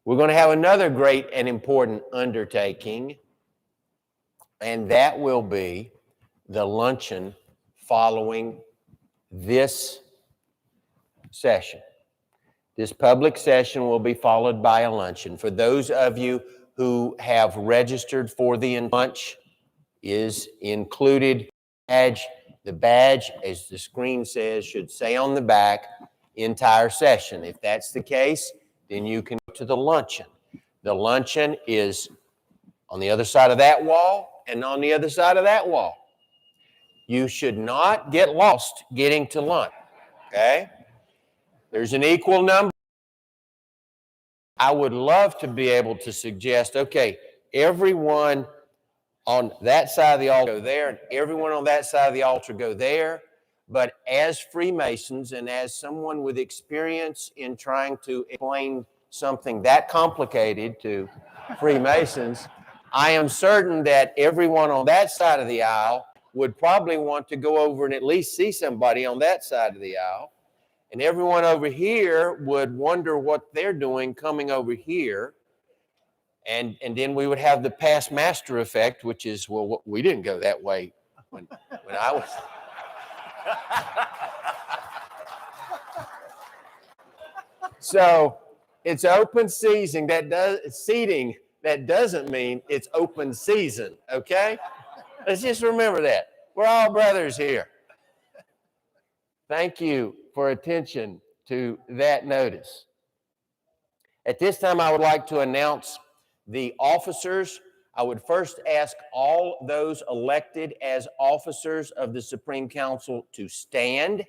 We're going to have another great and important undertaking, and that will be the luncheon following this session. This public session will be followed by a luncheon. For those of you who have registered for the lunch, is included badge. The badge, as the screen says, should say on the back, entire session. If that's the case, then you can go to the luncheon. The luncheon is on the other side of that wall and on the other side of that wall. You should not get lost getting to lunch, okay? There's an equal number. I would love to be able to suggest, okay, everyone on that side of the altar go there, and everyone on that side of the altar go there. But as Freemasons and as someone with experience in trying to explain something that complicated to Freemasons, I am certain that everyone on that side of the aisle would probably want to go over and at least see somebody on that side of the aisle. And everyone over here would wonder what they're doing coming over here. And then we would have the past master effect, which is, well, we didn't go that way when I was. So it's open seating. Seating. That doesn't mean it's open season, okay? Let's just remember that. We're all brothers here. Thank you for attention to that notice. At this time, I would like to announce the officers. I would first ask all those elected as officers of the Supreme Council to stand.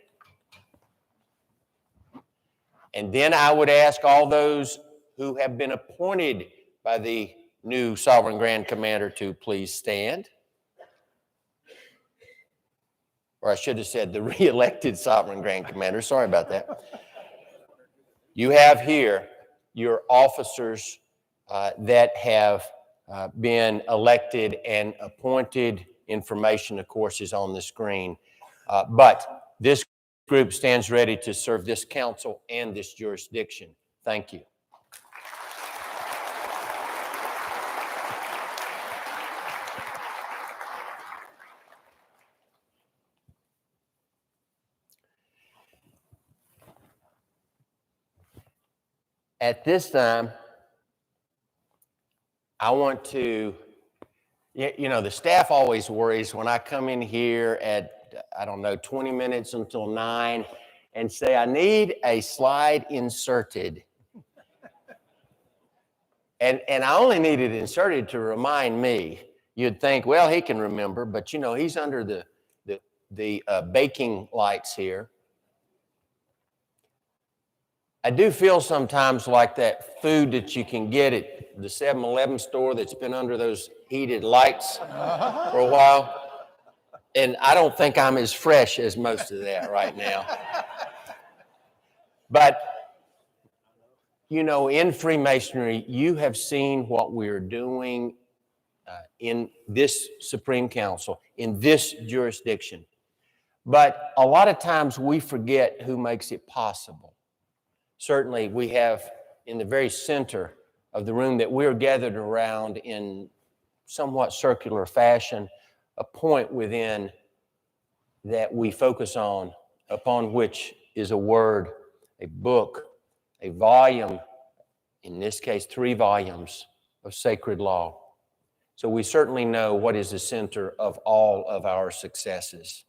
And then I would ask all those who have been appointed by the new Sovereign Grand Commander to please stand. Or I should have said the re-elected Sovereign Grand Commander. Sorry about that. You have here your officers that have been elected and appointed. Information, of course, is on the screen. But this group stands ready to serve this council and this jurisdiction. Thank you. At this time, I want to, the staff always worries when I come in here at, 20 minutes until 9 and say, I need a slide inserted. And I only need it inserted to remind me. You'd think, well, he can remember, but he's under the baking lights here. I do feel sometimes like that food that you can get at the 7-Eleven store that's been under those heated lights for a while. And I don't think I'm as fresh as most of that right now. But, in Freemasonry, you have seen what we're doing in this Supreme Council, in this jurisdiction. But a lot of times we forget who makes it possible. Certainly, we have in the very center of the room that we're gathered around in somewhat circular fashion, a point within that we focus on, upon which is a word, a book, a volume, in this case, 3 volumes of sacred law. So we certainly know what is the center of all of our successes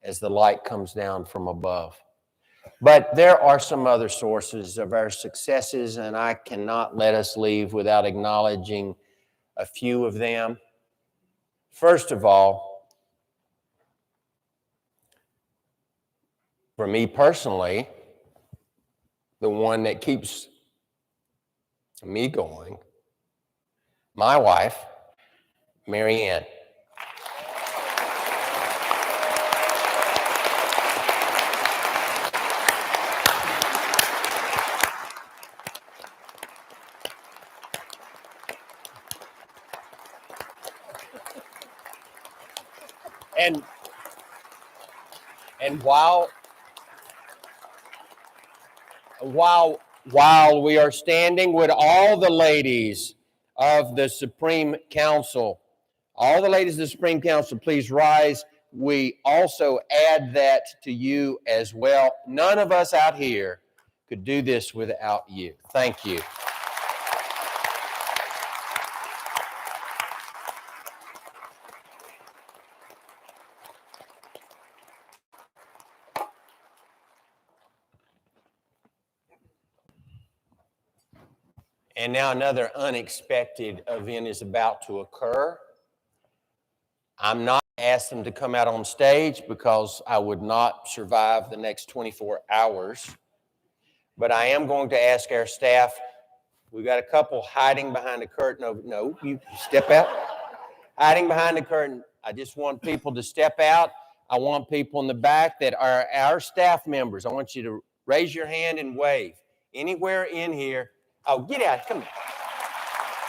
as the light comes down from above. But there are some other sources of our successes, and I cannot let us leave without acknowledging a few of them. First of all, for me personally, the one that keeps me going, my wife, Mary Ann. And while we are standing, would all the ladies of the Supreme Council, please rise. We also add that to you as well. None of us out here could do this without you. Thank you. And now another unexpected event is about to occur. I'm not asking them to come out on stage because I would not survive the next 24 hours. But I am going to ask our staff. We've got a couple hiding behind the curtain. No, you step out. Hiding behind the curtain. I just want people to step out. I want people in the back that are our staff members. I want you to raise your hand and wave. Anywhere in here. Oh, get out. Come on.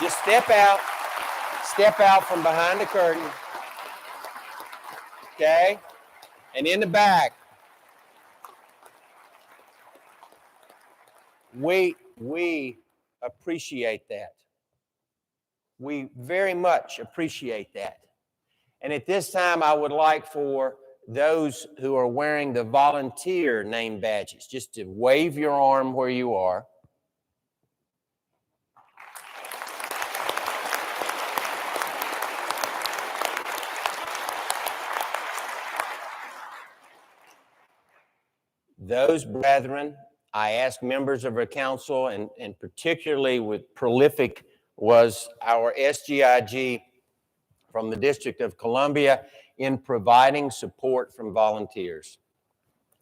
Just step out. Step out from behind the curtain. Okay? And in the back, we appreciate that. We very much appreciate that. And at this time, I would like for those who are wearing the volunteer name badges just to wave your arm where you are. Those brethren, I asked members of our council, and particularly with prolific was our SGIG from the District of Columbia in providing support from volunteers.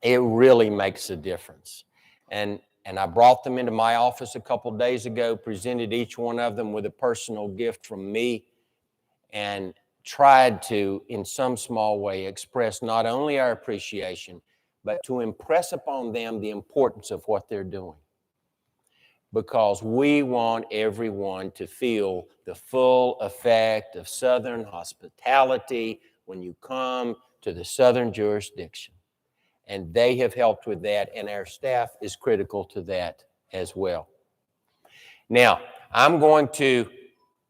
It really makes a difference. And I brought them into my office a couple days ago, presented each one of them with a personal gift from me, and tried to, in some small way, express not only our appreciation, but to impress upon them the importance of what they're doing. Because we want everyone to feel the full effect of Southern hospitality when you come to the Southern jurisdiction. And they have helped with that, and our staff is critical to that as well. Now, I'm going to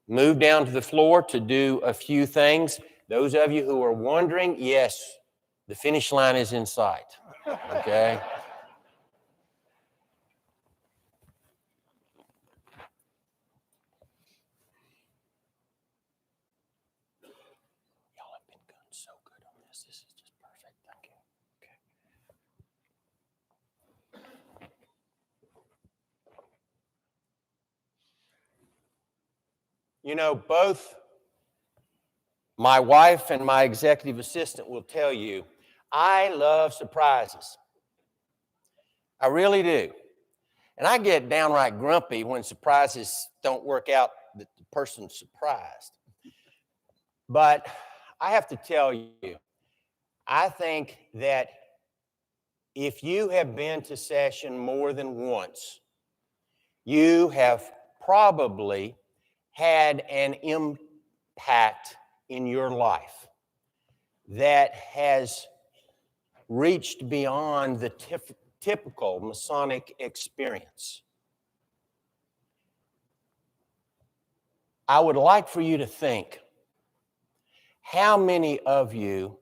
move down to the floor to do a few things. Those of you who are wondering, yes, the finish line is in sight, okay? Y'all have been so good on this. This is just perfect. Thank you. Okay. You know, both my wife and my executive assistant will tell you, I love surprises. I really do. And I get downright grumpy when surprises don't work out that the person's surprised. But I have to tell you, I think that if you have been to session more than once, you have probably had an impact in your life that has reached beyond the typical Masonic experience. I would like for you to think how many of you,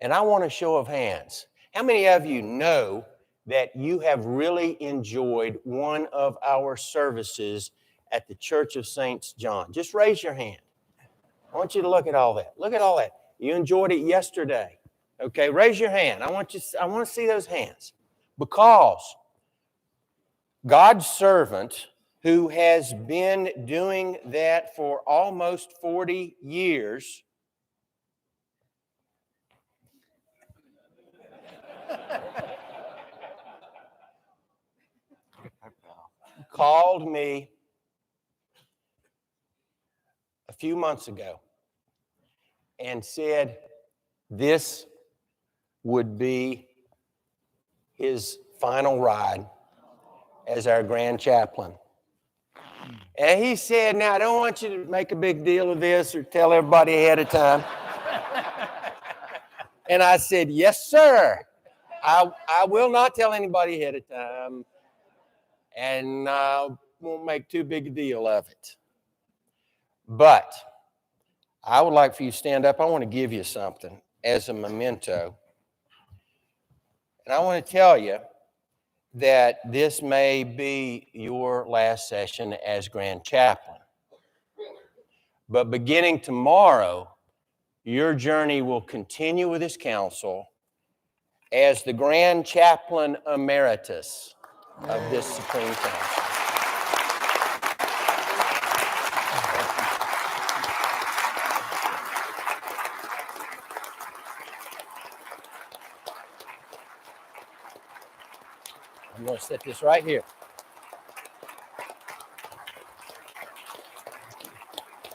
and I want a show of hands, how many of you know that you have really enjoyed one of our services at the Church of St. John? Just raise your hand. I want you to look at all that. Look at all that. You enjoyed it yesterday. Okay, raise your hand. I want to see those hands. Because God's servant, who has been doing that for almost 40 years, called me a few months ago and said this would be his final ride as our grand chaplain. And he said, now I don't want you to make a big deal of this or tell everybody ahead of time. And I said, yes, sir. I will not tell anybody ahead of time, and I won't make too big a deal of it. But I would like for you to stand up. I want to give you something as a memento. And I want to tell you that this may be your last session as Grand Chaplain. But beginning tomorrow, your journey will continue with this council as the Grand Chaplain Emeritus of this Supreme Council. I'm going to set this right here.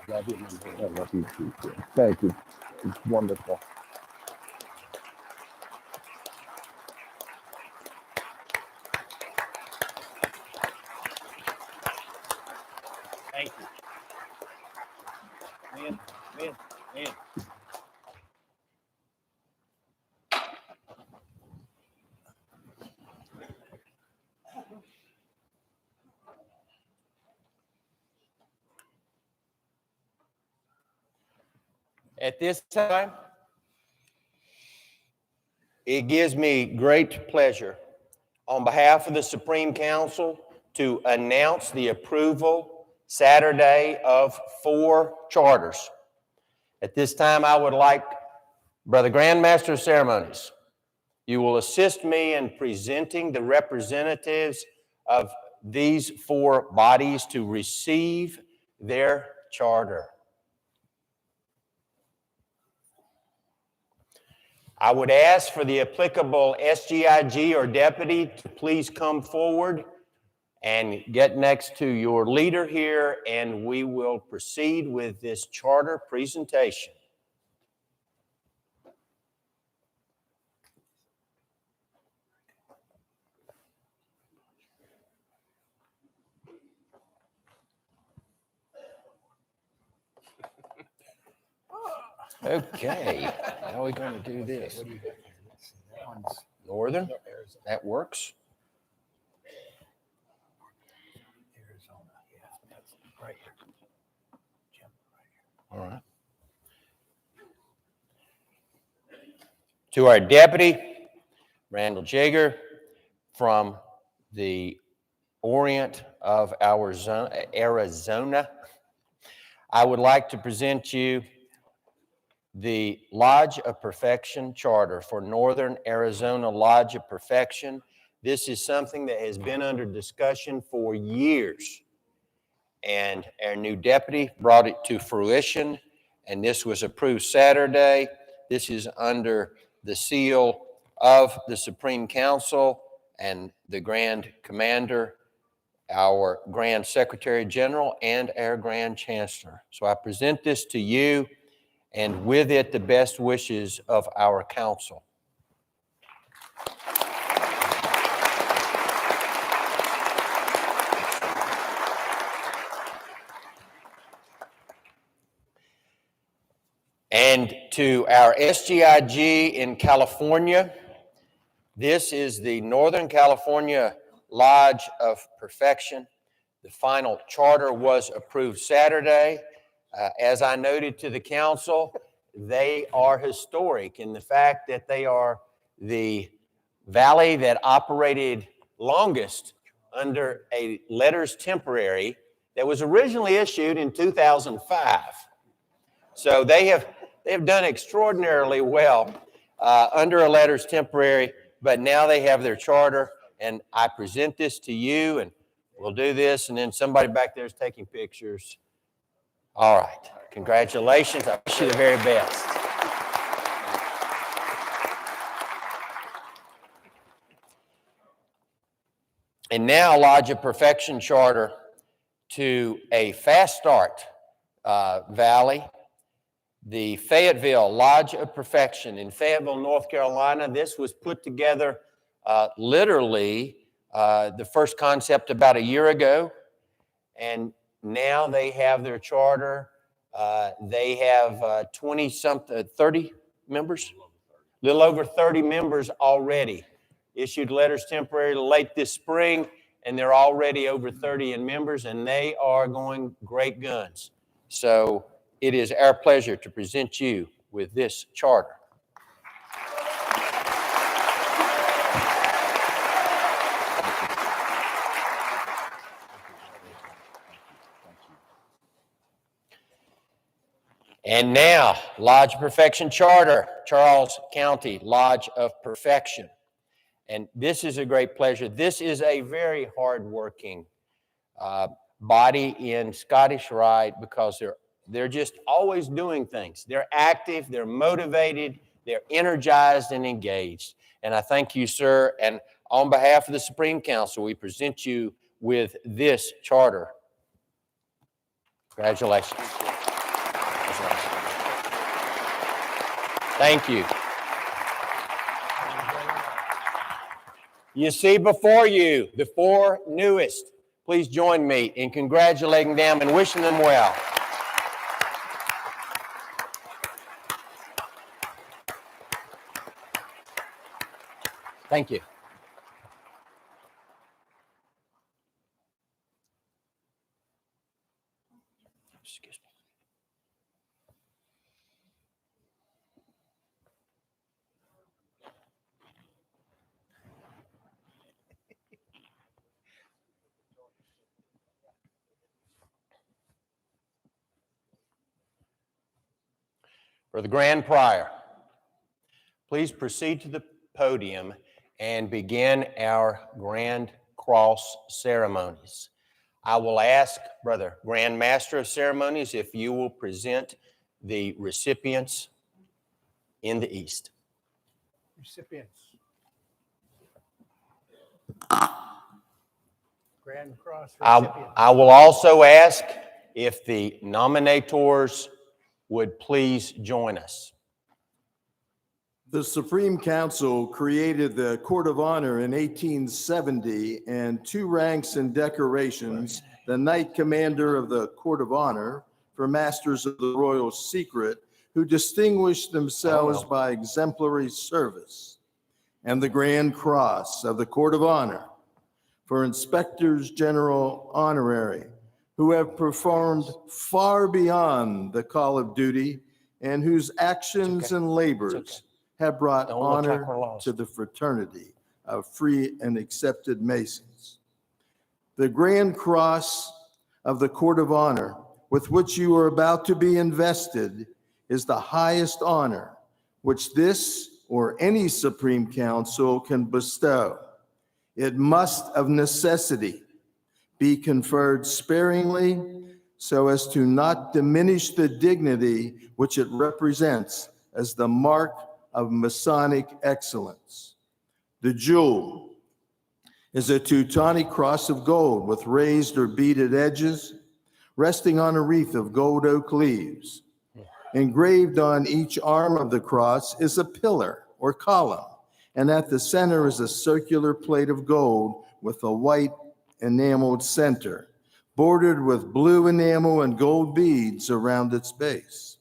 Love you, I love you too. Thank you. It's wonderful. Thank you. Man. At this time, it gives me great pleasure on behalf of the Supreme Council to announce the approval Saturday of 4 charters. At this time, I would like Brother Grand Master of Ceremonies, you will assist me in presenting the representatives of these 4 bodies to receive their charter. I would ask for the applicable SGIG or deputy to please come forward and get next to your leader here, and we will proceed with this charter presentation. Okay, how are we going to do this? Northern, that works. All right. To our deputy, Randall Jager, from the Orient of Arizona, I would like to present you the Lodge of Perfection Charter for Northern Arizona Lodge of Perfection. This is something that has been under discussion for years, and our new deputy brought it to fruition, and this was approved Saturday. This is under the seal of the Supreme Council and the Grand Commander, our Grand Secretary General, and our Grand Chancellor. So I present this to you, and with it, the best wishes of our council. And to our SGIG in California, this is the Northern California Lodge of Perfection. The final charter was approved Saturday. As I noted to the council, they are historic in the fact that they are the valley that operated longest under a letters temporary that was originally issued in 2005. So they have done extraordinarily well under a letters temporary, but now they have their charter, and I present this to you, and we'll do this, and then somebody back there is taking pictures. All right. Congratulations. I wish you the very best. And now, Lodge of Perfection Charter to a fast start valley, the Fayetteville Lodge of Perfection in Fayetteville, North Carolina. This was put together literally the first concept about a year ago, and now they have their charter. They have 30 members, a little over 30 members already. Issued letters temporary late this spring, and they're already over 30 in members, and they are going great guns. So it is our pleasure to present you with this charter. And now, Lodge of Perfection Charter, Charles County Lodge of Perfection. And this is a great pleasure. This is a very hardworking body in Scottish Rite because they're just always doing things. They're active, they're motivated, they're energized and engaged. And I thank you, sir. And on behalf of the Supreme Council, we present you with this charter. Congratulations. Thank you. You see before you the 4 newest. Please join me in congratulating them and wishing them well. Thank you. Excuse me. for the Grand Prior. Please proceed to the podium and begin our Grand Cross ceremonies. I will ask Brother Grand Master of Ceremonies if you will present the recipients in the east. Recipients. Grand Cross recipients. I will also ask if the nominators would please join us. The Supreme Council created the Court of Honor in 1870, and two ranks and decorations, the Knight Commander of the Court of Honor for Masters of the Royal Secret, who distinguished themselves by exemplary service, and the Grand Cross of the Court of Honor for Inspectors General Honorary, who have performed far beyond the call of duty and whose actions and labors have brought honor to the fraternity of free and accepted Masons. The Grand Cross of the Court of Honor, with which you are about to be invested, is the highest honor which this or any Supreme Council can bestow. It must of necessity be conferred sparingly so as to not diminish the dignity which it represents as the mark of Masonic excellence. The jewel is a Teutonic cross of gold with raised or beaded edges, resting on a wreath of gold oak leaves. Engraved on each arm of the cross is a pillar or column, and at the center is a circular plate of gold with a white enameled center, bordered with blue enamel and gold beads around its base.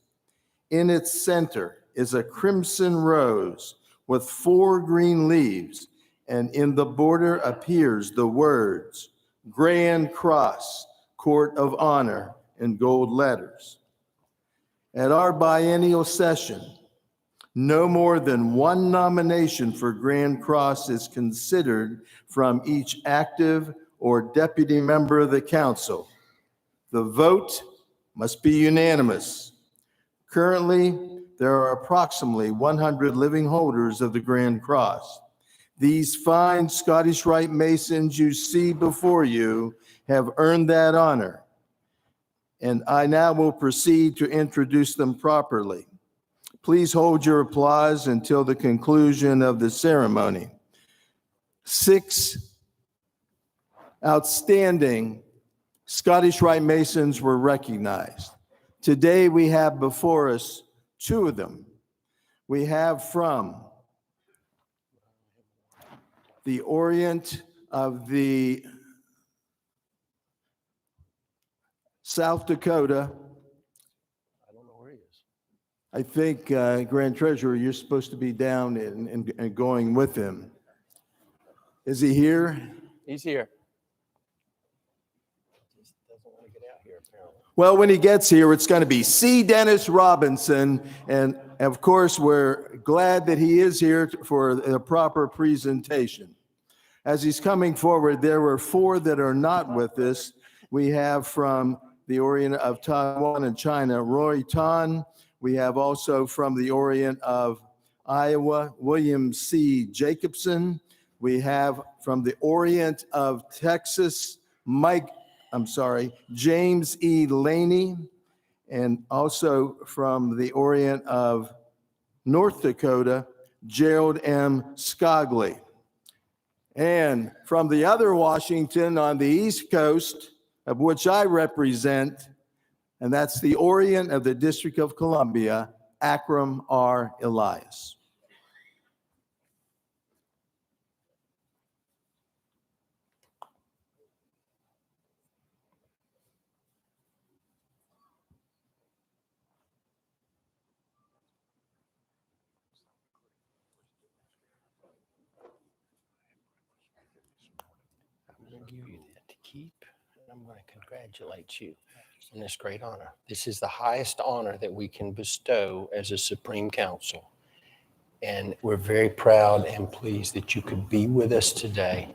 In its center is a crimson rose with 4 green leaves, and in the border appears the words, Grand Cross, Court of Honor, in gold letters. At our biennial session, no more than 1 nomination for Grand Cross is considered from each active or deputy member of the council. The vote must be unanimous. Currently, there are approximately 100 living holders of the Grand Cross. These fine Scottish Rite Masons you see before you have earned that honor, and I now will proceed to introduce them properly. Please hold your applause until the conclusion of the ceremony. 6 outstanding Scottish Rite Masons were recognized. Today we have before us 2 of them. We have from the Orient of the South Dakota. I don't know where he is. I think, Grand Treasurer, you're supposed to be down and going with him. Is he here? He's here. Just doesn't want to get out here, apparently. Well, when he gets here, it's going to be C. Dennis Robinson. And of course, we're glad that he is here for a proper presentation. As he's coming forward, there were 4 that are not with us. We have from the Orient of Taiwan and China, Roy Tan. We have also from the Orient of Iowa, William C. Jacobson. We have from the Orient of Texas, James E. Laney. And also from the Orient of North Dakota, Gerald M. Scogley. And from the other Washington on the East Coast, of which I represent, and that's the Orient of the District of Columbia, Akram R. Elias. I'm going to give you that to keep, and I'm going to congratulate you on this great honor. This is the highest honor that we can bestow as a Supreme Council. And we're very proud and pleased that you could be with us today.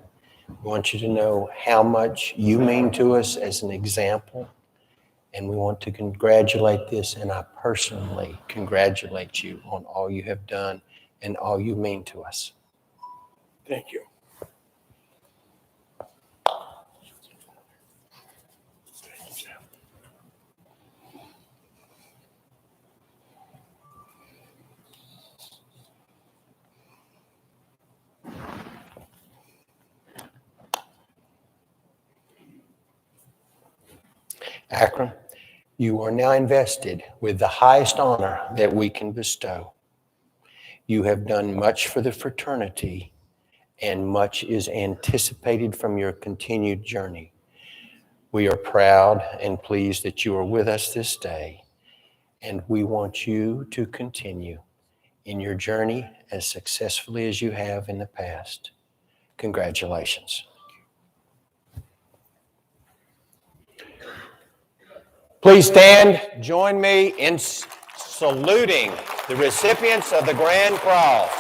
We want you to know how much you mean to us as an example And we want to congratulate this, and I personally congratulate you on all you have done and all you mean to us. Thank you. Akron, you are now invested with the highest honor that we can bestow. You have done much for the fraternity, and much is anticipated from your continued journey. We are proud and pleased that you are with us this day, and we want you to continue in your journey as successfully as you have in the past. Congratulations. Please stand. Join me in saluting the recipients of the Grand Cross.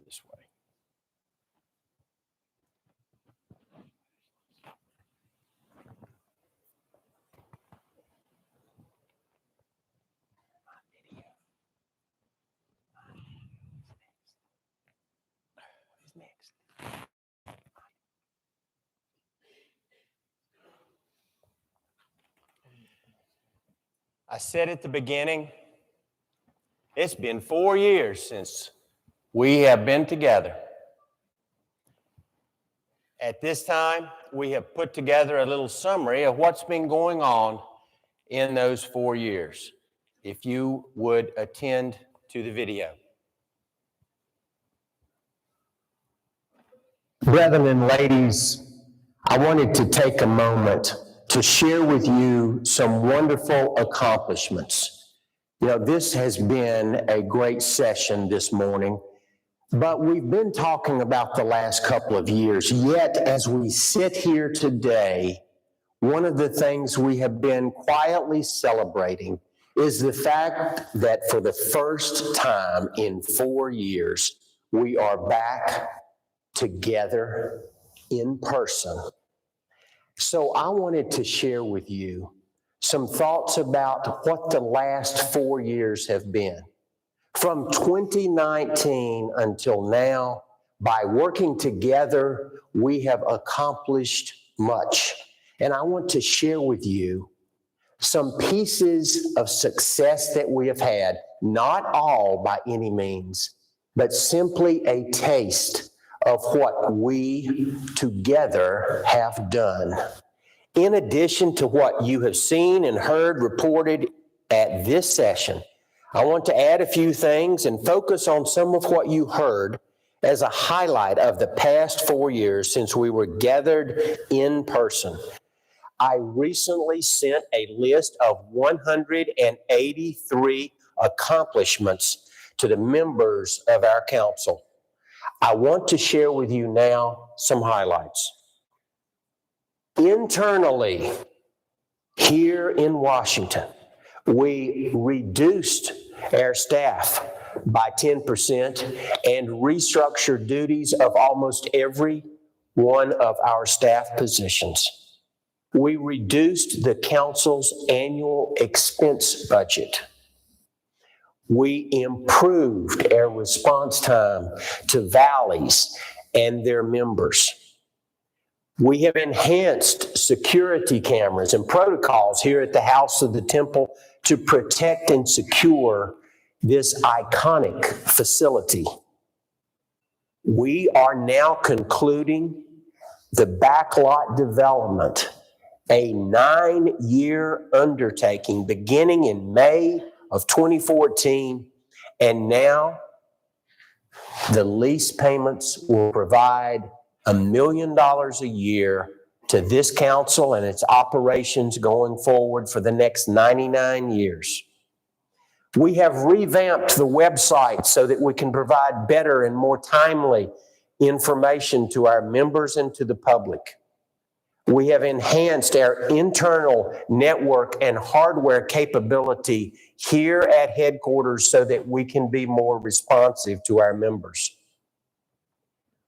This way. I said at the beginning, it's been 4 years since we have been together. At this time, we have put together a little summary of what's been going on in those 4 years. If you would attend to the video. Brethren and ladies, I wanted to take a moment to share with you some wonderful accomplishments. You know, this has been a great session this morning, but we've been talking about the last couple of years. Yet, as we sit here today, one of the things we have been quietly celebrating is the fact that for the first time in 4 years, we are back together in person. So I wanted to share with you some thoughts about what the last 4 years have been. From 2019 until now, by working together, we have accomplished much. And I want to share with you some pieces of success that we have had, not all by any means, but simply a taste of what we together have done. In addition to what you have seen and heard reported at this session, I want to add a few things and focus on some of what you heard as a highlight of the past 4 years since we were gathered in person. I recently sent a list of 183 accomplishments to the members of our council. I want to share with you now some highlights. Internally, here in Washington, we reduced our staff by 10% and restructured duties of almost every one of our staff positions. We reduced the council's annual expense budget. We improved our response time to valleys and their members. We have enhanced security cameras and protocols here at the House of the Temple to protect and secure this iconic facility. We are now concluding the backlot development, a 9-year undertaking beginning in May of 2014, and now the lease payments will provide $1 million a year to this council and its operations going forward for the next 99 years. We have revamped the website so that we can provide better and more timely information to our members and to the public. We have enhanced our internal network and hardware capability here at headquarters so that we can be more responsive to our members.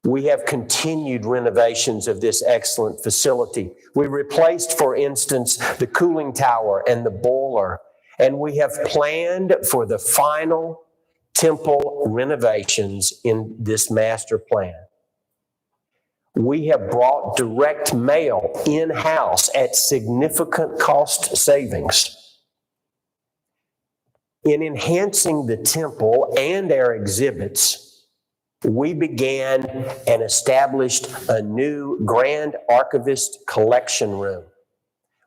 We have continued renovations of this excellent facility. We replaced, for instance, the cooling tower and the boiler, and we have planned for the final temple renovations in this master plan. We have brought direct mail in-house at significant cost savings. In enhancing the temple and our exhibits, we began and established a new Grand Archivist collection room.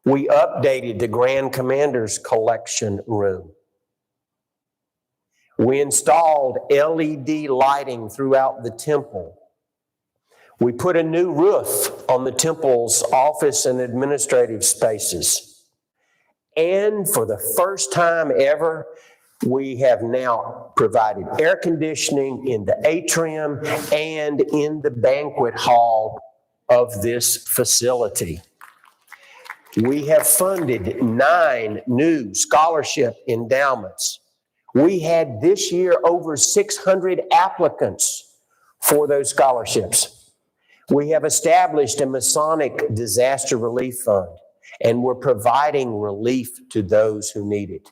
We updated the Grand Commander's collection room. We installed LED lighting throughout the temple. We put a new roof on the temple's office and administrative spaces. And for the first time ever, we have now provided air conditioning in the atrium and in the banquet hall of this facility. We have funded 9 new scholarship endowments. We had this year over 600 applicants for those scholarships. We have established a Masonic disaster relief fund, and we're providing relief to those who need it.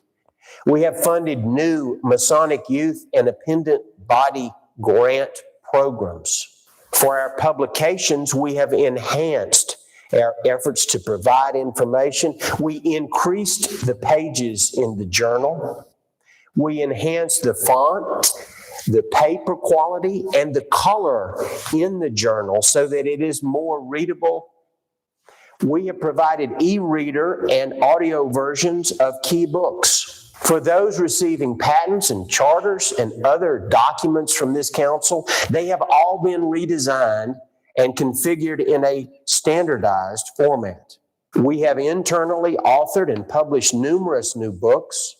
We have funded new Masonic youth and appendant body grant programs. For our publications, we have enhanced our efforts to provide information. We increased the pages in the journal. We enhanced the font, the paper quality, and the color in the journal so that it is more readable. We have provided e-reader and audio versions of key books. For those receiving patents and charters and other documents from this council, they have all been redesigned and configured in a standardized format. We have internally authored and published numerous new books.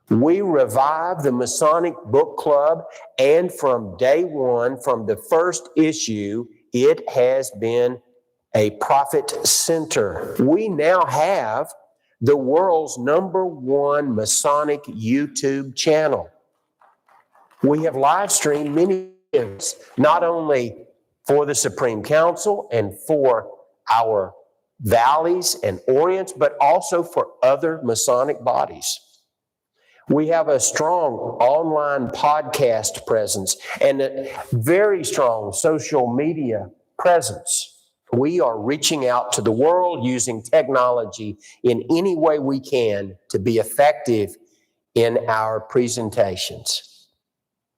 We revived the Masonic Book Club, and from day one, from the first issue, it has been a profit center. We now have the world's #1 Masonic YouTube channel. We have live streamed many events, not only for the Supreme Council and for our valleys and orients, but also for other Masonic bodies. We have a strong online podcast presence and a very strong social media presence. We are reaching out to the world using technology in any way we can to be effective in our presentations.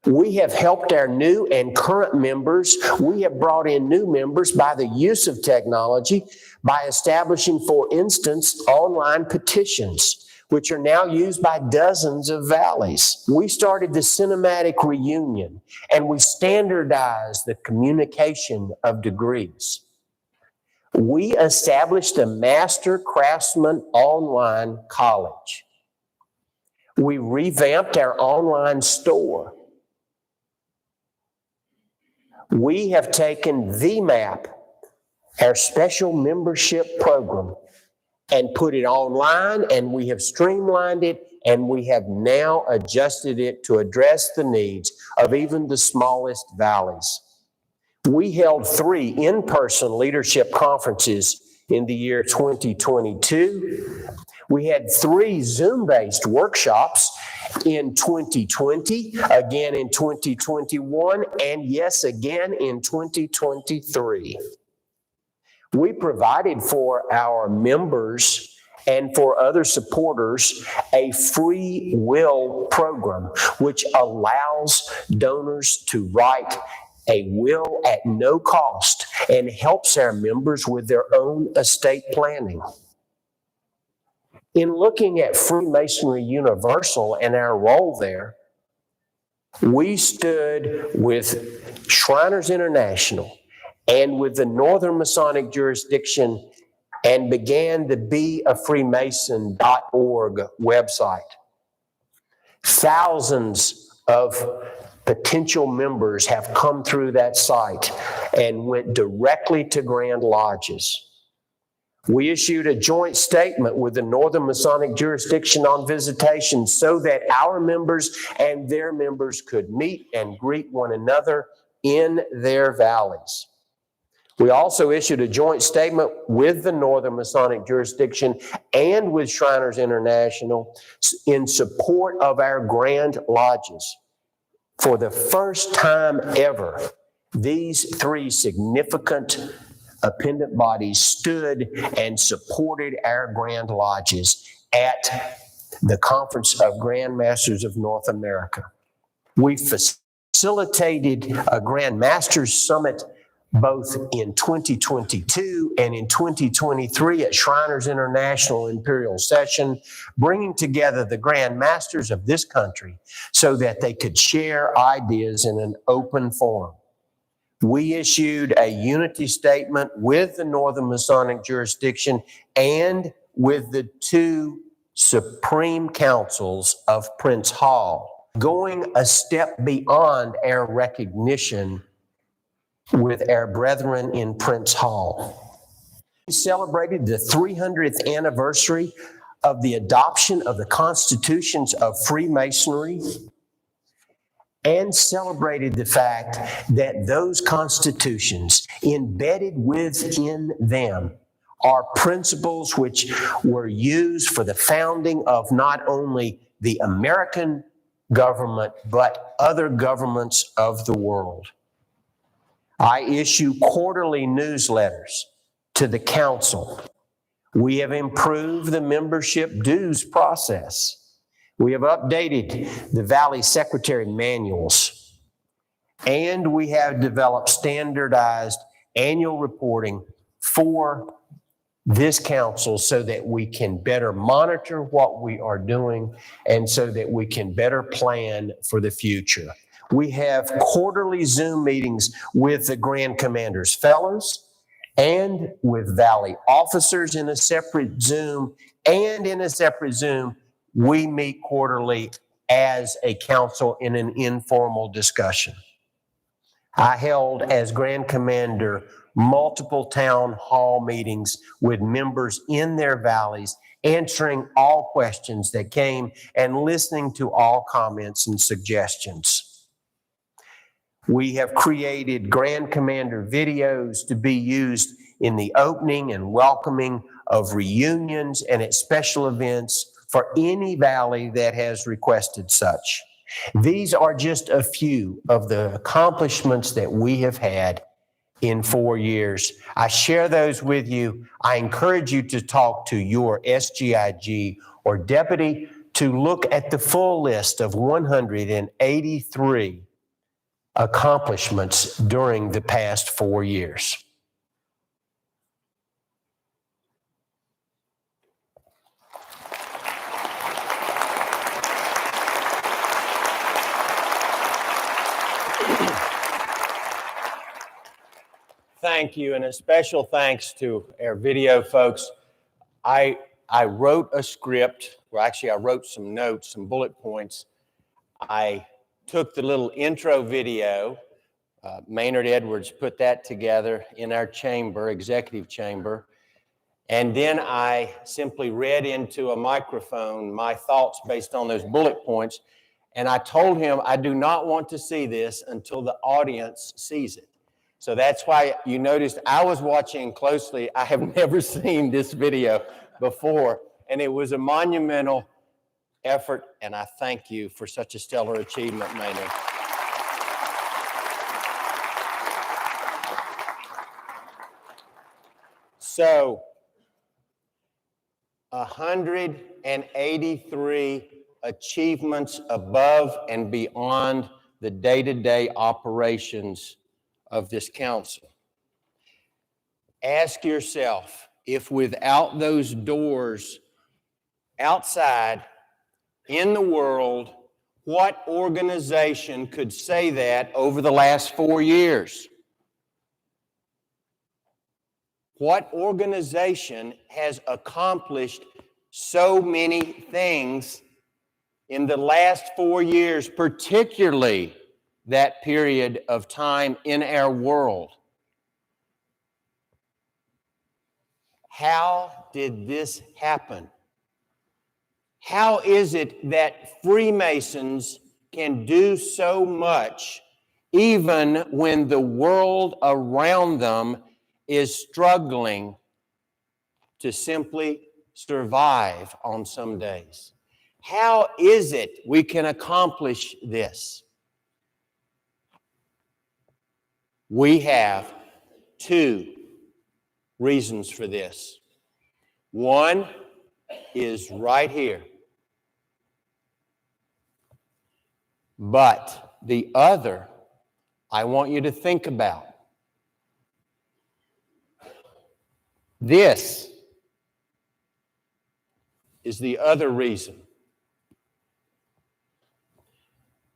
We have helped our new and current members. We have brought in new members by the use of technology by establishing, for instance, online petitions, which are now used by dozens of valleys. We started the cinematic reunion, and we standardized the communication of degrees. We established the Master Craftsman Online College. We revamped our online store. We have taken VMAP, our special membership program, and put it online, and we have streamlined it, and we have now adjusted it to address the needs of even the smallest valleys. We held 3 in-person leadership conferences in the year 2022. We had 3 Zoom-based workshops in 2020, again in 2021, and yes, again in 2023. We provided for our members and for other supporters a free will program, which allows donors to write a will at no cost and helps our members with their own estate planning. In looking at Freemasonry Universal and our role there, we stood with Shriners International and with the Northern Masonic Jurisdiction and began the beafreemason.org website. Thousands of potential members have come through that site and went directly to Grand Lodges. We issued a joint statement with the Northern Masonic Jurisdiction on visitation so that our members and their members could meet and greet one another in their valleys. We also issued a joint statement with the Northern Masonic Jurisdiction and with Shriners International in support of our Grand Lodges. For the first time ever, these three significant appendant bodies stood and supported our Grand Lodges at the Conference of Grand Masters of North America. We facilitated a Grand Masters Summit both in 2022 and in 2023 at Shriners International Imperial Session, bringing together the Grand Masters of this country so that they could share ideas in an open forum. We issued a unity statement with the Northern Masonic Jurisdiction and with the two Supreme Councils of Prince Hall, going a step beyond our recognition with our brethren in Prince Hall. We celebrated the 300th anniversary of the adoption of the constitutions of Freemasonry and celebrated the fact that those constitutions, embedded within them, are principles which were used for the founding of not only the American government, but other governments of the world. I issue quarterly newsletters to the council. We have improved the membership dues process. We have updated the Valley Secretary manuals, and we have developed standardized annual reporting for this council so that we can better monitor what we are doing and so that we can better plan for the future. We have quarterly Zoom meetings with the Grand Commanders Fellows and with Valley officers in a separate Zoom, and in a separate Zoom, we meet quarterly as a council in an informal discussion. I held as Grand Commander multiple town hall meetings with members in their valleys, answering all questions that came and listening to all comments and suggestions. We have created Grand Commander videos to be used in the opening and welcoming of reunions and at special events for any valley that has requested such. These are just a few of the accomplishments that we have had in 4 years. I share those with you. I encourage you to talk to your SGIG or deputy to look at the full list of 183 accomplishments during the past 4 years. Thank you, and a special thanks to our video folks. I wrote a script, well, actually I wrote some notes, some bullet points. I took the little intro video, Maynard Edwards put that together in our chamber, executive chamber, and then I simply read into a microphone my thoughts based on those bullet points, and I told him I do not want to see this until the audience sees it. So that's why you noticed I was watching closely. I have never seen this video before, and it was a monumental effort, and I thank you for such a stellar achievement, Maynard. So, 183 achievements above and beyond the day-to-day operations of this council. Ask yourself if without those doors outside in the world, what organization could say that over the last 4 years? What organization has accomplished so many things in the last 4 years, particularly that period of time in our world. How did this happen? How is it that Freemasons can do so much even when the world around them is struggling to simply survive on some days? How is it we can accomplish this? We have two reasons for this. One is right here. But the other, I want you to think about. This is the other reason.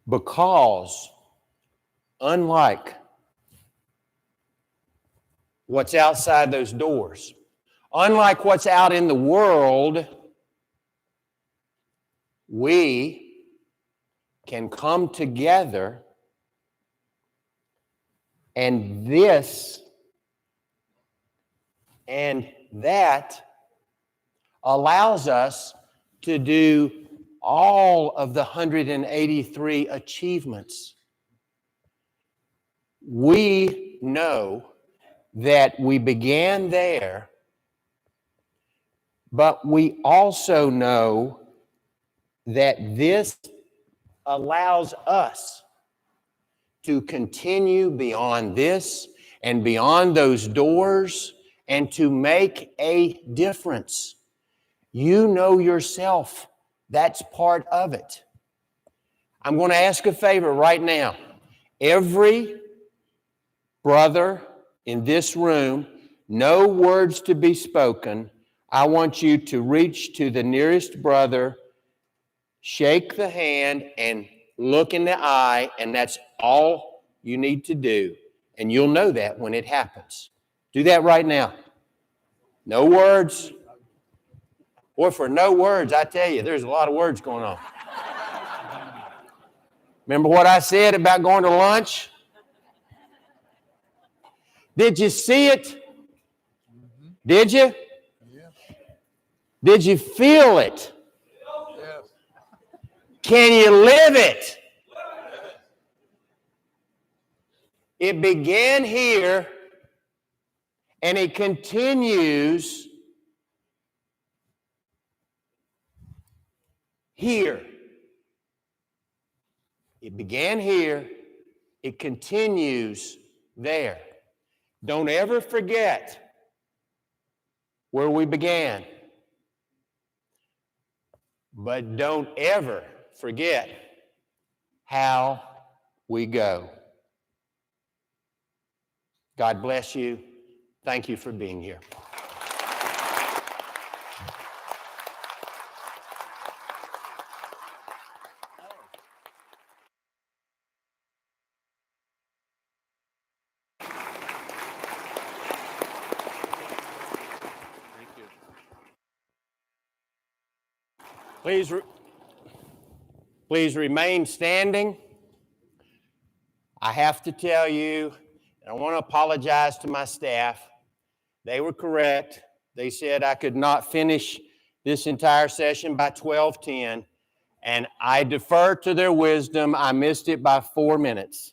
Because unlike what's outside those doors, unlike what's out in the world, we can come together, and this and that allows us to do all of the 183 achievements. We know that we began there, but we also know that this allows us to continue beyond this and beyond those doors and to make a difference. You know yourself. That's part of it. I'm going to ask a favor right now. Every brother in this room, no words to be spoken. I want you to reach to the nearest brother, shake the hand, and look in the eye, and that's all you need to do. And you'll know that when it happens. Do that right now. No words. Or for no words, I tell you, there's a lot of words going on. Remember what I said about going to lunch? Did you see it? Did you? Did you feel it? Can you live it? It began here and it continues here. It began here, it continues there. Don't ever forget where we began, but don't ever forget how we go. God bless you. Thank you for being here. Please remain standing. I have to tell you, and I want to apologize to my staff. They were correct. They said I could not finish this entire session by 12:10, and I defer to their wisdom. I missed it by 4 minutes.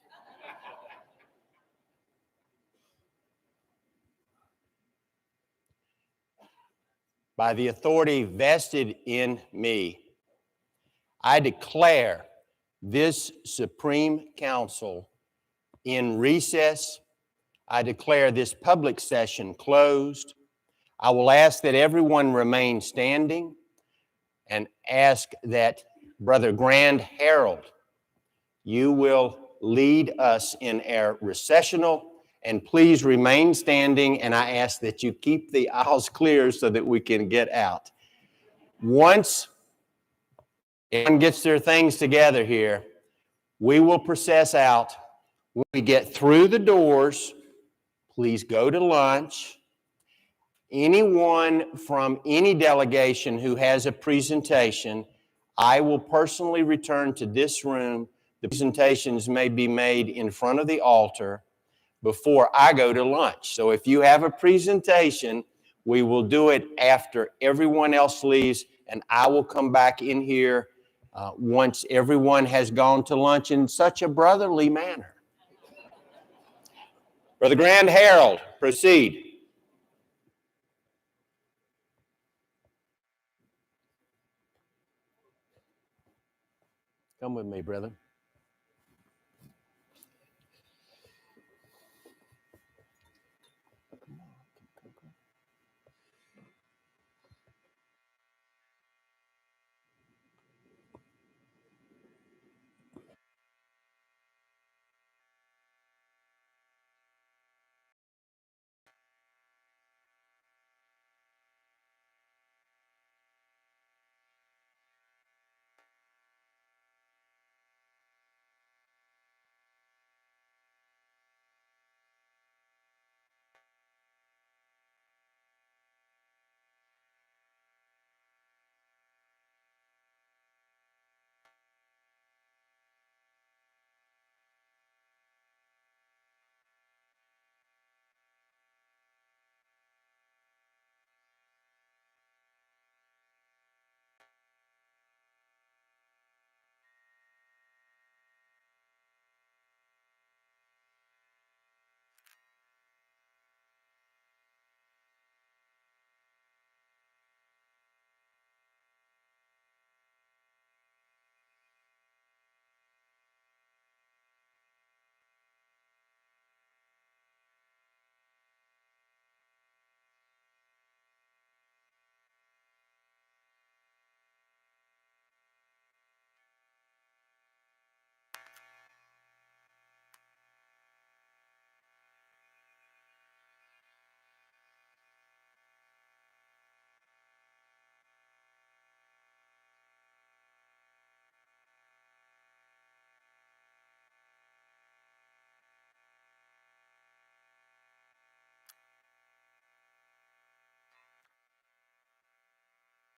By the authority vested in me, I declare this Supreme Council in recess. I declare this public session closed. I will ask that everyone remain standing and ask that Brother Grand Harold, you will lead us in our recessional, and please remain standing, and I ask that you keep the aisles clear so that we can get out. Once everyone gets their things together here, we will process out. When we get through the doors, please go to lunch. Anyone from any delegation who has a presentation, I will personally return to this room The presentations may be made in front of the altar before I go to lunch. So if you have a presentation, we will do it after everyone else leaves, and I will come back in here once everyone has gone to lunch in such a brotherly manner. Brother Grand Herald, proceed. Come with me, brother.